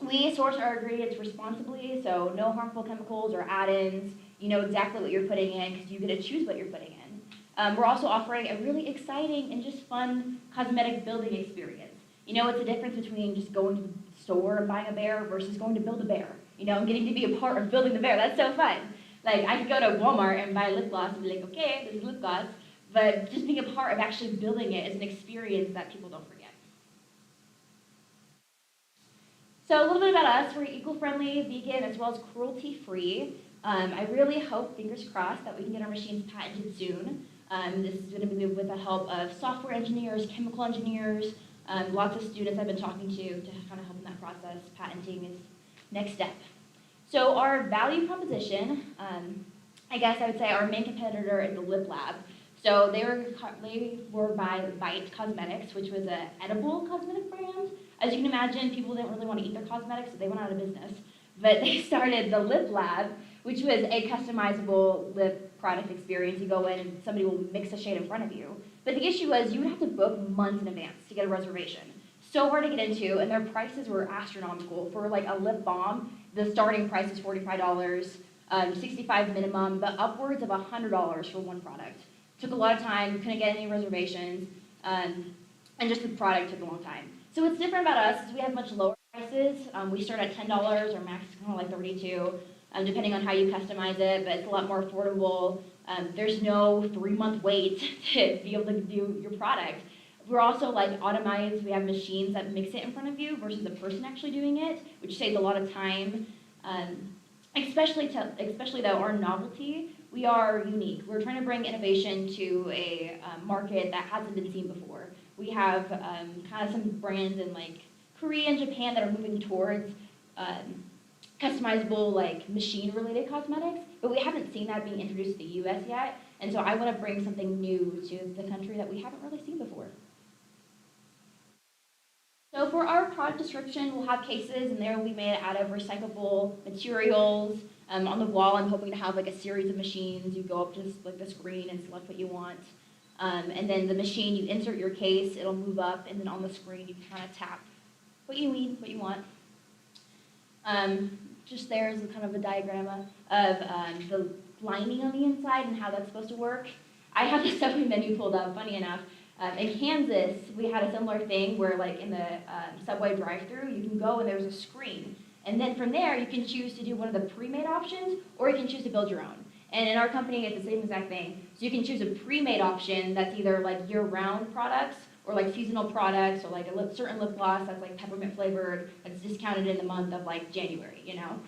We source our ingredients responsibly, so no harmful chemicals or add-ins. You know exactly what you're putting in because you get to choose what you're putting in. We're also offering a really exciting and just fun cosmetic building experience. You know, it's a difference between just going to the store and buying a bear versus going to build a bear. You know, and getting to be a part of building the bear. That's so fun. Like, I could go to Walmart and buy lip gloss and be like, okay, this is lip gloss. But just being a part of actually building it is an experience that people don't forget. So a little bit about us. We're eco-friendly, vegan, as well as cruelty-free. I really hope, fingers crossed, that we can get our machines patented soon. This is going to be with the help of software engineers, chemical engineers, lots of students I've been talking to kind of help in that process. Patenting is next step. So our value proposition, I guess I would say our main competitor is the Lip Lab. So they were by Bite Cosmetics, which was an edible cosmetic brand. As you can imagine, people didn't really want to eat their cosmetics, so they went out of business. But they started the Lip Lab, which was a customizable lip product experience. You go in and somebody will mix a shade in front of you. But the issue was you would have to book months in advance to get a reservation. So hard to get into, and their prices were astronomical. For like a lip balm, the starting price is $45, 65 minimum, but upwards of $100 for one product. Took a lot of time, couldn't get any reservations, and just the product took a long time. So what's different about us is we have much lower prices. We start at $10, our max is kind of like $32, depending on how you customize it, but it's a lot more affordable. There's no 3-month wait to be able to do your product. We're also like automized. We have machines that mix it in front of you versus a person actually doing it, which saves a lot of time. Especially though our novelty, we are unique. We're trying to bring innovation to a market that hasn't been seen before. We have kind of some brands in like Korea and Japan that are moving towards customizable like machine-related cosmetics, but we haven't seen that being introduced to the U.S. yet. And so I want to bring something new to the country that we haven't really seen before. So for our product description, we'll have cases, and there will be made out of recyclable materials. On the wall, I'm hoping to have like a series of machines. You go up to like the screen and select what you want. And then the machine, you insert your case, it'll move up, and then on the screen, you can kind of tap what you need, what you want. Just there is kind of a diagram of the lining on the inside and how that's supposed to work. I have the Subway menu pulled up, funny enough. In Kansas, we had a similar thing where like in the Subway drive-thru, you can go and there's a screen. And then from there, you can choose to do one of the pre-made options, or you can choose to build your own. And in our company, it's the same exact thing. So you can choose a pre-made option that's either like year-round products, or like seasonal products, or like a certain lip gloss that's like peppermint flavored, that's discounted in the month of like January, you know?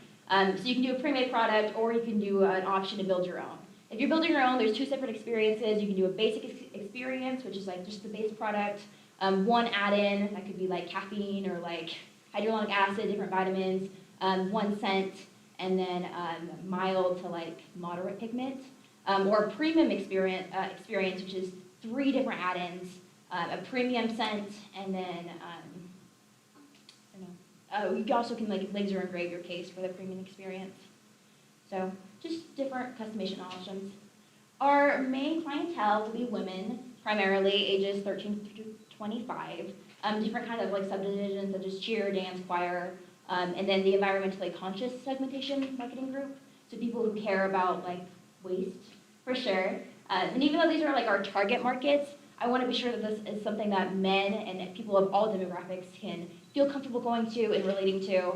So you can do a pre-made product, or you can do an option to build your own. If you're building your own, there's 2 separate experiences. You can do a basic experience, which is like just the base product, one add-in, that could be like caffeine or like hyaluronic acid, different vitamins, 1 scent, and then mild to like moderate pigment, or a premium experience, which is 3 different add-ins, a premium scent, and then you also can like laser engrave your case for the premium experience. So just different customization options. Our main clientele will be women, primarily ages 13 to 25. Different kinds of like subdivisions such as cheer, dance, choir, and then the environmentally conscious segmentation marketing group. So people who care about like waste, for sure. And even though these are like our target markets, I want to be sure that this is something that men and people of all demographics can feel comfortable going to and relating to.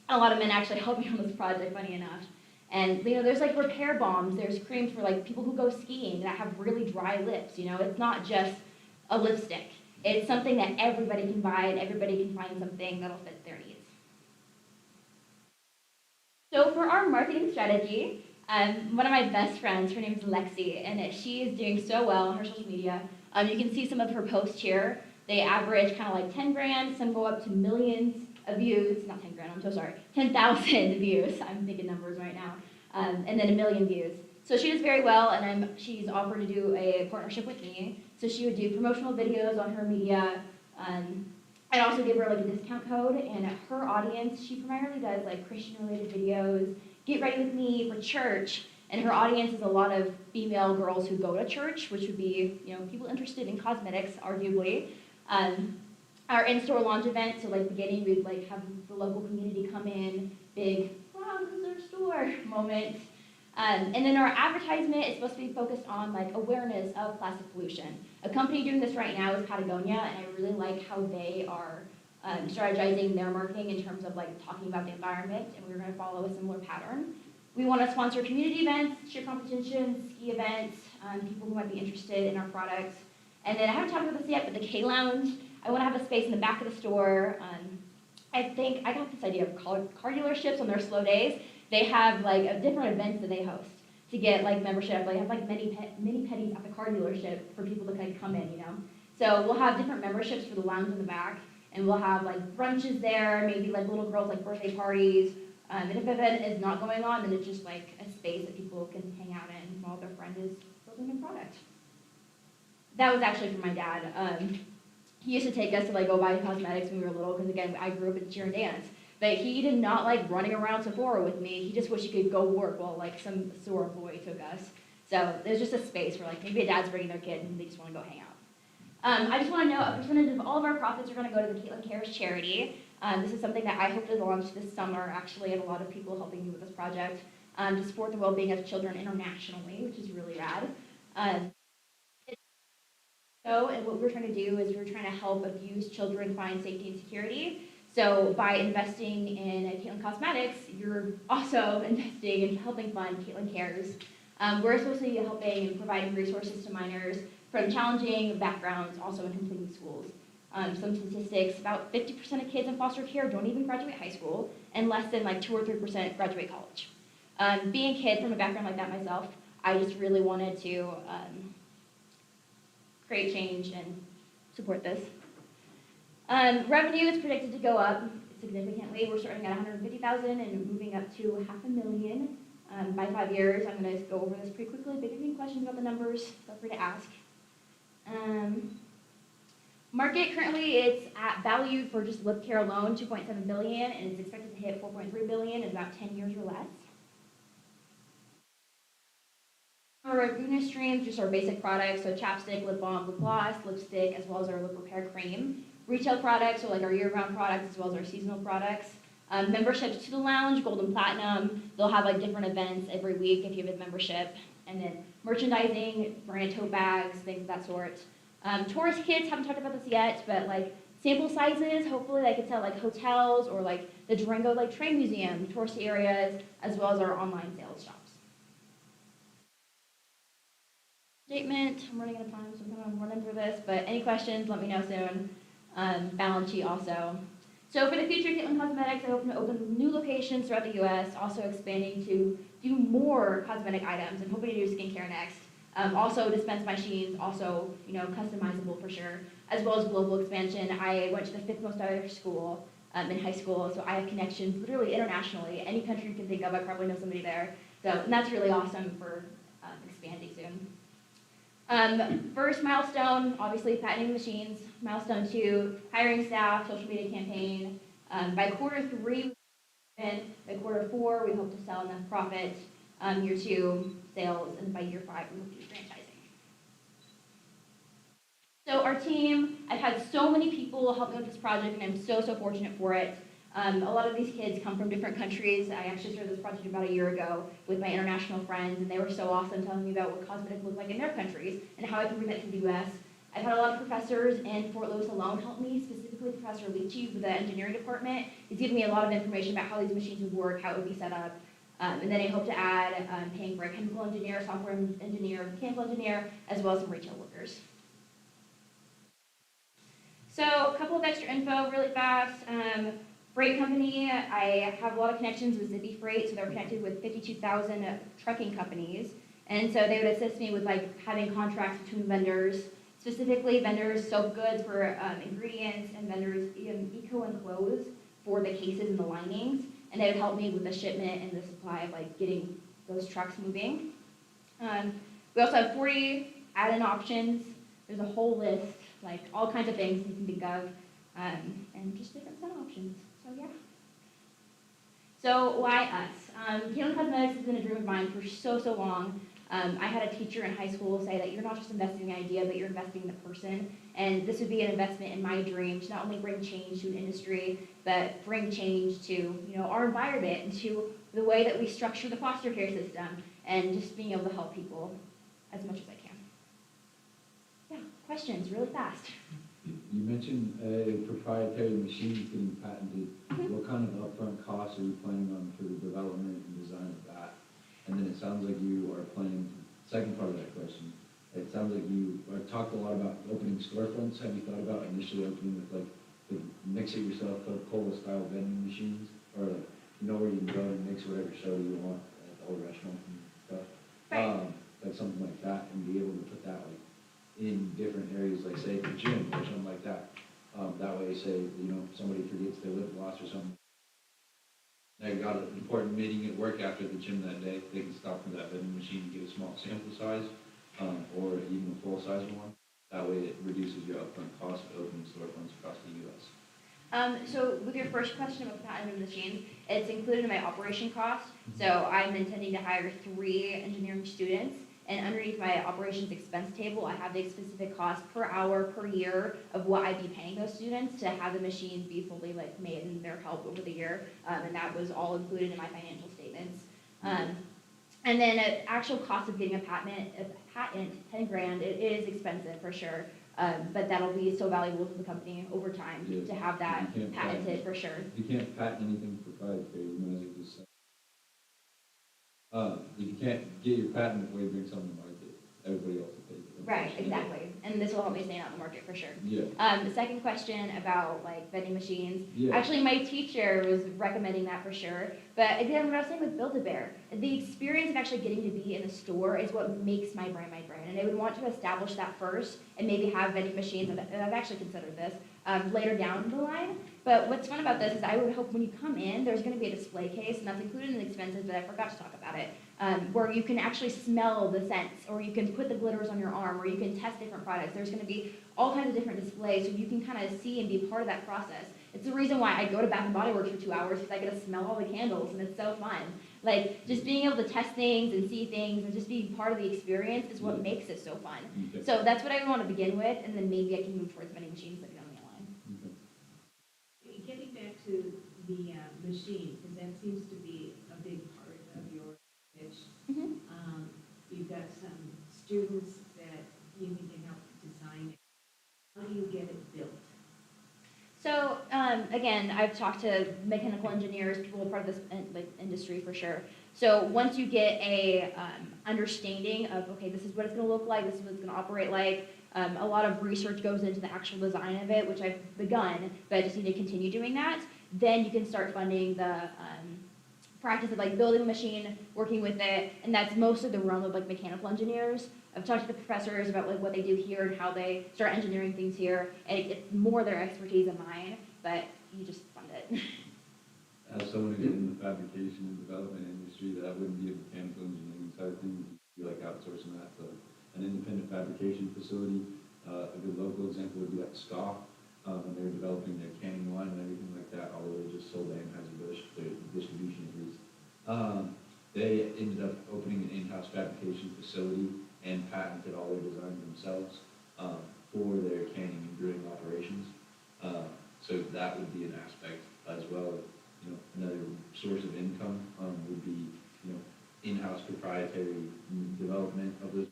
A lot of men actually help me on this project, funny enough. And you know, there's like repair balms, there's creams for like people who go skiing that have really dry lips. You know, it's not just a lipstick. It's something that everybody can buy and everybody can find something that'll fit their needs. So for our marketing strategy, one of my best friends, her name is Lexi, and she is doing so well on her social media. You can see some of her posts here. They average kind of like 10 grand, some go up to millions of views, not 10 grand, I'm so sorry, 10,000 views. I'm thinking numbers right now. and then 1 million views. So she does very well, and she's offered to do a partnership with me. So she would do promotional videos on her media. I'd also give her like a discount code, and her audience, she primarily does like Christian-related videos, get ready with me for church, and her audience is a lot of female girls who go to church, which would be, you know, people interested in cosmetics, arguably. Our in-store launch event, so like beginning, we'd like have the local community come in, big, wow, this is our store moment. And then our advertisement is supposed to be focused on like awareness of plastic pollution. A company doing this right now is Patagonia, and I really like how they are strategizing their marketing in terms of like talking about the environment, and we're going to follow a similar pattern. We want to sponsor community events, cheer competitions, ski events, people who might be interested in our products. And then I haven't talked about this yet, but the K-Lounge, I want to have a space in the back of the store. I think I got this idea of car dealerships on their slow days. They have like different events that they host to get like membership. They have like mini petties at the car dealership for people to kind of come in, you know. So we'll have different memberships for the lounge in the back, and we'll have like brunches there, maybe like little girls like birthday parties. And if an event is not going on, then it's just like a space that people can hang out in while their friend is building a product. That was actually from my dad. He used to take us to like go buy cosmetics when we were little, because again, I grew up in cheer and dance. But he did not like running around Sephora with me. He just wished he could go work while like some store employee took us. So there's just a space where like maybe a dad's bringing their kid and they just want to go hang out. I just want to know a percentage of all of our profits are going to go to the Caitlin Cares charity. This is something that I hope to launch this summer. Actually, I have a lot of people helping me with this project to support the well-being of children internationally, which is really rad. And what we're trying to do is we're trying to help abused children find safety and security. So by investing in Caitlin Cosmetics, you're also investing in helping fund Caitlin Cares. We're supposed to be helping and providing resources to minors from challenging backgrounds, also in completing schools. Some statistics, about 50% of kids in foster care don't even graduate high school, and less than like 2 or 3% graduate college. Being a kid from a background like that myself, I just really wanted to create change and support this. Revenue is predicted to go up significantly. We're starting at 150,000 and moving up to $500,000 by 5 years. I'm going to go over this pretty quickly, but if you have any questions about the numbers, feel free to ask. Market currently, it's at valued for just lip care alone, $2.7 billion, and it's expected to hit $4.3 billion in about 10 years or less. Our revenue streams, just our basic products, so chapstick, lip balm, lip gloss, lipstick, as well as our lip repair cream. Retail products, so like our year-round products, as well as our seasonal products. Memberships to the lounge, gold and platinum. They'll have like different events every week if you have a membership. And then merchandising, branded tote bags, things of that sort. Tourist kits, haven't talked about this yet, but like sample sizes, hopefully they could sell like hotels or like the Durango like train museum, tourist areas, as well as our online sales shops. Statement, I'm running out of time, so I'm kind of running through this, but any questions, let me know soon. Balance sheet also. So for the future, Caitlin Cosmetics, I hope to open new locations throughout the U.S., also expanding to do more cosmetic items and hoping to do skincare next. Also dispense machines, also, you know, customizable for sure, as well as global expansion. I went to the 5th most Irish school in high school, so I have connections literally internationally. Any country you can think of, I probably know somebody there. So, and that's really awesome for expanding soon. First milestone, obviously patenting machines. Milestone 2, hiring staff, social media campaign. By quarter 3, by quarter 4, we hope to sell enough profit. Year 2, sales, and by year 5, we hope to do franchising. So our team, I've had so many people help me with this project, and I'm so fortunate for it. A lot of these kids come from different countries. I actually started this project about a year ago with my international friends, and they were so awesome telling me about what cosmetics look like in their countries and how I can bring that to the U.S. I've had a lot of professors in Fort Lewis alone help me, specifically Professor Lichi with the engineering department. He's given me a lot of information about how these machines would work, how it would be set up. And then I hope to add paying for a chemical engineer, software engineer, mechanical engineer, as well as some retail workers. So a couple of extra info really fast. Freight company, I have a lot of connections with Zippy Freight, so they're connected with 52,000 trucking companies. And so they would assist me with like having contracts between vendors, specifically vendors soap goods for ingredients and vendors eco and clothes for the cases and the linings. And they would help me with the shipment and the supply of like getting those trucks moving. We also have 40 add-in options. There's a whole list, like all kinds of things you can think of, and just different set options. So yeah. So why us? Healing Cosmetics has been a dream of mine for so long. I had a teacher in high school say that you're not just investing in the idea, but you're investing in the person. And this would be an investment in my dream to not only bring change to an industry, but bring change to our environment and to the way that we structure the foster care system, and just being able to help people as much as I can. Yeah, questions really fast. You mentioned a proprietary machine getting patented. What kind of upfront costs are you planning on for the development and design of that? And then it sounds like you are planning, second part of that question, it sounds like you talked a lot about opening storefronts. Have you thought about initially opening with like the mix-it-yourself Coca-Cola style vending machines? Or like, where you can go and mix whatever soda you want at all restaurants and stuff? Right. Like something like that, and be able to put that like in different areas, like say the gym or something like that. That way, say, somebody forgets their lip gloss or something. They got an important meeting at work after the gym that day, they can stop for that vending machine and get a small sample size, or even a full-size one. That way it reduces your upfront cost of opening storefronts across the U.S. So with your first question about patented machines, it's included in my operation cost. So I'm intending to hire 3 engineering students, and underneath my operations expense table, I have the specific cost per hour, per year of what I'd be paying those students to have the machines be fully made and their help over the year. And that was all included in my financial statements. And then an actual cost of getting a patent, 10 grand, it is expensive for sure. But that'll be so valuable to the company over time to have that patented for sure. You can't patent anything proprietary, you might as well just say. You can't get your patent before you bring something to market. Everybody else will pay for it. Right, exactly. And this will help me stay out in the market for sure. Yeah. The second question about vending machines. Yeah. Actually, my teacher was recommending that for sure. But again, what I was saying with Build-A-Bear, the experience of actually getting to be in the store is what makes my brand. And I would want to establish that first and maybe have vending machines, and I've actually considered this, later down the line. But what's fun about this is I would hope when you come in, there's going to be a display case, and that's included in the expenses, but I forgot to talk about it, where you can actually smell the scents, or you can put the glitters on your arm, or you can test different products. There's going to be all kinds of different displays, so you can kind of see and be part of that process. It's the reason why I go to Bath & Body Works for 2 hours, because I get to smell all the candles, and it's so fun. Just being able to test things and see things and just being part of the experience is what makes it so fun. Okay. So that's what I would want to begin with, and then maybe I can move towards vending machines later down the line. Okay. Getting back to the machine, because that seems to be a big part of your pitch. You've got some students that you need to help design it. How do you get it built? So again, I've talked to mechanical engineers, people who are part of this industry for sure. So once you get a understanding of, okay, this is what it's going to look like, this is what it's going to operate like, a lot of research goes into the actual design of it, which I've begun, but I just need to continue doing that. Then you can start funding the practice of building a machine, working with it, and that's mostly the realm of mechanical engineers. I've talked to the professors about what they do here and how they start engineering things here, and it's more their expertise than mine, but you just fund it. As someone who gets in the fabrication and development industry, that wouldn't be a mechanical engineering side of things. You'd be outsourcing that to an independent fabrication facility. A good local example would be SCA, when they were developing their canning line and everything like that, although they just sold Anheuser-Busch, their distribution at least. They ended up opening an in-house fabrication facility and patented all their designs themselves for their canning and brewing operations. So that would be an aspect as well. Another source of income would be, in-house proprietary development of those.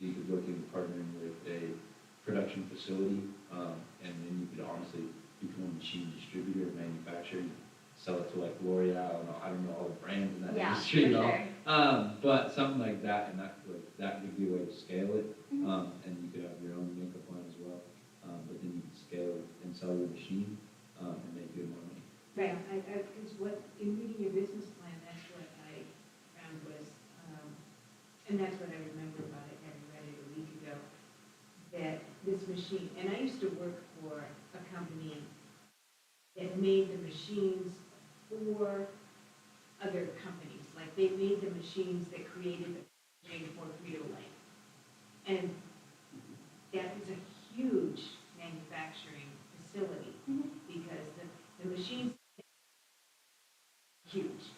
You could look into partnering with a production facility, and then you could honestly become a machine distributor or manufacturer. Sell it to L'Oreal, I don't know all the brands in that industry at all. Sure. But something like that, and that would be a way to scale it, and you could have your own makeup line as well. But then you could scale it and sell your machine and make good money. Right, because in reading your business plan, that's what I found was, and that's what I remember about it, having read it a week ago, that this machine, and I used to work for a company that made the machines for other companies, like like they made the machines that created the packaging for Frito-Lay. And that is a huge manufacturing facility, because the machines are huge,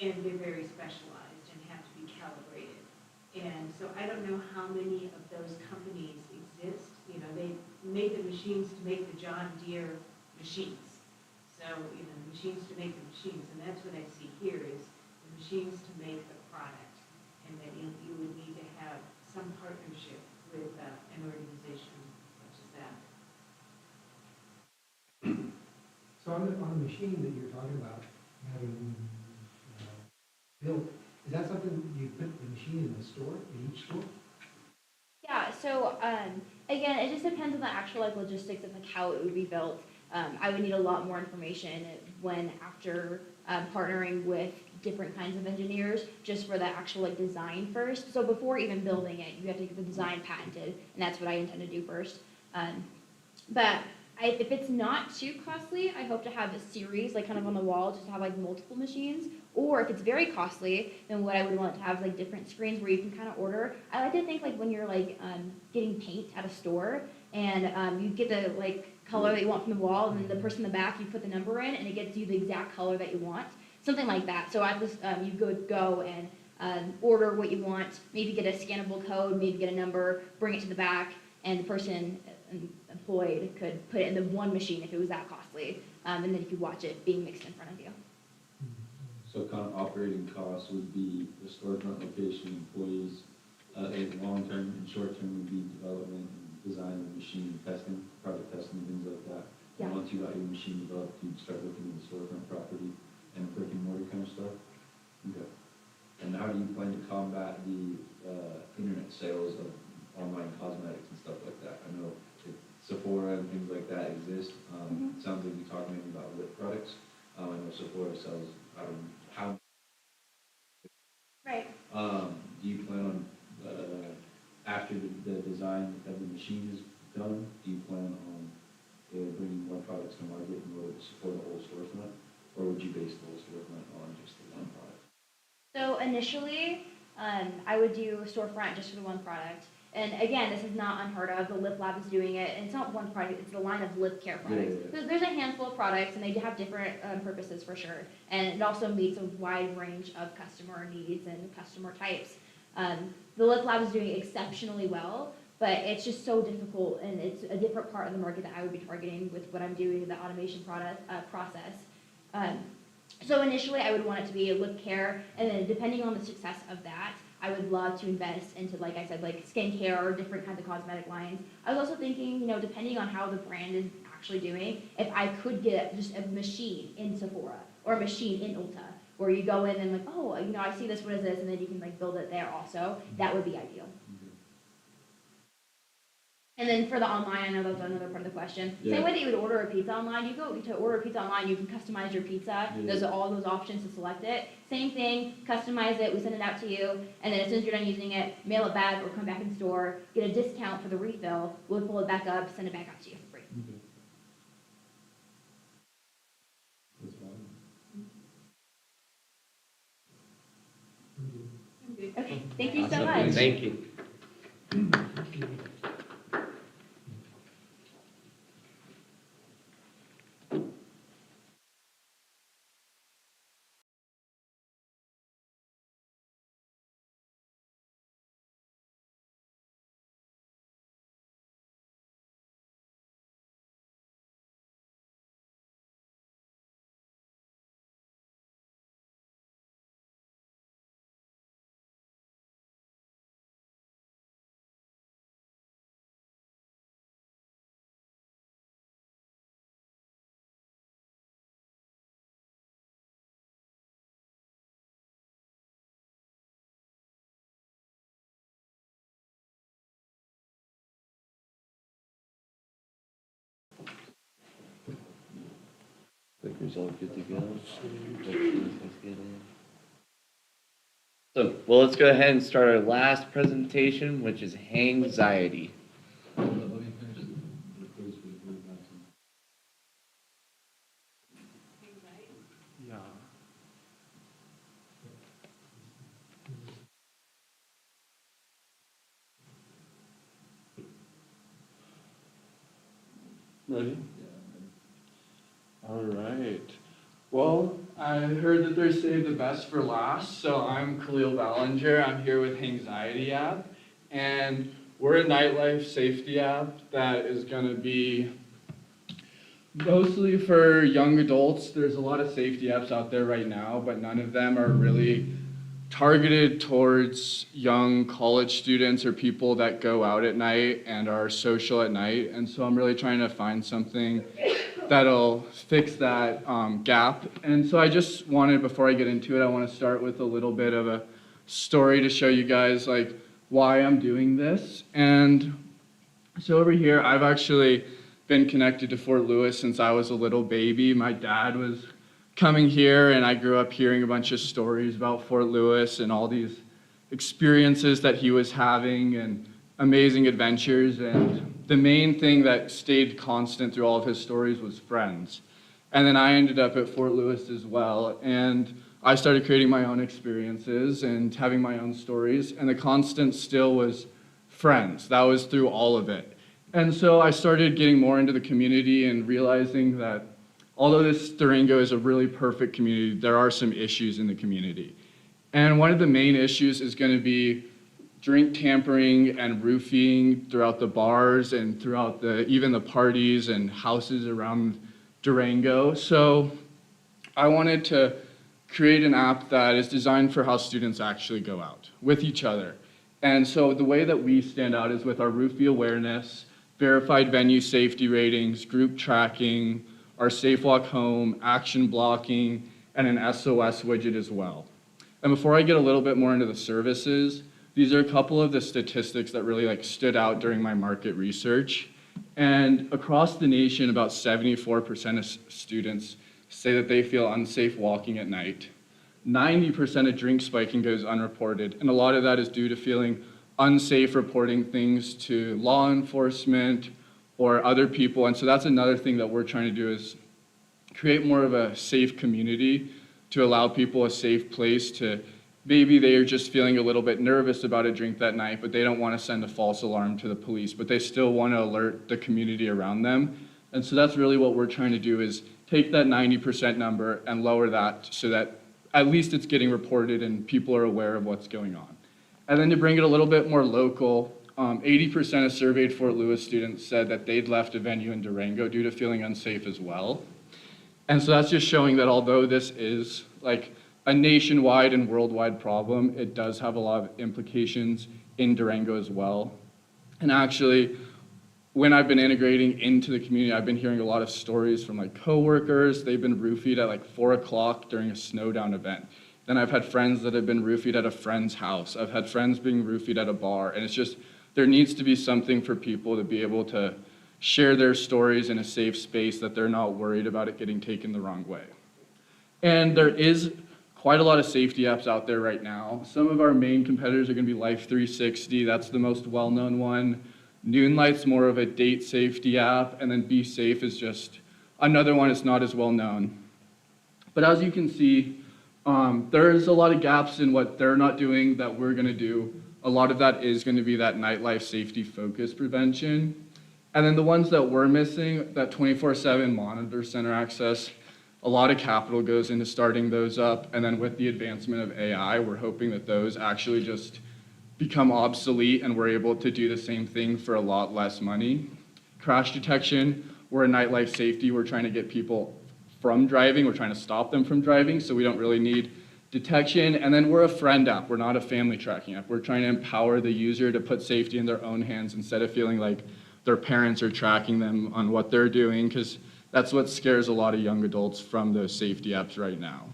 and they're very specialized and have to be calibrated. And so I don't know how many of those companies exist. You know, they made the machines to make the John Deere machines. So, you know, the machines to make the machines, and that's what I see here is the machines to make the product. And then you would need to have some partnership with an organization such as that. So on the machine that you're talking about, having built, is that something you put the machine in the store, in each store? Yeah, so again, it just depends on the actual like logistics of like how it would be built. I would need a lot more information after partnering with different kinds of engineers just for the actual like design first. So before even building it, you have to get the design patented, and that's what I intend to do first. If it's not too costly, I hope to have a series like kind of on the wall, just to have like multiple machines. Or if it's very costly, then what I would want to have is like different screens where you can kind of order. I like to think like when you're like getting paint at a store, and you get the like color that you want from the wall, and then the person in the back, you put the number in, and it gets you the exact color that you want. Something like that. So at this, you could go and order what you want, maybe get a scannable code, maybe get a number, bring it to the back, and the person employed could put it in the one machine if it was that costly, and then you could watch it being mixed in front of you. So kind of operating costs would be the storefront location, employees, long-term and short-term would be development and design of machine and testing, product testing, things like that. Yeah. And once you got your machine developed, you'd start looking at the storefront property and brick and mortar kind of stuff? Okay. And how do you plan to combat the internet sales of online cosmetics and stuff like that? I know Sephora and things like that exist. It sounds like you're talking maybe about lip products. I know Sephora sells, how. Right. Do you plan on, after the design of the machine is done, do you plan on bringing more products to market in order to support the whole storefront? Or would you base the whole storefront on just the one product? So initially, I would do a storefront just for the one product. And again, this is not unheard of. The Lip Lab is doing it, and it's not one product, it's the line of lip care products. Yeah. There's a handful of products, and they do have different purposes for sure. And it also meets a wide range of customer needs and customer types. The Lip Lab is doing exceptionally well, but it's just so difficult, and it's a different part of the market that I would be targeting with what I'm doing in the automation process. So initially, I would want it to be a lip care, and then depending on the success of that, I would love to invest into, like I said, like skincare or different kinds of cosmetic lines. I was also thinking, you know, depending on how the brand is actually doing, if I could get just a machine in Sephora or a machine in Ulta, where you go in and like, oh, you know, I see this, what is this, and then you can like build it there also. That would be ideal. And then for the online, I know that's another part of the question. Yeah. Same way that you would order a pizza online, you go to order a pizza online, you can customize your pizza. Yeah. Those are all those options to select it. Same thing, customize it, we send it out to you, and then as soon as you're done using it, mail it back or come back in store, get a discount for the refill, we'll pull it back up, send it back out to you for free. Okay. That's fine. Okay, thank you so Awesome. much. Thank you. Clickers all good to go. So, well, let's go ahead and start our last presentation, which is hangxiety. Let me finish the quiz for the blue mountain. Yeah. Ready? All right. Well, I heard that they're saved the best for last, so I'm Khalil Ballinger. I'm here with Hangxiety app, and we're a nightlife safety app that is going to be mostly for young adults. There's a lot of safety apps out there right now, but none of them are really targeted towards young college students or people that go out at night and are social at night. And so I'm really trying to find something that'll fix that gap. And so I just wanted, before I get into it, I want to start with a little bit of a story to show you guys like why I'm doing this. And so over here, I've actually been connected to Fort Lewis since I was a little baby. My dad was coming here, and I grew up hearing a bunch of stories about Fort Lewis and all these experiences that he was having and amazing adventures. And the main thing that stayed constant through all of his stories was friends. And then I ended up at Fort Lewis as well, and I started creating my own experiences and having my own stories, and the constant still was friends. That was through all of it. And so I started getting more into the community and realizing that although this Durango is a really perfect community, there are some issues in the community. And one of the main issues is going to be drink tampering and roofing throughout the bars and throughout even the parties and houses around Durango. So I wanted to create an app that is designed for how students actually go out with each other. And so the way that we stand out is with our roofie awareness, verified venue safety ratings, group tracking, our Safe Walk Home, action blocking, and an SOS widget as well. And before I get a little bit more into the services, these are a couple of the statistics that really stood out during my market research. And across the nation, about 74% of students say that they feel unsafe walking at night. 90% of drink spiking goes unreported, and a lot of that is due to feeling unsafe reporting things to law enforcement or other people. And so that's another thing that we're trying to do is create more of a safe community to allow people a safe place to, maybe they are just feeling a little bit nervous about a drink that night, but they don't want to send a false alarm to the police, but they still want to alert the community around them. And so that's really what we're trying to do is take that 90% number and lower that so that at least it's getting reported and people are aware of what's going on. And then to bring it a little bit more local, 80% of surveyed Fort Lewis students said that they'd left a venue in Durango due to feeling unsafe as well. And so that's just showing that although this is like a nationwide and worldwide problem, it does have a lot of implications in Durango as well. And actually, when I've been integrating into the community, I've been hearing a lot of stories from coworkers. They've been roofied at 4 o'clock during a snowdown event. Then I've had friends that have been roofied at a friend's house. I've had friends being roofied at a bar. And it's just, there needs to be something for people to be able to share their stories in a safe space that they're not worried about it getting taken the wrong way. And there is quite a lot of safety apps out there right now. Some of our main competitors are going to be Life 360. That's the most well-known one. Noonlight's more of a date safety app. And then Be Safe is just another one that's not as well known. But as you can see, there's a lot of gaps in what they're not doing that we're going to do. A lot of that is going to be that nightlife safety focus prevention. And then the ones that we're missing, that 24/7 monitor center access, a lot of capital goes into starting those up. And then with the advancement of AI, we're hoping that those actually just become obsolete and we're able to do the same thing for a lot less money. Crash detection, we're a nightlife safety. We're trying to get people from driving. We're trying to stop them from driving, so we don't really need detection. And then we're a friend app. We're not a family tracking app. We're trying to empower the user to put safety in their own hands instead of feeling like their parents are tracking them on what they're doing, because that's what scares a lot of young adults from those safety apps right now.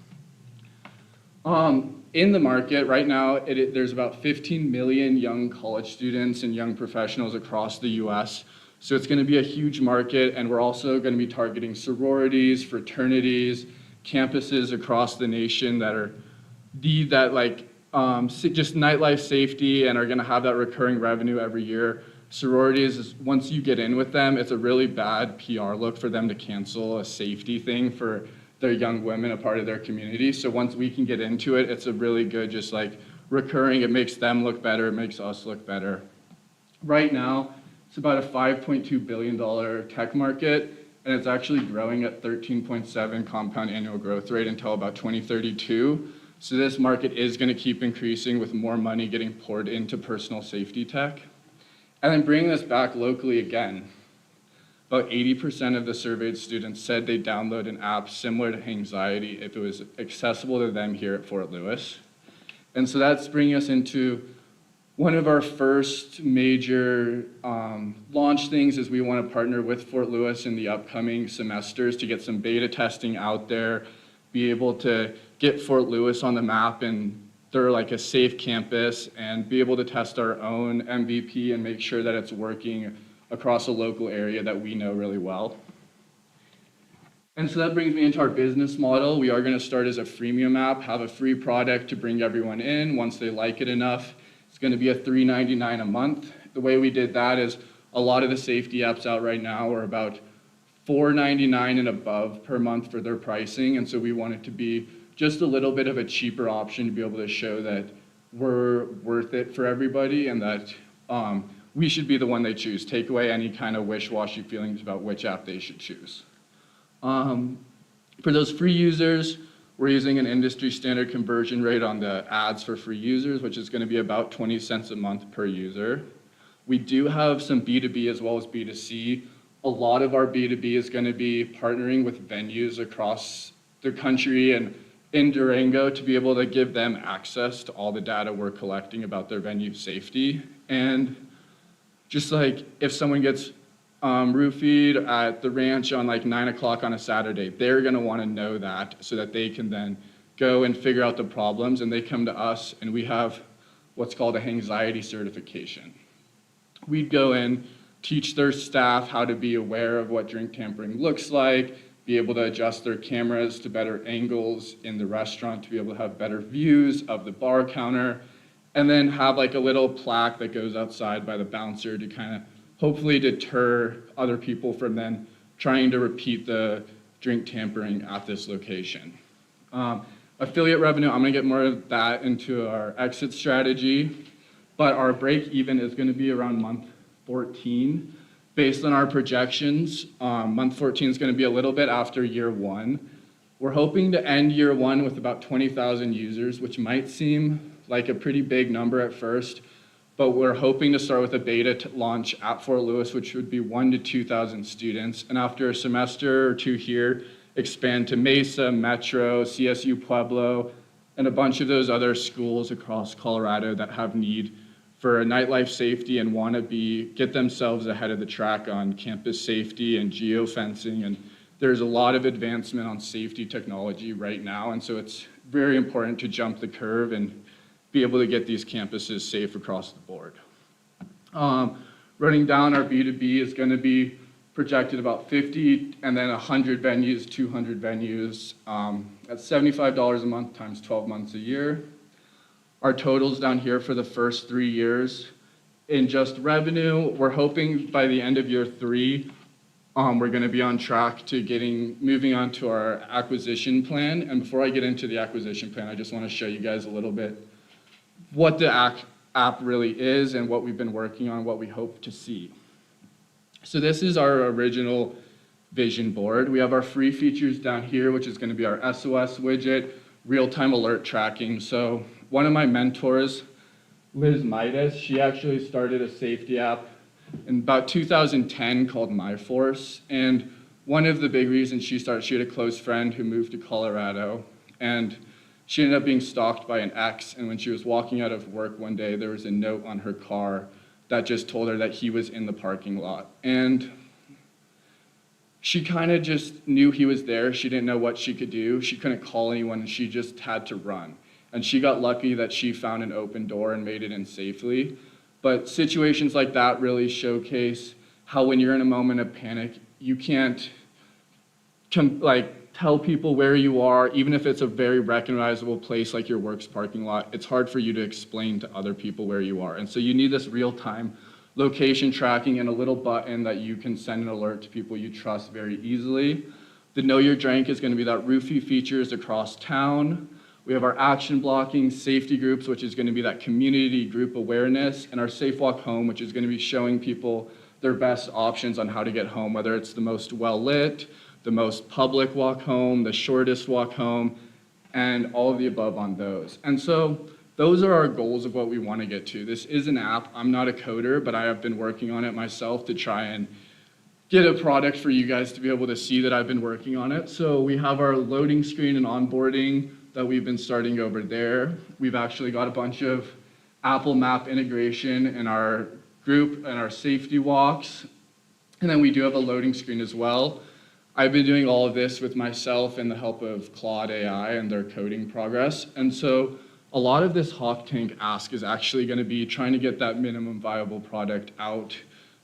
In the market right now, there's about 15 million young college students and young professionals across the US. So it's going to be a huge market, and we're also going to be targeting sororities, fraternities, campuses across the nation that need that just nightlife safety and are going to have that recurring revenue every year. Sororities, once you get in with them, it's a really bad PR look for them to cancel a safety thing for their young women, a part of their community. So once we can get into it, it's a really good recurring. It makes them look better. It makes us look better. Right now, It's about a $5.2 billion tech market, and it's actually growing at 13.7 compound annual growth rate until about 2032. So this market is going to keep increasing with more money getting poured into personal safety tech. And then bringing this back locally again, about 80% of the surveyed students said they download an app similar to Hangxiety if it was accessible to them here at Fort Lewis. And so that's bringing us into one of our first major launch things is we want to partner with Fort Lewis in the upcoming semesters to get some beta testing out there, be able to get Fort Lewis on the map and they're like a safe campus, and be able to test our own MVP and make sure that it's working across a local area that we know really well. And so that brings me into our business model. We are going to start as a freemium app, have a free product to bring everyone in. Once they like it enough, it's going to be a $3.99 a month. The way we did that is a lot of the safety apps out right now are about $4.99 and above per month for their pricing. And so we want it to be just a little bit of a cheaper option to be able to show that we're worth it for everybody and that we should be the one they choose. Take away any kind of wish-washy feelings about which app they should choose. For those free users, we're using an industry standard conversion rate on the ads for free users, which is going to be about 20 cents a month per user. We do have some B2B as well as B2C. A lot of our B2B is going to be partnering with venues across the country and in Durango to be able to give them access to all the data we're collecting about their venue safety. And just like if someone gets roofied at the ranch on like 9 o'clock on a Saturday, they're gonna wanna know that so that they can then go and figure out the problems, and they come to us and we have what's called a Hangxiety certification. We'd go in, teach their staff how to be aware of what drink tampering looks like, be able to adjust their cameras to better angles in the restaurant to be able to have better views of the bar counter, and then have like a little plaque that goes outside by the bouncer to kind of hopefully deter other people from then trying to repeat the drink tampering at this location. Affiliate revenue, I'm gonna get more of that into our exit strategy, but our break even is gonna be around month 14. Based on our projections, month 14 is going to be a little bit after year one. We're hoping to end year one with about 20,000 users, which might seem like a pretty big number at first, but we're hoping to start with a beta launch at Fort Lewis, which would be 1,000 to 2,000 students. And after a semester or two here, expand to Mesa, Metro, CSU Pueblo, and a bunch of those other schools across Colorado that have need for nightlife safety and want to get themselves ahead of the track on campus safety and geofencing. And there's a lot of advancement on safety technology right now, and so it's very important to jump the curve and be able to get these campuses safe across the board. Running down, our B2B is going to be projected about 50 and then 100 venues, 200 venues. That's $75 a month times 12 months a year. Our totals down here for the first 3 years. In just revenue, we're hoping by the end of year 3, we're going to be on track to moving on to our acquisition plan. And before I get into the acquisition plan, I just want to show you guys a little bit what the app really is and what we've been working on, what we hope to see. So this is our original vision board. We have our free features down here, which is going to be our SOS widget, real-time alert tracking. So one of my mentors, Liz Midas, she actually started a safety app in about 2010 called MyForce. And one of the big reasons she had a close friend who moved to Colorado, and she ended up being stalked by an ex. And when she was walking out of work one day, there was a note on her car that just told her that he was in the parking lot. And she kind of just knew he was there. She didn't know what she could do. She couldn't call anyone, and she just had to run. And she got lucky that she found an open door and made it in safely. But situations like that really showcase how when you're in a moment of panic, you can't tell people where you are, even if it's a very recognizable place like your work's parking lot. It's hard for you to explain to other people where you are. And so you need this real-time location tracking and a little button that you can send an alert to people you trust very easily. The Know Your Drink is going to be that roofie features across town. We have our action blocking, safety groups, which is going to be that community group awareness, and our Safe Walk Home, which is going to be showing people their best options on how to get home, whether it's the most well-lit, the most public walk home, the shortest walk home, and all of the above on those. And so those are our goals of what we want to get to. This is an app. I'm not a coder, but I have been working on it myself to try and get a product for you guys to be able to see that I've been working on it. So we have our loading screen and onboarding that we've been starting over there. We've actually got a bunch of Apple Map integration in our group and our safety walks. And then we do have a loading screen as well. I've been doing all of this with myself and the help of Claude AI and their coding progress. And so a lot of this Hawk Tank ask is actually going to be trying to get that minimum viable product out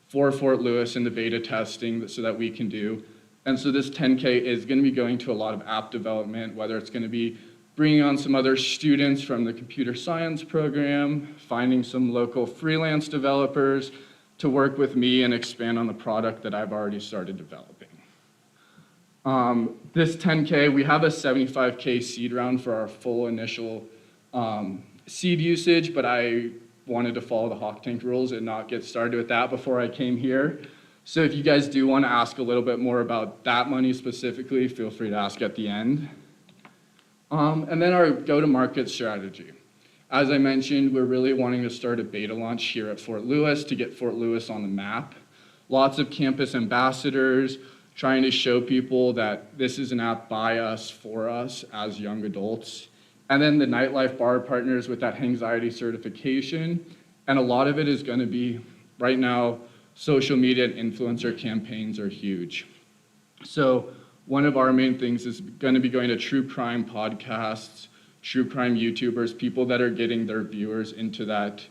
for Fort Lewis in the beta testing so that we can do. And so this 10K is going to be going to a lot of app development, whether it's going to be bringing on some other students from the computer science program, finding some local freelance developers to work with me and expand on the product that I've already started developing. This 10K, we have a 75K seed round for our full initial seed usage, but I wanted to follow the Hawk Tank rules and not get started with that before I came here. So if you guys do want to ask a little bit more about that money specifically, feel free to ask at the end. And then our go-to-market strategy. As I mentioned, we're really wanting to start a beta launch here at Fort Lewis to get Fort Lewis on the map. Lots of campus ambassadors, trying to show people that this is an app by us, for us, as young adults. And then the nightlife bar partners with that anxiety certification. And a lot of it is going to be, right now, social media and influencer campaigns are huge. So one of our main things is going to be going to true crime podcasts, true crime YouTubers, people that are getting their viewers into that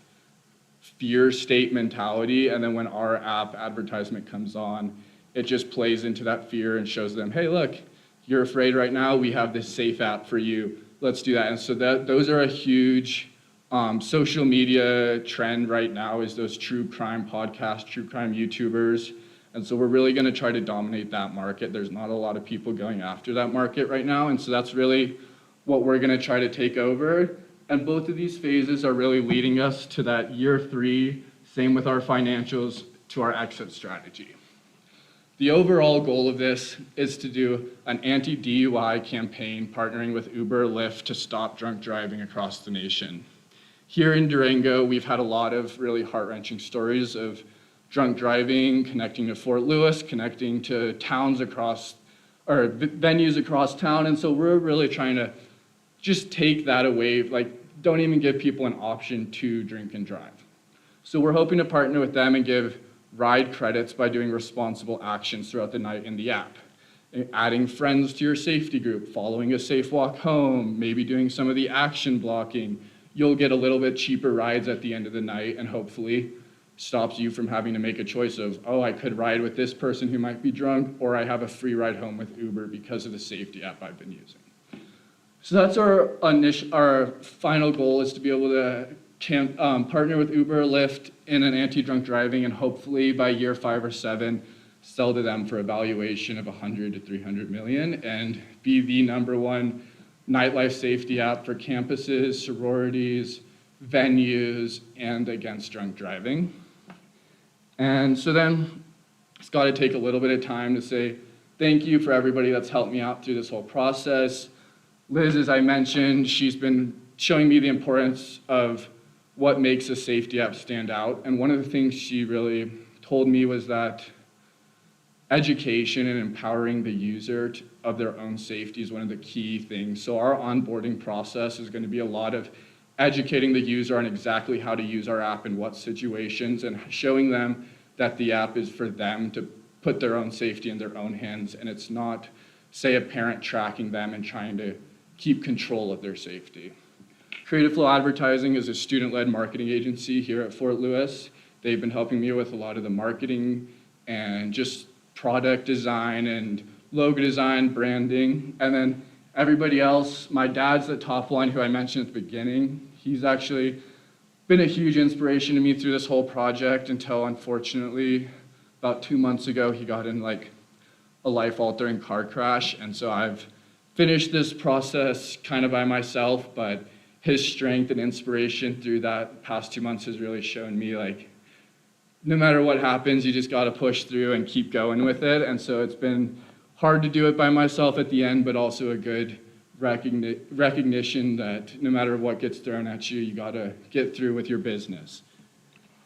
fear state mentality. And then when our app advertisement comes on, it just plays into that fear and shows them, hey, look, you're afraid right now. We have this safe app for you. Let's do that. And so those are a huge social media trend right now, is those true crime podcasts, true crime YouTubers. And so we're really going to try to dominate that market. There's not a lot of people going after that market right now. And so that's really what we're going to try to take over. And both of these phases are really leading us to that year 3, same with our financials, to our exit strategy. The overall goal of this is to do an anti-DUI campaign partnering with Uber, Lyft to stop drunk driving across the nation. Here in Durango, we've had a lot of really heart-wrenching stories of drunk driving, connecting to Fort Lewis, connecting to towns across, or venues across town. And so we're really trying to just take that away, like don't even give people an option to drink and drive. So we're hoping to partner with them and give ride credits by doing responsible actions throughout the night in the app. Adding friends to your safety group, following a safe walk home, maybe doing some of the action blocking. You'll get a little bit cheaper rides at the end of the night and hopefully stops you from having to make a choice of, oh, I could ride with this person who might be drunk, or I have a free ride home with Uber because of the safety app I've been using. So that's our final goal, is to be able to partner with Uber, Lyft in an anti-drunk driving, and hopefully by year 5 or 7, sell to them for a valuation of 100 to 300 million and be the #1 nightlife safety app for campuses, sororities, venues, and against drunk driving. And so then it's got to take a little bit of time to say thank you for everybody that's helped me out through this whole process. Liz, as I mentioned, she's been showing me the importance of what makes a safety app stand out. And one of the things she really told me was that education and empowering the user of their own safety is one of the key things. So our onboarding process is going to be a lot of educating the user on exactly how to use our app in what situations and showing them that the app is for them to put their own safety in their own hands, and it's not, say, a parent tracking them and trying to keep control of their safety. Creative Flow Advertising is a student-led marketing agency here at Fort Lewis. They've been helping me with a lot of the marketing and just product design and logo design, branding. And then everybody else, my dad's the top line who I mentioned at the beginning. He's actually been a huge inspiration to me through this whole project until, unfortunately, about 2 months ago, he got in like a life-altering car crash. And so I've finished this process kind of by myself, but his strength and inspiration through that past 2 months has really shown me like no matter what happens, you just got to push through and keep going with it. And so it's been hard to do it by myself at the end, but also a good recognition that no matter what gets thrown at you, you got to get through with your business.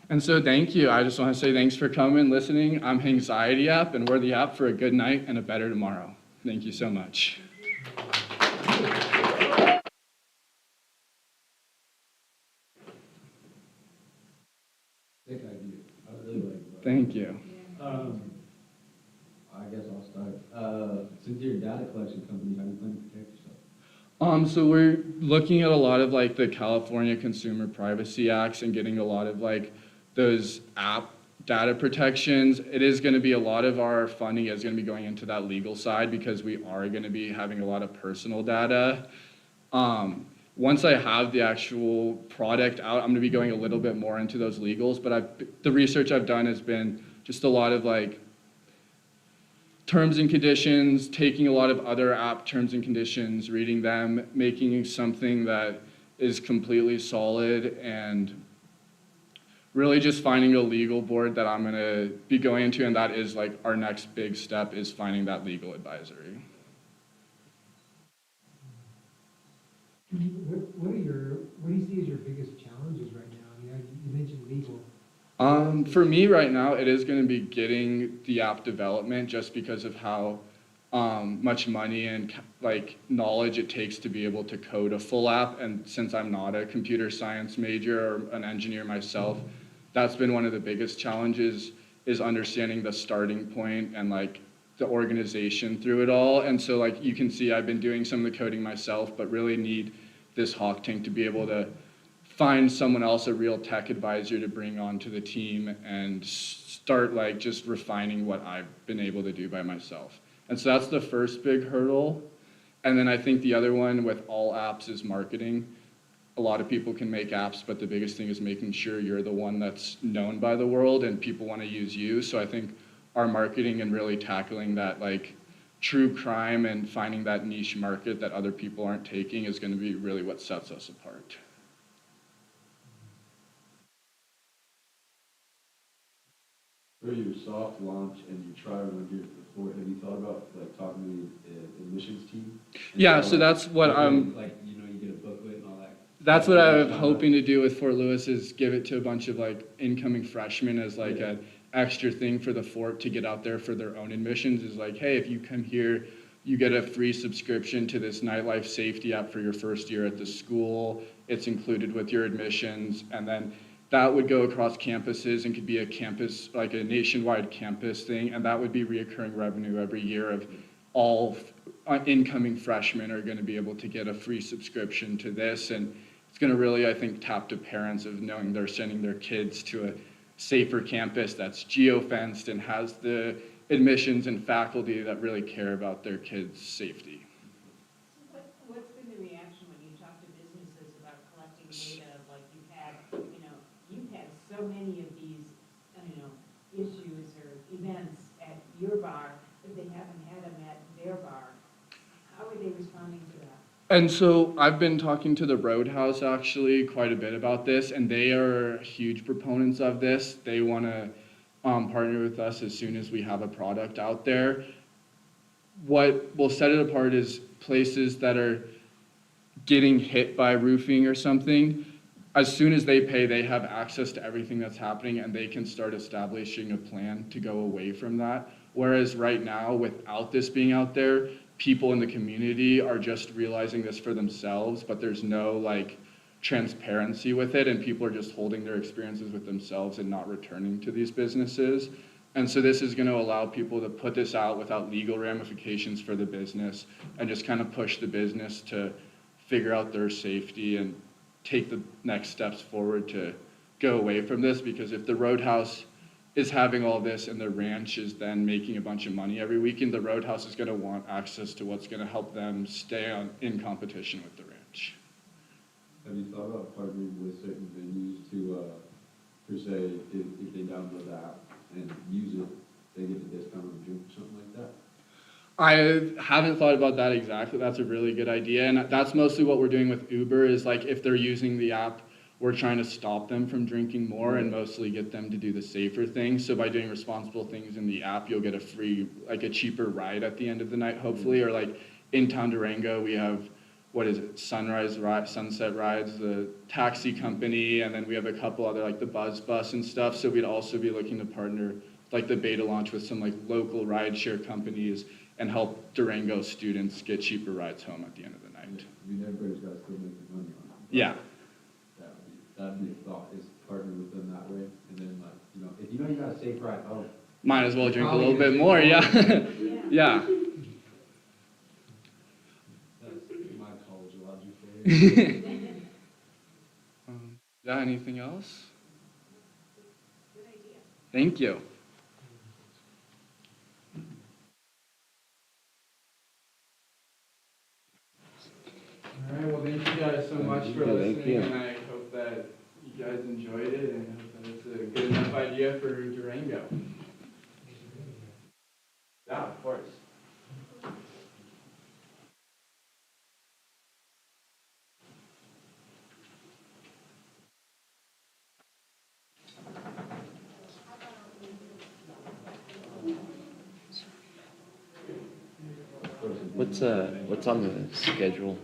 And so thank you. I just want to say thanks for coming, listening. I'm Anxiety App, and we're the app for a good night and a better tomorrow. Thank you so much. Sick idea. I really like it. Thank you. I guess I'll start. Since you're a data collection company, how do you plan to protect yourself? So we're looking at a lot of like the California Consumer Privacy Acts and getting a lot of like those app data protections. It is going to be a lot of our funding is going to be going into that legal side because we are going to be having a lot of personal data. Once I have the actual product out, I'm going to be going a little bit more into those legals, but the research I've done has been just a lot of like terms and conditions, taking a lot of other app terms and conditions, reading them, making something that is completely solid, and really just finding a legal board that I'm going to be going into, and that is like our next big step is finding that legal advisory. What do you see as your biggest challenges right now? I mean, you mentioned legal. For me right now, it is going to be getting the app development just because of how much money and like knowledge it takes to be able to code a full app. And since I'm not a computer science major or an engineer myself, that's been one of the biggest challenges is understanding the starting point and like the organization through it all. And so like you can see I've been doing some of the coding myself, but really need this Hawk Tank to be able to find someone else, a real tech advisor to bring onto the team and start like just refining what I've been able to do by myself. And so that's the first big hurdle. And then I think the other one with all apps is marketing. A lot of people can make apps, but the biggest thing is making sure you're the one that's known by the world and people want to use you. So I think our marketing and really tackling that like true crime and finding that niche market that other people aren't taking is going to be really what sets us apart. For your soft launch and your trial run here before, have you thought about like talking to the admissions team? Yeah, so that's what I'm like, you get a booklet and all that. That's what I'm hoping to do with Fort Lewis is give it to a bunch of like incoming freshmen as like an extra thing for the Fort to get out there for their own admissions is like, hey, if you come here, you get a free subscription to this nightlife safety app for your first year at the school. It's included with your admissions, and then that would go across campuses and could be a campus, like a nationwide campus thing, and that would be reoccurring revenue every year of all incoming freshmen are going to be able to get a free subscription to this, and it's going to really, I think, tap to parents of knowing they're sending their kids to a safer campus that's geo-fenced and has the admissions and faculty that really care about their kids' safety. What's been the reaction when you talk to businesses about collecting data? Like you've had so many of these, issues or events at your bar, but they haven't had them at their bar. How are they responding to that? And so I've been talking to the Roadhouse actually quite a bit about this, and they are huge proponents of this. They want to partner with us as soon as we have a product out there. What will set it apart is places that are getting hit by roofing or something. As soon as they pay, they have access to everything that's happening, and they can start establishing a plan to go away from that. Whereas right now, without this being out there, people in the community are just realizing this for themselves, but there's no like transparency with it, and people are just holding their experiences with themselves and not returning to these businesses. And so this is going to allow people to put this out without legal ramifications for the business and just kind of push the business to figure out their safety and take the next steps forward to go away from this. Because if the Roadhouse is having all this and the ranch is then making a bunch of money every weekend, the Roadhouse is going to want access to what's going to help them stay in competition with the ranch. Have you thought about partnering with certain venues to, per se, if they download the app and use it, they get a discount on a drink or something like that? I haven't thought about that exactly. That's a really good idea. And that's mostly what we're doing with Uber is like if they're using the app we're trying to stop them from drinking more and mostly get them to do the safer things. So by doing responsible things in the app, you'll get a free, like a cheaper ride at the end of the night, hopefully. Or like in town Durango, we have, what is it, sunset rides, the taxi company, and then we have a couple other, like the Buzz Bus and stuff. So we'd also be looking to partner, like the beta launch with some like local rideshare companies and help Durango students get cheaper rides home at the end of the night. I mean, everybody's got to still make their money on it. Yeah. That'd be a thought, is partner with them that way, and then like, if you know you got a safe ride home. Might as well drink a little bit more, yeah. Yeah. That's my college logic for you. Yeah, anything else? Thank you. All right, well, thank you guys so much for listening, and I hope that you guys enjoyed it, and hope that it's a good enough idea for Durango. Yeah, of course. What's on the schedule